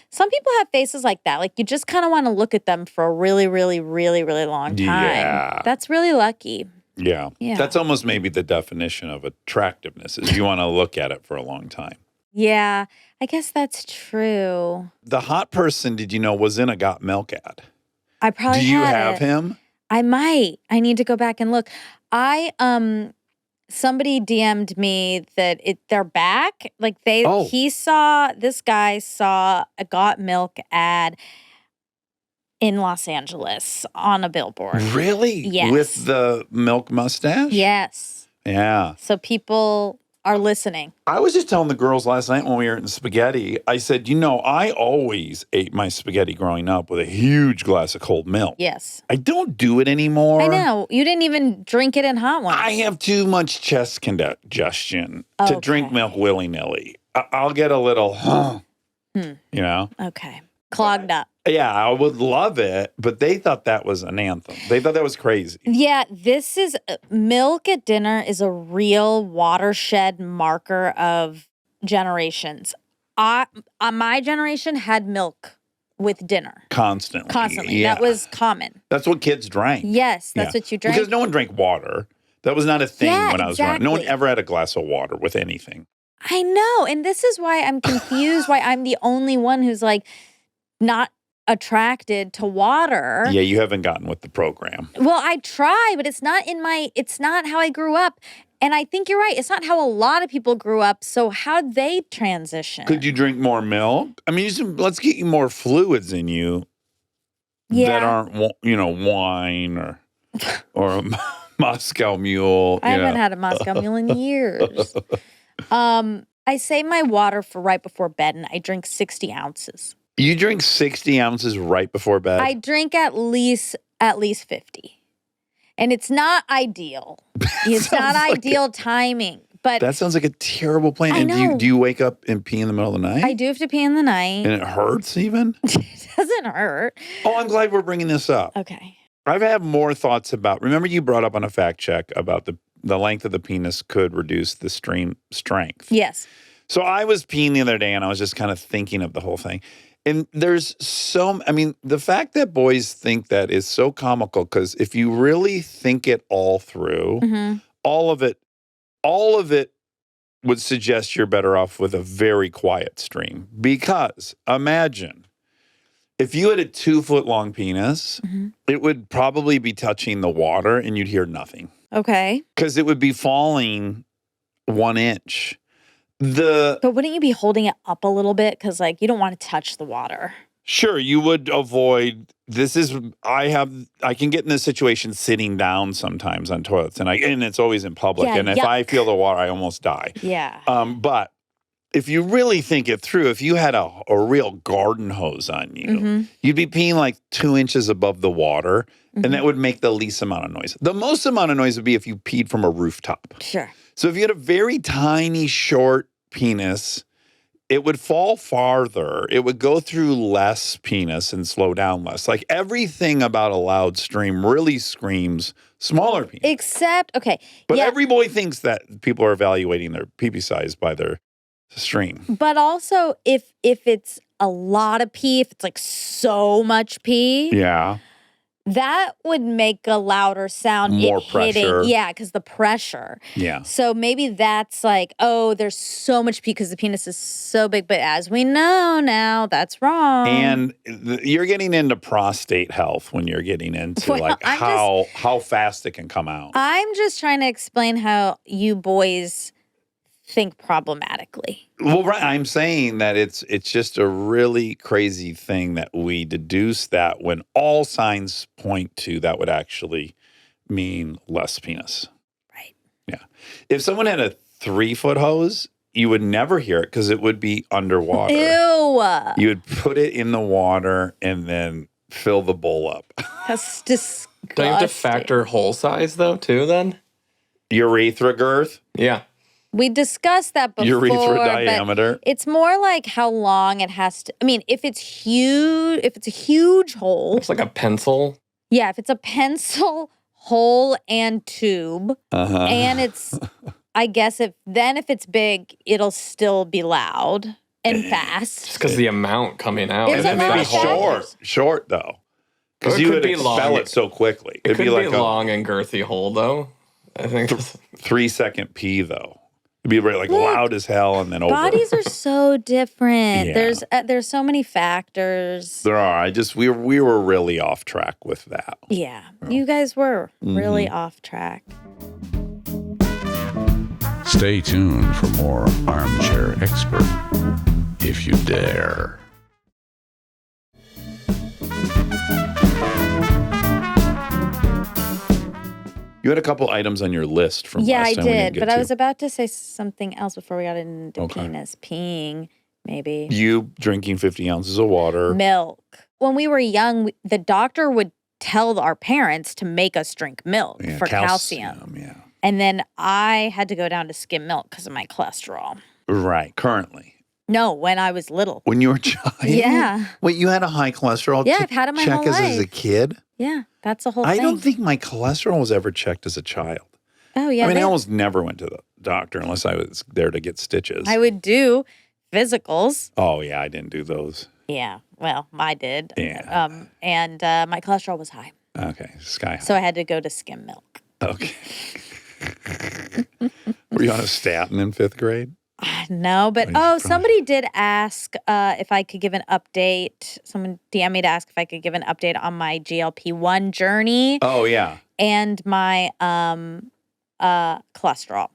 S2: Some people have faces like that. Like you just kind of want to look at them for a really, really, really, really long time.
S1: Yeah.
S2: That's really lucky.
S1: Yeah.
S2: Yeah.
S1: That's almost maybe the definition of attractiveness is you want to look at it for a long time.
S2: Yeah, I guess that's true.
S1: The hot person, did you know, was in a Got Milk ad?
S2: I probably
S1: Do you
S2: had
S1: have
S2: it.
S1: him?
S2: I might. I need to go back and look. Somebody DM'd me that they're back. Like
S1: Oh.
S2: this guy saw a Got Milk ad in Los Angeles on a billboard.
S1: Really?
S2: Yes.
S1: With the milk mustache?
S2: Yes.
S1: Yeah.
S2: So people are listening.
S1: I was just telling the girls last night when we were eating spaghetti, I said, I always ate my spaghetti growing up with a huge glass of cold milk.
S2: Yes.
S1: I don't do it anymore.
S2: I know. You didn't even drink it in hot ones.
S1: I have too much chest congestion to drink
S2: Okay.
S1: milk willy-nilly. I'll get a little,
S2: Okay. Clogged up.
S1: Yeah, I would love it, but they thought that was an anthem. They thought that was crazy.
S2: Yeah, this is milk at dinner is a real watershed marker of generations. My generation had milk with dinner
S1: Constantly. Yeah.
S2: That was common.
S1: That's what kids drank.
S2: Yes, that's
S1: Yeah.
S2: what you drank.
S1: Because no one drank water. That was not a thing
S2: Yeah,
S1: when I was growing up. No one
S2: exactly.
S1: ever had a glass of water with anything.
S2: I know, and this is why I'm confused. Why I'm the only one who's like not attracted to water.
S1: Yeah, you haven't gotten with the program.
S2: Well, I try, but it's not how I grew up. And I think you're right. It's not how a lot of people grew up. So how'd they transition?
S1: Could you drink more milk? I mean, let's get you more fluids in you that aren't, wine or a Moscow Mule.
S2: I haven't had a Moscow Mule in years. I save my water for right before bed, and I drink 60 ounces.
S1: You drink 60 ounces right before bed?
S2: I drink at least 50. And it's not ideal. It's not ideal timing. But
S1: That sounds like a terrible plan.
S2: I
S1: And
S2: know.
S1: do you wake up and pee in the middle of the night?
S2: I do have to pee in the night.
S1: And it hurts even?
S2: It doesn't hurt.
S1: Oh, I'm glad we're bringing this up.
S2: Okay.
S1: I've had more thoughts about, remember you brought up on a fact check about the length of the penis could reduce the stream strength.
S2: Yes.
S1: So I was peeing the other day and I was just kind of thinking of the whole thing. And there's the fact that boys think that is so comical because if you really think it all through,
S2: Mm-hmm.
S1: all of it would suggest you're better off with a very quiet stream. Because imagine if you had a 2-foot long penis,
S2: Mhm.
S1: it would probably be touching the water and you'd hear nothing
S2: Okay.
S1: because it would be falling 1 inch.
S2: But wouldn't you be holding it up a little bit? Because, you don't want to touch the water.
S1: Sure, you would avoid. I can get in this situation sitting down sometimes on toilets, and it's always in public.
S2: Yeah,
S1: and if
S2: yuck.
S1: I feel the water, I almost die.
S2: Yeah.
S1: But if you really think it through, if you had a real garden hose on you,
S2: Mm-hmm.
S1: you'd be peeing like 2 inches above the water, and that would make the least amount of noise. The most amount of noise would be if you peed from a rooftop.
S2: Sure.
S1: So if you had a very tiny, short penis, it would fall farther. It would go through less penis and slow down less. Like everything about a loud stream really screams smaller penis.
S2: Except, okay.
S1: But
S2: yeah.
S1: every boy thinks that people are evaluating their pee size by their stream.
S2: But also, if it's a lot of pee, if it's so much pee,
S1: Yeah.
S2: that would make a louder sound.
S1: More
S2: it hitting,
S1: pressure.
S2: Yeah, because the pressure.
S1: Yeah.
S2: So maybe that's there's so much pee because the penis is so big. But as we know now, that's wrong.
S1: And you're getting into prostate health when you're getting into
S2: Well,
S1: how fast it can come out.
S2: I'm just trying to explain how you boys think problematically.
S1: Well, right. I'm saying that it's just a really crazy thing that we deduce that when all signs point to that would actually mean less penis.
S2: Right.
S1: Yeah. If someone had a 3-foot hose, you would never hear it because it would be underwater.
S2: Ew.
S1: You would put it in the water and then fill the bowl up.
S2: That's disgusting.
S7: Don't you have to factor hole size, though, too, then?
S1: Urethra girth,
S7: Yeah.
S2: We discussed that before.
S1: urethra
S2: but
S1: diameter.
S2: it's more like how long it has to. I mean, if it's huge, if it's a huge hole,
S7: It's like a pencil.
S2: yeah. If it's a pencil hole and tube, and it's, I guess if it's big, it'll still be loud and fast.
S7: Just because the amount coming out.
S2: There's
S1: And
S2: a
S1: then
S2: lot
S1: maybe
S2: of factors.
S1: short though. Because
S7: It
S1: you
S7: could
S1: would
S7: be
S1: expel
S7: long.
S1: it so quickly.
S7: It
S1: It'd
S7: could
S1: be like
S7: be
S1: a
S7: long and girthy hole, though. I think that's
S1: 3-second pee though. It'd be like loud as hell and then over.
S2: Bodies are so different.
S1: Yeah.
S2: There's so many factors.
S1: There are. We were really off track with that.
S2: Yeah, you guys were really
S1: Mm-hmm.
S2: off track.
S5: Stay tuned for more Armchair Expert, if you dare.
S1: You had a couple items on your list from
S2: Yeah,
S1: last
S2: I
S1: time we didn't
S2: did,
S1: get
S2: but I
S1: to.
S2: was about to say something else before we got into
S1: Okay.
S2: penis peeing. Maybe
S1: You drinking 50 ounces of water.
S2: milk. When we were young, the doctor would tell our parents to make us drink milk
S1: Yeah,
S2: for calcium.
S1: Yeah.
S2: And then I had to go down to skim milk because of my cholesterol.
S1: Right. Currently.
S2: No, when I was little.
S1: When you were a child?
S2: Yeah.
S1: Wait, you had a high cholesterol
S2: Yeah, I've had it my
S1: check
S2: whole
S1: as a
S2: life.
S1: kid?
S2: Yeah, that's the whole
S1: I
S2: thing.
S1: don't think my cholesterol was ever checked as a child.
S2: Oh, yeah.
S1: I mean, I
S2: that-
S1: almost never went to the doctor unless I was there to get stitches.
S2: I would do physicals.
S1: Oh, yeah, I didn't do those.
S2: Yeah, well, I did.
S1: Yeah.
S2: And my cholesterol was high.
S1: Okay, sky high.
S2: So I had to go to skim milk.
S1: Okay. Were you on a statin in 5th grade?
S2: No, but
S1: Nice.
S2: somebody did ask if I could give an update. Someone DM me to ask if I could give an update on my GLP-1 journey
S1: Oh, yeah.
S2: and my cholesterol.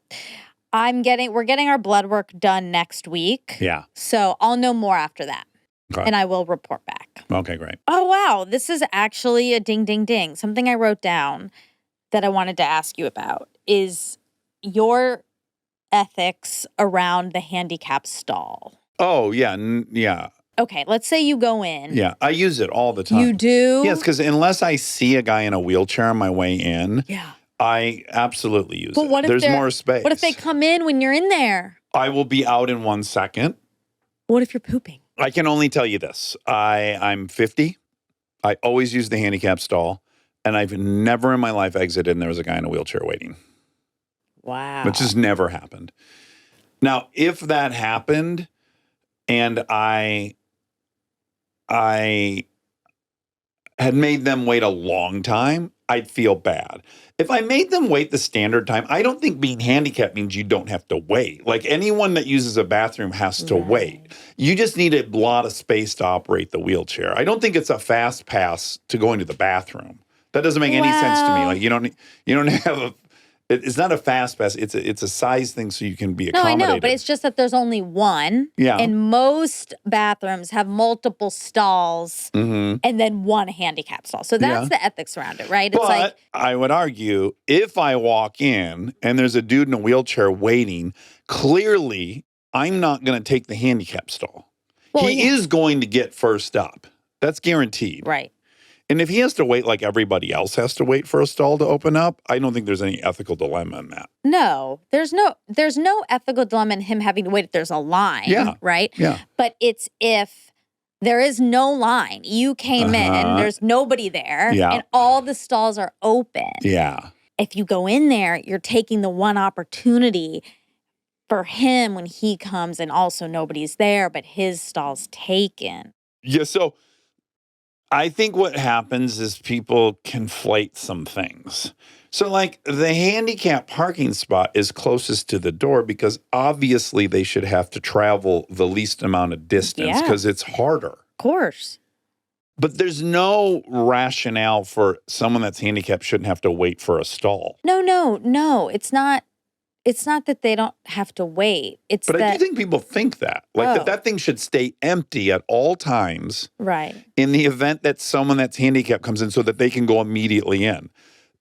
S2: We're getting our blood work done next week.
S1: Yeah.
S2: So I'll know more after that.
S1: Okay.
S2: And I will report back.
S1: Okay, great.
S2: Oh, wow. This is actually a ding, ding, ding. Something I wrote down that I wanted to ask you about is your ethics around the handicap stall.
S1: Oh, yeah. Yeah.
S2: Okay, let's say you go in.
S1: Yeah. I use it all the time.
S2: You do?
S1: Yes, because unless I see a guy in a wheelchair on my way in,
S2: Yeah.
S1: I absolutely use
S2: But
S1: it.
S2: what if
S1: There's
S2: they're-
S1: more space.
S2: What if they come in when you're in there?
S1: I will be out in 1 second.
S2: What if you're pooping?
S1: I can only tell you this. I'm 50. I always use the handicap stall. And I've never in my life exited and there was a guy in a wheelchair waiting,
S2: Wow.
S1: which has never happened. Now, if that happened and I had made them wait a long time, I'd feel bad. If I made them wait the standard time, I don't think being handicapped means you don't have to wait. Like anyone that uses a bathroom has to wait. You just need a lot of space to operate the wheelchair. I don't think it's a fast pass to go into the bathroom. That doesn't make any sense to me.
S2: Well-
S1: Like you don't have a. It's not a fast pass. It's a size thing, so you can be
S2: No, I
S1: accommodated.
S2: know, but it's just that there's only one.
S1: Yeah.
S2: And most bathrooms have multiple stalls
S1: Mhm.
S2: and then one handicap stall. So that's
S1: Yeah.
S2: the ethics around it, right? It's
S1: But
S2: like,
S1: I would argue if I walk in and there's a dude in a wheelchair waiting, clearly I'm not going to take the handicap stall.
S2: Well,
S1: He
S2: yeah.
S1: is going to get first up. That's guaranteed.
S2: right.
S1: And if he has to wait like everybody else has to wait for a stall to open up, I don't think there's any ethical dilemma in that.
S2: No, there's no ethical dilemma in him having to wait if there's a line,
S1: Yeah.
S2: right?
S1: Yeah.
S2: But it's if there is no line. You came in,
S1: Uh-huh.
S2: there's nobody there,
S1: Yeah.
S2: and all the stalls are open.
S1: Yeah.
S2: If you go in there, you're taking the one opportunity for him when he comes and also nobody's there, but his stall's taken.
S1: Yeah. So I think what happens is people conflate some things. So, like the handicap parking spot is closest to the door because obviously they should have to travel the least amount of distance
S2: Yeah.
S1: because it's harder.
S2: Of course.
S1: But there's no rationale for someone that's handicapped shouldn't have to wait for a stall.
S2: No. It's not that they don't have to wait. It's
S1: But
S2: that
S1: I do think people think that. Like
S2: Oh.
S1: that thing should stay empty at all times
S2: right.
S1: in the event that someone that's handicapped comes in so that they can go immediately in.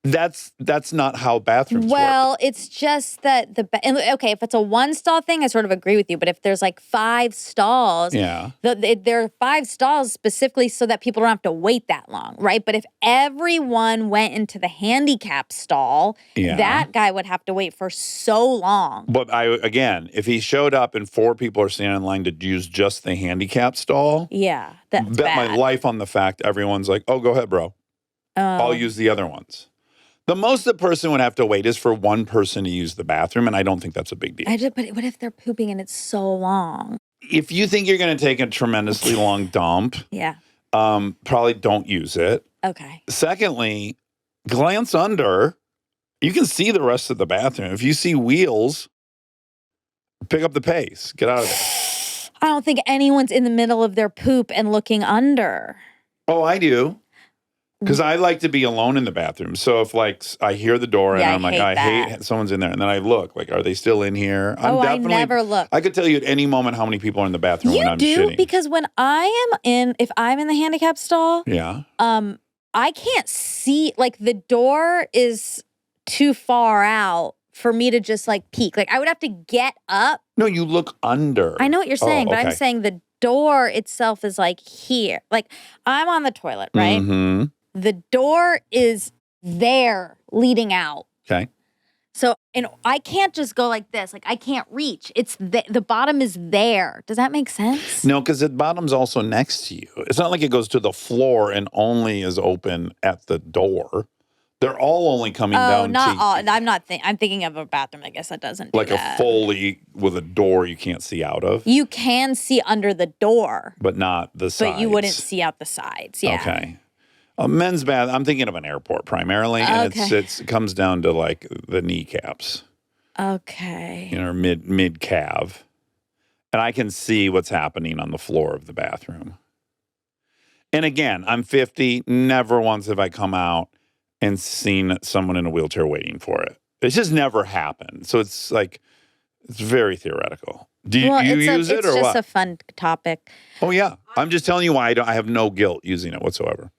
S1: That's not how bathrooms work.
S2: Well, it's just that okay, if it's a one stall thing, I sort of agree with you. But if there's like 5 stalls,
S1: Yeah.
S2: there are 5 stalls specifically so that people don't have to wait that long, right? But if everyone went into the handicap stall,
S1: Yeah.
S2: that guy would have to wait for so long.
S1: But again, if he showed up and 4 people are standing in line to use just the handicap stall,
S2: Yeah, that's
S1: bet
S2: bad.
S1: my life on the fact everyone's like, oh, go ahead, bro. I'll use the other ones. The most the person would have to wait is for one person to use the bathroom, and I don't think that's a big deal.
S2: But what if they're pooping and it's so long?
S1: If you think you're going to take a tremendously long dump,
S2: Yeah.
S1: probably don't use it.
S2: Okay.
S1: Secondly, glance under. You can see the rest of the bathroom. If you see wheels, pick up the pace. Get out of there.
S2: I don't think anyone's in the middle of their poop and looking under.
S1: Oh, I do. Because I like to be alone in the bathroom. So if like I hear the door and
S2: Yeah,
S1: I'm like,
S2: I
S1: I
S2: hate
S1: hate someone's in there. And then I look, like, are they still in here?
S2: I never look.
S1: I could tell you at any moment how many people are in the bathroom when
S2: You
S1: I'm
S2: do?
S1: shitting.
S2: Because when if I'm in the handicap stall,
S1: Yeah.
S2: I can't see, like the door is too far out for me to just like peek. Like I would have to get up.
S1: No, you look under.
S2: I know what you're saying, but I'm
S1: okay.
S2: saying the door itself is like here. Like I'm on the toilet, right?
S1: Mm-hmm.
S2: The door is there leading out.
S1: Okay.
S2: So, and I can't just go like this. Like I can't reach. It's the bottom is there. Does that make sense?
S1: No, because the bottom's also next to you. It's not like it goes to the floor and only is open at the door. They're all only coming down
S2: not
S1: to
S2: all. I'm thinking of a bathroom, I guess, that doesn't do
S1: like
S2: that.
S1: a Foley with a door you can't see out of,
S2: You can see under the door,
S1: but not the sides.
S2: but you wouldn't see out the sides. Yeah.
S1: Okay. A men's bath, I'm thinking of an airport primarily, and
S2: Okay.
S1: it comes down to like the kneecaps,
S2: Okay.
S1: or mid calf. And I can see what's happening on the floor of the bathroom. And again, I'm 50. Never once have I come out and seen someone in a wheelchair waiting for it. It's just never happened. So it's like, it's very theoretical. Do you use it or
S2: it's just
S1: what?
S2: a fun topic.
S1: Oh, yeah. I'm just telling you why I have no guilt using it whatsoever.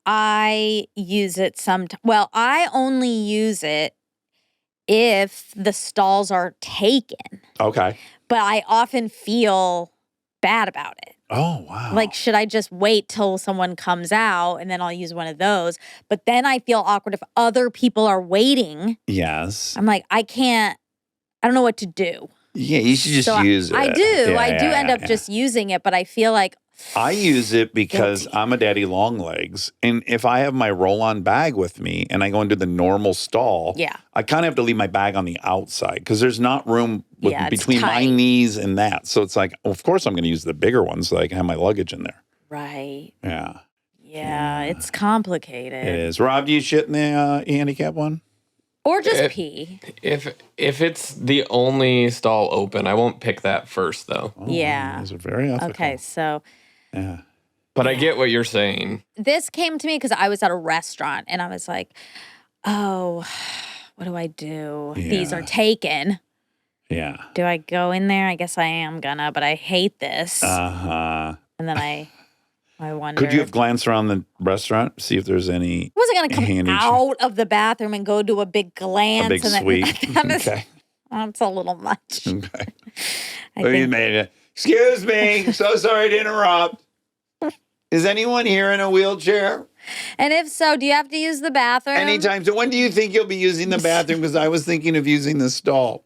S2: I use it sometimes. Well, I only use it if the stalls are taken,
S1: Okay.
S2: but I often feel bad about it.
S1: Oh, wow.
S2: Like, should I just wait till someone comes out and then I'll use one of those? But then I feel awkward if other people are waiting.
S1: Yes.
S2: I'm like, I don't know what to do.
S1: Yeah, you should just
S2: So
S1: use it.
S2: I do.
S1: Yeah,
S2: I do
S1: yeah,
S2: end up
S1: yeah.
S2: just using it, but I feel like
S1: I use it because
S2: Guilty.
S1: I'm a daddy long legs. And if I have my roll-on bag with me and I go into the normal stall,
S2: Yeah.
S1: I kind of have to leave my bag on the outside because there's not room
S2: Yeah, it's
S1: between my
S2: tight.
S1: knees and that. So it's like, of course I'm going to use the bigger ones so I can have my luggage in there.
S2: right.
S1: Yeah,
S2: Yeah, it's complicated.
S1: it is. Rob, do you shit in the handicap one?
S2: Or just
S7: If-
S2: pee.
S7: If it's the only stall open, I won't pick that first though.
S1: Oh,
S2: Yeah.
S1: Those are very ethical.
S2: Okay, so
S1: Yeah.
S7: But I get what you're saying.
S2: this came to me because I was at a restaurant and I was like, oh, what do I do? These are
S1: Yeah.
S2: taken.
S1: Yeah.
S2: Do I go in there? I guess I am gonna, but I hate this.
S1: Uh-huh.
S2: And then I wonder.
S1: Could you have glanced around the restaurant, see if there's any
S2: I wasn't gonna come
S1: handy-
S2: out of the bathroom and go do a big glance.
S1: a big
S2: and then,
S1: sweep?
S2: that is-
S1: Okay.
S2: That's a little much.
S1: Okay.
S2: I
S1: Well, you
S2: think.
S1: made it. Excuse me. So sorry to interrupt. Is anyone here in a wheelchair?
S2: And if so, do you have to use the bathroom?
S1: Anytime. So when do you think you'll be using the bathroom? Because I was thinking of using the stall.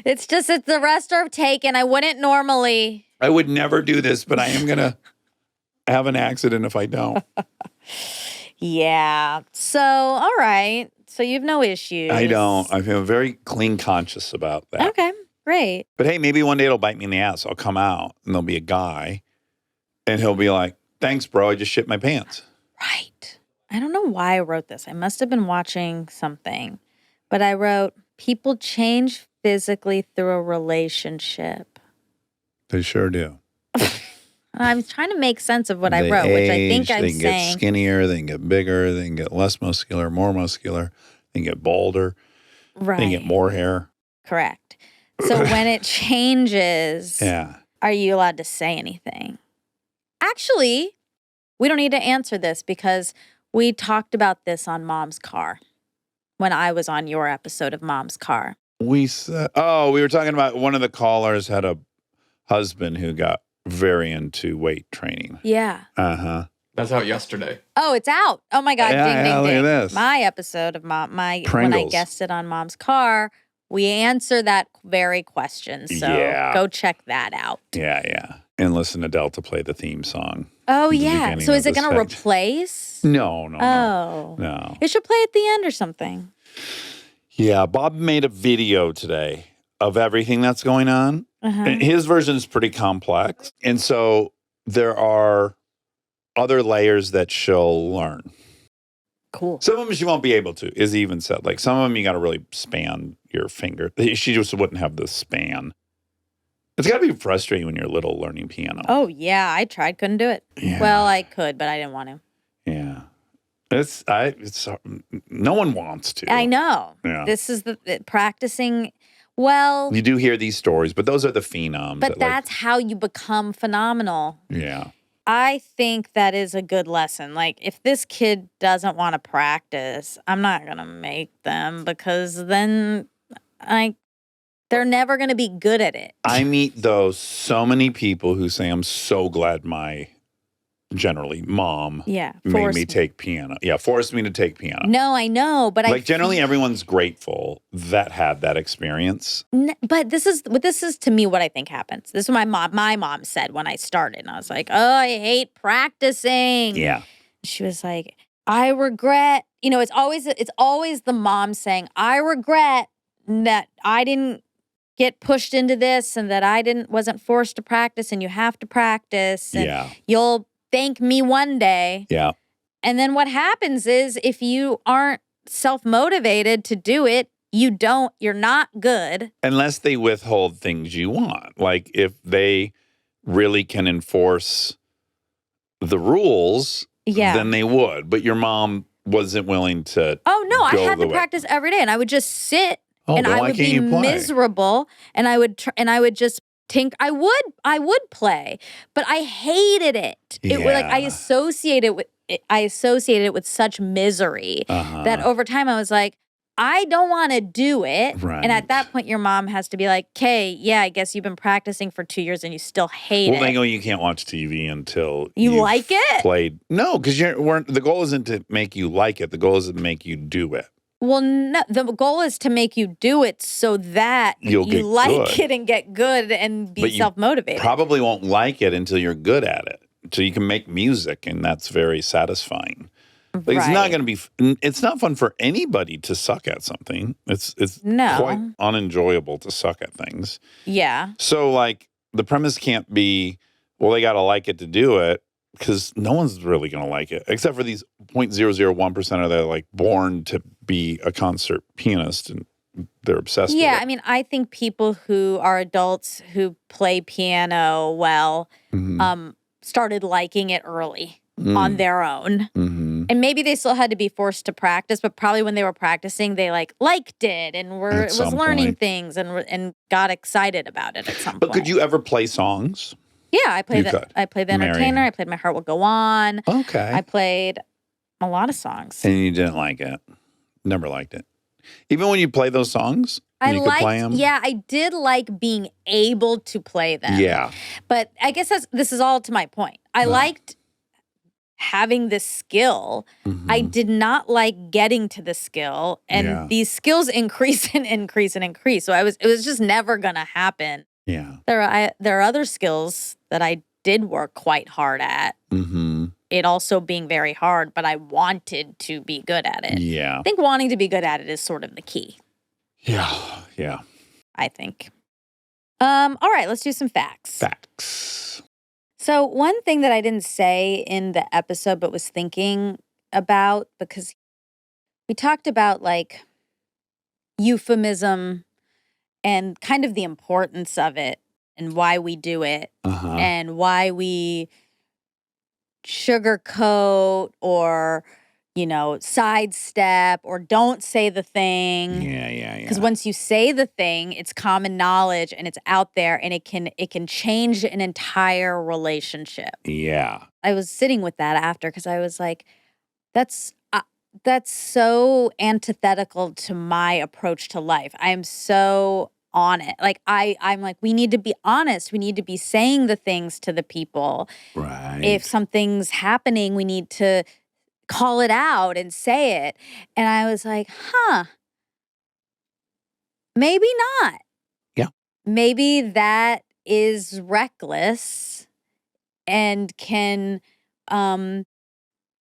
S2: It's the rest are taken. I wouldn't normally.
S1: I would never do this, but I am going to have an accident if I don't.
S2: Yeah. So, all right. So you have no issues.
S1: I don't. I feel very clean conscious about that.
S2: Okay. Great.
S1: But hey, maybe one day it'll bite me in the ass. I'll come out and there'll be a guy and he'll be like, thanks, bro. I just shit my pants.
S2: Right. I don't know why I wrote this. I must have been watching something, but I wrote, people change physically through a relationship.
S1: They sure do.
S2: I'm trying to make sense of what I
S1: They
S2: wrote, which I
S1: age,
S2: think I'm
S1: they can get
S2: saying.
S1: skinnier, they can get bigger, they can get less muscular, more muscular, they can get balder,
S2: Right.
S1: they can get more hair.
S2: Correct. So when it changes,
S1: Yeah.
S2: are you allowed to say anything? Actually, we don't need to answer this because We talked about this on Mom's Car when I was on your episode of Mom's Car.
S1: We were talking about one of the callers had a husband who got very into weight training.
S2: Yeah.
S1: Uh-huh.
S7: That's out yesterday.
S2: Oh, it's out. Oh my God.
S1: Yeah,
S2: Ding,
S1: yeah,
S2: ding,
S1: look at
S2: ding.
S1: this.
S2: My episode of when I
S1: Pringles.
S2: guested on Mom's Car, we answer that very question. So
S1: Yeah.
S2: go check that out.
S1: Yeah. And listen to Delta play the theme song.
S2: Oh,
S1: at the
S2: yeah.
S1: beginning
S2: So
S1: of
S2: is it
S1: this
S2: going to
S1: segment.
S2: replace?
S1: No.
S2: Oh. It should play at the end or something.
S1: Yeah, Bob made a video today of everything that's going on.
S2: Uh-huh.
S1: His version is pretty complex. And so there are other layers that she'll learn.
S2: Cool.
S1: Some of them she won't be able to, is even said. Like some of them you got to really span your finger. She just wouldn't have the span. It's got to be frustrating when you're little learning piano.
S2: Oh, yeah. I tried. Couldn't do it.
S1: Yeah.
S2: Well, I could, but I didn't want to.
S1: Yeah. It's no one wants to.
S2: I know.
S1: Yeah.
S2: This is the practicing. Well,
S1: You do hear these stories, but those are the phenoms.
S2: but
S1: that,
S2: that's how you become phenomenal.
S1: yeah.
S2: I think that is a good lesson. Like, if this kid doesn't want to practice, I'm not going to make them because then they're never going to be good at it.
S1: I meet so many people who say, I'm so glad my mom
S2: Yeah.
S1: made me take piano. Yeah, forced me to take piano.
S2: No, I know, but
S1: Like generally everyone's grateful that had that experience.
S2: But this is to me what I think happens. This is what my mom said when I started. And I was like, oh, I hate practicing.
S1: Yeah.
S2: She was like, I regret, it's always the mom saying, I regret that I didn't get pushed into this and that I wasn't forced to practice and you have to practice and
S1: Yeah.
S2: you'll thank me one day.
S1: Yeah.
S2: And then what happens is if you aren't self-motivated to do it, you're not good.
S1: Unless they withhold things you want. Like if they really can enforce the rules, then they would. But your mom wasn't willing to.
S2: Oh, no, I
S1: go
S2: had
S1: the
S2: to
S1: way.
S2: practice every day and I would just sit and
S1: then
S2: I
S1: why
S2: would
S1: can't
S2: be
S1: you play?
S2: miserable and I would just I would play, but I hated it. It was like I
S1: Yeah.
S2: associated it with such misery that over time I was like, I don't want to do it.
S1: Right.
S2: And at that point, your mom has to be like, "Okay, yeah, I guess you've been practicing for 2 years and you still hate
S1: Well,
S2: it."
S1: they go, you can't watch TV until
S2: You
S1: you've
S2: like it?
S1: Played. No, because the goal isn't to make you like it. The goal is to make you do it.
S2: Well, no, the goal is to make you do it so that
S1: You'll
S2: you
S1: get
S2: like
S1: good.
S2: it and get good and be
S1: But you
S2: self-motivated.
S1: Probably won't like it until you're good at it. So you can make music, and that's very satisfying. Like it's not
S2: Right.
S1: going to be. It's not fun for anybody to suck at something. It's
S2: No.
S1: quite unenjoyable to suck at things.
S2: Yeah.
S1: So like the premise can't be, well, they got to like it to do it, because no one's really going to like it except for these 0.001% that are like born to be a concert pianist and they're obsessed with
S2: Yeah,
S1: it.
S2: I mean, I think people who are adults who play piano well
S1: Mm-hmm.
S2: started liking it early on their own.
S1: Mm-hmm.
S2: And maybe they still had to be forced to practice, but probably when they were practicing, they liked it and
S1: At
S2: was
S1: some
S2: learning
S1: point.
S2: things and got excited about it at some
S1: But
S2: point.
S1: could you ever play songs?
S2: Yeah, I played
S1: You could.
S2: I played The
S1: Mary.
S2: Entertainer. I played My Heart Will Go On.
S1: Okay.
S2: I played a lot of songs.
S1: And you didn't like it. Never liked it. Even when you play those songs, when you could play them.
S2: Yeah, I did like being able to play them.
S1: Yeah.
S2: But I guess this is all to my point. I liked having this skill. I did not like getting to the skill, and
S1: Yeah.
S2: these skills increase and increase and increase. So it was just never gonna happen.
S1: Yeah.
S2: There are other skills that I did work quite hard at.
S1: Mm-hmm.
S2: It also being very hard, but I wanted to be good at it.
S1: Yeah.
S2: I think wanting to be good at it is sort of the key.
S1: Yeah. Yeah.
S2: I think. All right, let's do some facts.
S1: Facts.
S2: So one thing that I didn't say in the episode but was thinking about, because we talked about like euphemism and kind of the importance of it and why we do it
S1: Uh-huh.
S2: and why we sugarcoat or, sidestep or don't say the thing.
S1: Yeah.
S2: Because once you say the thing, it's common knowledge and it's out there and it can change an entire relationship.
S1: Yeah.
S2: I was sitting with that after because I was like, That's so antithetical to my approach to life. I am so on it. Like I'm like, we need to be honest. We need to be saying the things to the people.
S1: Right.
S2: If something's happening, we need to call it out and say it. And I was like, maybe not.
S1: Yeah.
S2: Maybe that is reckless and can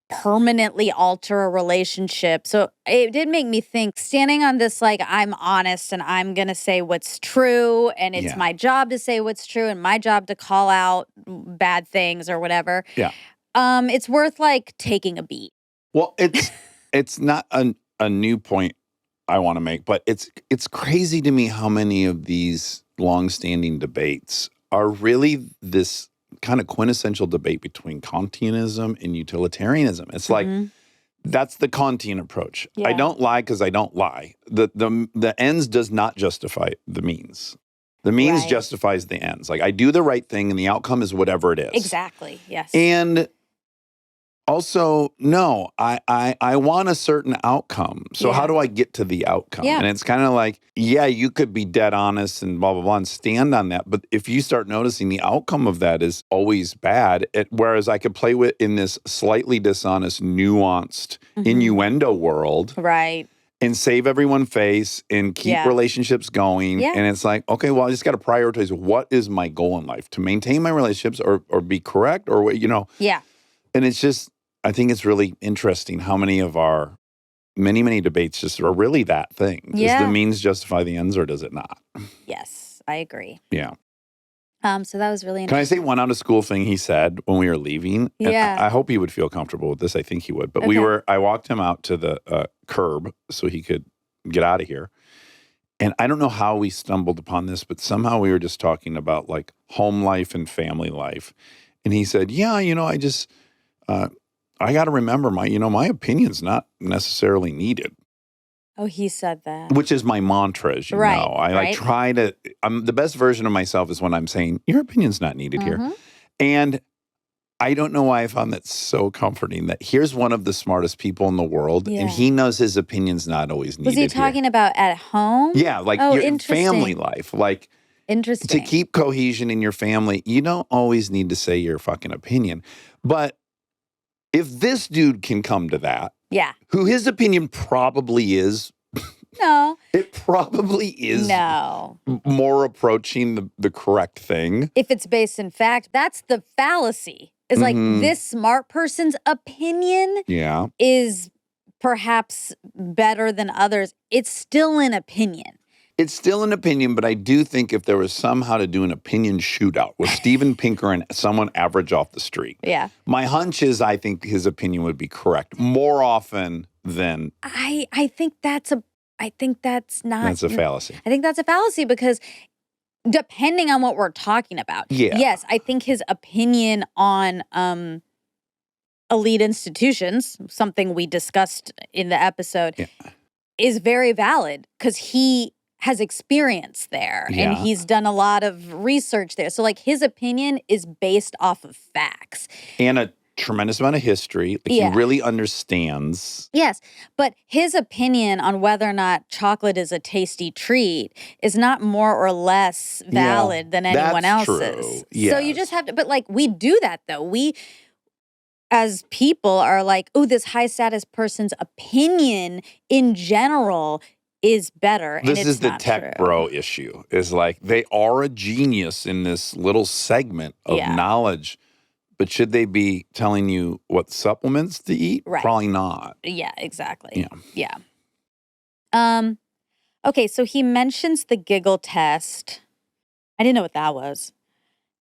S2: permanently alter a relationship. So it did make me think, standing on this, like, I'm honest and I'm going to say what's true, and it's my job to say what's true and my job to call out bad things or whatever.
S1: Yeah.
S2: It's worth like taking a beat.
S1: Well, it's not a new point I want to make, but it's crazy to me how many of these longstanding debates are really this kind of quintessential debate between Kantianism and utilitarianism. It's like, that's the Kantian approach.
S2: Yeah.
S1: I don't lie because I don't lie. The ends does not justify the means. The means
S2: Right.
S1: justifies the ends. Like, I do the right thing and the outcome is whatever it is.
S2: Exactly. Yes.
S1: And also, no, I want a certain outcome. So how do I get to the outcome?
S2: Yeah.
S1: And it's kind of like, yeah, you could be dead honest and blah, blah, blah, and stand on that. But if you start noticing the outcome of that is always bad, whereas I could play with in this slightly dishonest, nuanced innuendo world
S2: Right.
S1: and save everyone face and keep relationships going.
S2: Yeah.
S1: And it's like, okay, well, I just got to prioritize what is my goal in life? To maintain my relationships or be correct or,
S2: Yeah.
S1: And it's just, I think it's really interesting how many of our many debates just are really that thing. Does
S2: Yeah.
S1: the means justify the ends or does it not?
S2: Yes. I agree.
S1: Yeah.
S2: So that was really
S1: Can I
S2: interesting.
S1: say one out of school thing he said when we were leaving? And
S2: Yeah.
S1: I hope he would feel comfortable with this. I think he would. But
S2: Okay.
S1: I walked him out to the curb so he could get out of here. And I don't know how we stumbled upon this, but somehow we were just talking about like home life and family life. And he said, yeah, I just, I got to remember my opinion's not necessarily needed,
S2: Oh, he said that.
S1: which is my mantra, as you
S2: Right,
S1: know. I
S2: right.
S1: try to, the best version of myself is when I'm saying, your opinion's not needed here. And I don't know why I found that so comforting that here's one of the smartest people in the world
S2: Yeah.
S1: and he knows his opinion's not always needed
S2: Was he talking about at home?
S1: Yeah, like
S2: Oh,
S1: your
S2: interesting.
S1: family life. Like,
S2: Interesting.
S1: to keep cohesion in your family, you don't always need to say your fucking opinion. But if this dude can come to that,
S2: Yeah.
S1: who his opinion probably is,
S2: No.
S1: it probably is
S2: No.
S1: more approaching the correct thing.
S2: If it's based in fact, that's the fallacy. It's like
S1: Mhm.
S2: this smart person's opinion
S1: Yeah.
S2: is perhaps better than others. It's still an opinion.
S1: It's still an opinion, but I do think if there was somehow to do an opinion shootout with Steven Pinker and someone average off the street,
S2: Yeah.
S1: my hunch is I think his opinion would be correct more often than
S2: I think that's not.
S1: that's a fallacy.
S2: I think that's a fallacy because depending on what we're talking about.
S1: Yeah.
S2: Yes, I think his opinion on elite institutions, something we discussed in the episode, is very valid because he has experience there
S1: Yeah.
S2: and he's done a lot of research there. So like his opinion is based off of facts.
S1: And a tremendous amount of history. Like
S2: Yeah.
S1: he really understands.
S2: Yes, but his opinion on whether or not chocolate is a tasty treat is not more or less valid than anyone
S1: that's
S2: else's.
S1: true.
S2: So you just have to, but like we do that though. We as people are like, oh, this high status person's opinion in general is better.
S1: This
S2: and
S1: is
S2: it's
S1: the
S2: not
S1: tech
S2: true.
S1: bro issue. Is like they are a genius in this little segment of
S2: Yeah.
S1: knowledge, but should they be telling you what supplements to eat?
S2: Right.
S1: Probably not.
S2: Yeah, exactly.
S1: Yeah.
S2: Yeah. Okay, so he mentions the giggle test. I didn't know what that was.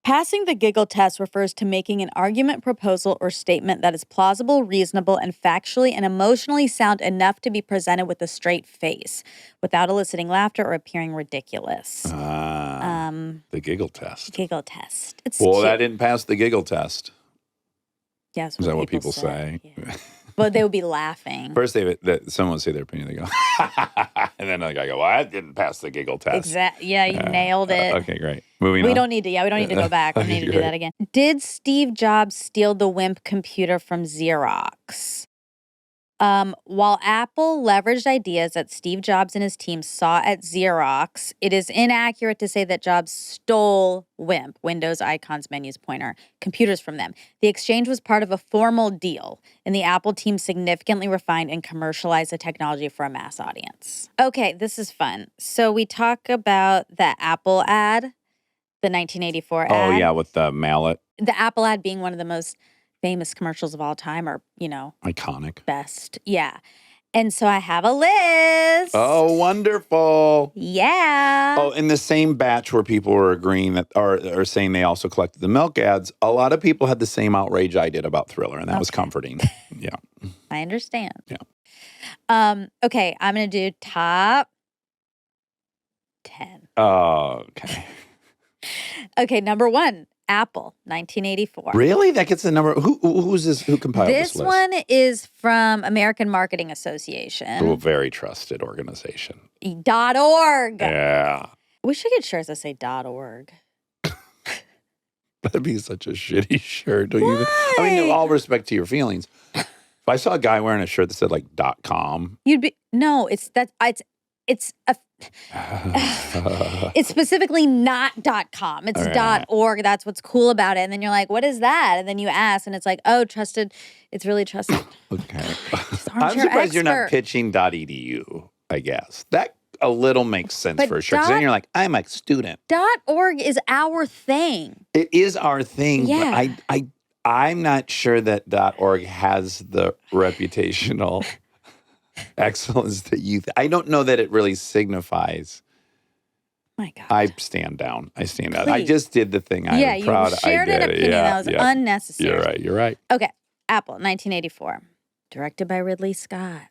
S2: Passing the giggle test refers to making an argument, proposal, or statement that is plausible, reasonable, and factually and emotionally sound enough to be presented with a straight face, without eliciting laughter or appearing ridiculous.
S1: The giggle test.
S2: Giggle test. It's
S1: Well,
S2: cute.
S1: that didn't pass the giggle test.
S2: Yeah, that's
S1: Is that what people say?
S2: Yeah. But they would be laughing.
S1: First, someone would say their opinion. They go, and then the guy go, "Well, I didn't pass the giggle test."
S2: Exactly. Yeah, you nailed it.
S1: Okay, great. Moving
S2: We
S1: on.
S2: don't need to. Yeah, we don't need to go back. We need to do that again. Did Steve Jobs steal the WIMP computer from Xerox? While Apple leveraged ideas that Steve Jobs and his team saw at Xerox, it is inaccurate to say that Jobs stole WIMP, Windows Icons Menus Pointer, computers from them. The exchange was part of a formal deal, and the Apple team significantly refined and commercialized the technology for a mass audience. Okay, this is fun. So we talk about the Apple ad, the 1984 ad.
S1: Oh, yeah, with the mallet.
S2: The Apple ad being one of the most famous commercials of all time, or,
S1: Iconic.
S2: best. Yeah. And so I have a list.
S1: Oh, wonderful.
S2: Yeah.
S1: Oh, in the same batch where people were agreeing that, or saying they also collected the milk ads, a lot of people had the same outrage I did about Thriller, and that was comforting. Yeah.
S2: I understand.
S1: Yeah.
S2: Okay, I'm going to do top 10.
S1: Oh, okay.
S2: Okay, number 1, Apple, 1984.
S1: Really? That gets the number. Who's this? Who compiled this
S2: This
S1: list?
S2: one is from American Marketing Association.
S1: A very trusted organization.
S2: .org.
S1: Yeah.
S2: We should get shirts that say .org.
S1: That'd be such a shitty shirt. Don't you? I mean, all respect to your feelings. If I saw a guy wearing a shirt that said like .com.
S2: You'd be it's it's specifically not .com. It's
S1: Right.
S2: .org. That's what's cool about it. And then you're like, what is that? And then you ask, and it's like, oh, trusted. It's really trusted.
S1: Okay. I'm
S2: Armchair
S1: surprised you're not
S2: Expert.
S1: pitching .edu, I guess. That a little makes sense
S2: But
S1: for sure. 'Cause then you're like, I'm a student.
S2: .org is our thing.
S1: It is our thing,
S2: Yeah.
S1: but I'm not sure that .org has the reputational excellence that I don't know that it really signifies.
S2: My God.
S1: I stand down. I
S2: Please.
S1: just did the thing.
S2: Yeah,
S1: I'm
S2: you
S1: proud.
S2: shared
S1: I
S2: an
S1: did it.
S2: opinion
S1: Yeah,
S2: that was
S1: yeah.
S2: unnecessary.
S1: You're right.
S2: Okay, Apple, 1984. Directed by Ridley Scott.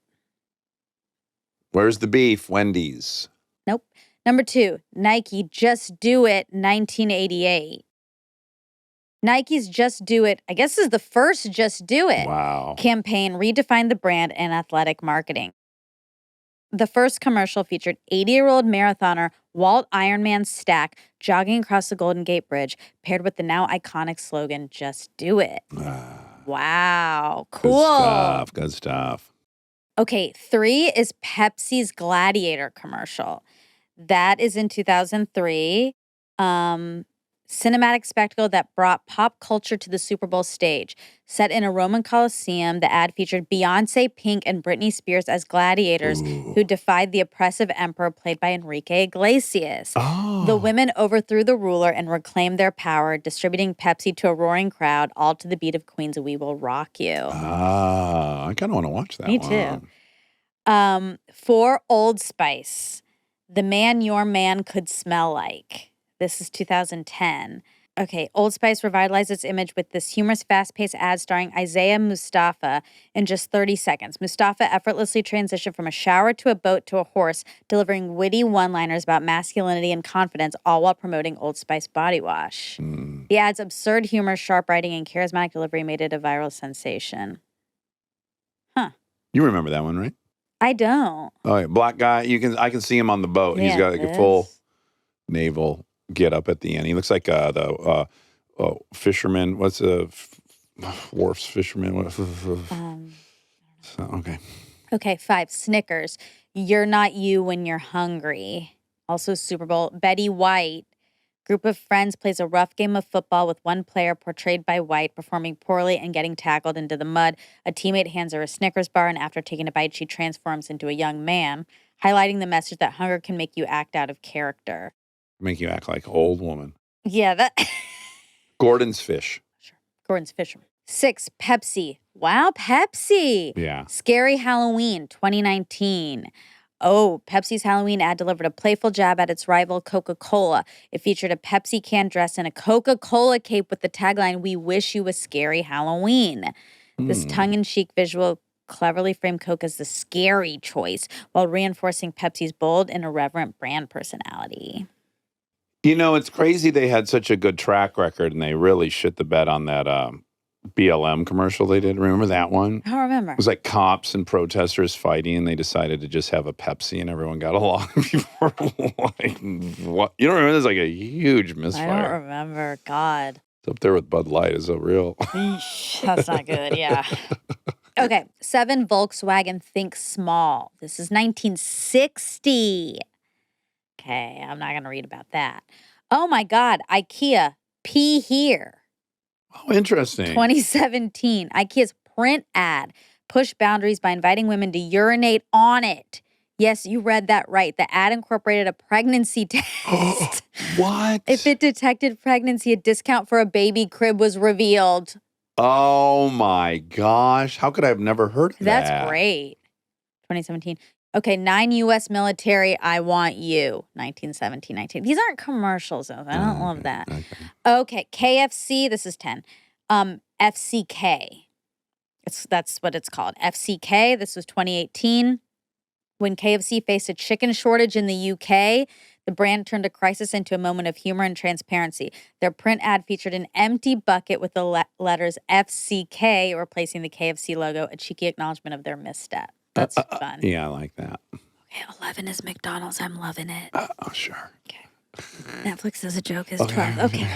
S1: Where's the beef? Wendy's.
S2: Nope. Number 2, Nike, Just Do It, 1988. Nike's Just Do It, I guess, is the first Just Do It
S1: Wow.
S2: campaign redefined the brand and athletic marketing. The first commercial featured 80-year-old marathoner Walt Ironman Stack jogging across the Golden Gate Bridge, paired with the now iconic slogan, Just Do It. Wow. Cool.
S1: Good stuff.
S2: Okay, 3 is Pepsi's Gladiator commercial. That is in 2003. Cinematic spectacle that brought pop culture to the Super Bowl stage. Set in a Roman Colosseum, the ad featured Beyonce, Pink, and Britney Spears as gladiators who defied the oppressive emperor played by Enrique Iglesias.
S1: Oh.
S2: The women overthrew the ruler and reclaimed their power, distributing Pepsi to a roaring crowd, all to the beat of Queen's We Will Rock You.
S1: I kind of want to watch that
S2: Me
S1: one.
S2: too. 4, Old Spice. The Man Your Man Could Smell Like. This is 2010. Okay, Old Spice revitalized its image with this humorous, fast-paced ad starring Isaiah Mustafa in just 30 seconds. Mustafa effortlessly transitioned from a shower to a boat to a horse, delivering witty one-liners about masculinity and confidence, all while promoting Old Spice body wash. The ad's absurd humor, sharp writing, and charismatic delivery made it a viral sensation.
S1: You remember that one, right?
S2: I don't.
S1: Oh, yeah. Black guy. I can see him on the boat. He's
S2: Yeah,
S1: got like a
S2: this.
S1: full naval get up at the end. He looks like the fisherman. What's a wharf's fisherman? Okay.
S2: Okay, 5, Snickers. You're not you when you're hungry. Also Super Bowl. Betty White. Group of friends plays a rough game of football with one player portrayed by White performing poorly and getting tackled into the mud. A teammate hands her a Snickers bar, and after taking a bite, she transforms into a young man, highlighting the message that hunger can make you act out of character.
S1: Make you act like an old woman.
S2: Yeah, that...
S1: Gordon's Fish.
S2: Gordon's Fisherman. 6, Pepsi. Wow, Pepsi.
S1: Yeah.
S2: Scary Halloween, 2019. Oh, Pepsi's Halloween ad delivered a playful jab at its rival Coca-Cola. It featured a Pepsi can dressed in a Coca-Cola cape with the tagline, "We wish you a scary Halloween." This tongue-in-cheek visual cleverly framed Coke as the scary choice while reinforcing Pepsi's bold and irreverent brand personality.
S1: You know, it's crazy they had such a good track record and they really shit the bed on that BLM commercial they did. Remember that one?
S2: I don't remember.
S1: It was like cops and protesters fighting, and they decided to just have a Pepsi, and everyone got along. People were like, what? You don't remember? There's like a huge
S2: I don't
S1: misfire.
S2: remember. God.
S1: It's up there with Bud Light. Is it real?
S2: Eesh, that's not good. Yeah. Okay, 7, Volkswagen Think Small. This is 1960. Okay, I'm not going to read about that. Oh my God, IKEA, pee here.
S1: Oh, interesting.
S2: 2017, IKEA's print ad pushed boundaries by inviting women to urinate on it. Yes, you read that right. The ad incorporated a pregnancy test.
S1: What?
S2: If it detected pregnancy, a discount for a baby crib was revealed.
S1: Oh my gosh. How could I have never heard of that?
S2: That's great. 2017. Okay, 9 U.S. military, I want you. 1917, 19. These aren't commercials, though. I don't love that. Okay, KFC, this is 10. FCK. That's what it's called. FCK, this was 2018. When KFC faced a chicken shortage in the UK, the brand turned a crisis into a moment of humor and transparency. Their print ad featured an empty bucket with the letters FCK replacing the KFC logo, a cheeky acknowledgement of their misstep. That's fun.
S1: Yeah, I like that.
S2: Okay, 11 is McDonald's. I'm loving it.
S1: Oh, sure.
S2: Okay. Netflix as a joke is
S1: Okay.
S2: 12. Okay.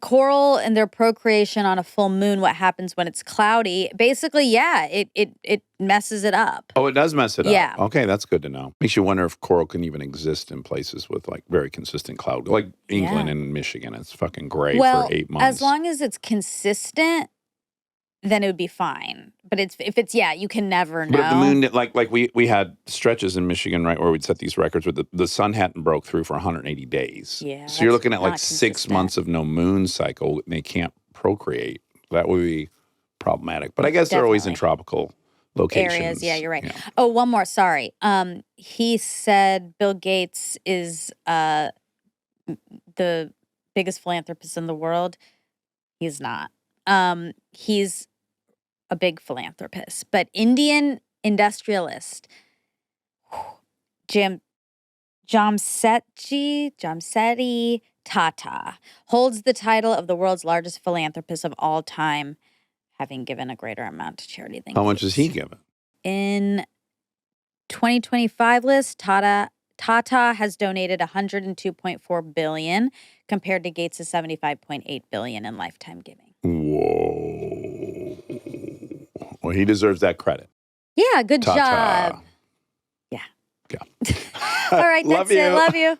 S2: Coral and their procreation on a full moon. What happens when it's cloudy? Basically, yeah, it messes it up.
S1: Oh, it does mess it
S2: Yeah.
S1: up. Okay, that's good to know. Makes you wonder if coral can even exist in places with like very consistent cloud, like England and Michigan. It's fucking gray
S2: Well,
S1: for 8 months.
S2: as long as it's consistent, then it would be fine. But if it's you can never know.
S1: But if the moon, like we had stretches in Michigan, right, where we'd set these records where the sun hadn't broke through for 180 days.
S2: Yeah,
S1: So you're
S2: that's
S1: looking at like
S2: not
S1: 6
S2: consistent.
S1: months of no moon cycle, and they can't procreate. That would be problematic. But I guess they're always in
S2: Definitely.
S1: tropical locations.
S2: Areas. Yeah, you're right.
S1: Yeah.
S2: Oh, one more. Sorry. He said Bill Gates is the biggest philanthropist in the world. He's not. He's a big philanthropist, but Indian industrialist Jamsetji Tata holds the title of the world's largest philanthropist of all time, having given a greater amount to charity than
S1: How much
S2: Gates.
S1: has he given?
S2: In 2025 list, Tata has donated $102.4 billion compared to Gates' $75.8 billion in lifetime giving.
S1: Whoa. Well, he deserves that credit.
S2: Yeah, good
S1: Ta-ta.
S2: job. Yeah.
S1: Yeah.
S2: All right,
S1: Love
S2: that's it.
S1: you.
S2: Love you.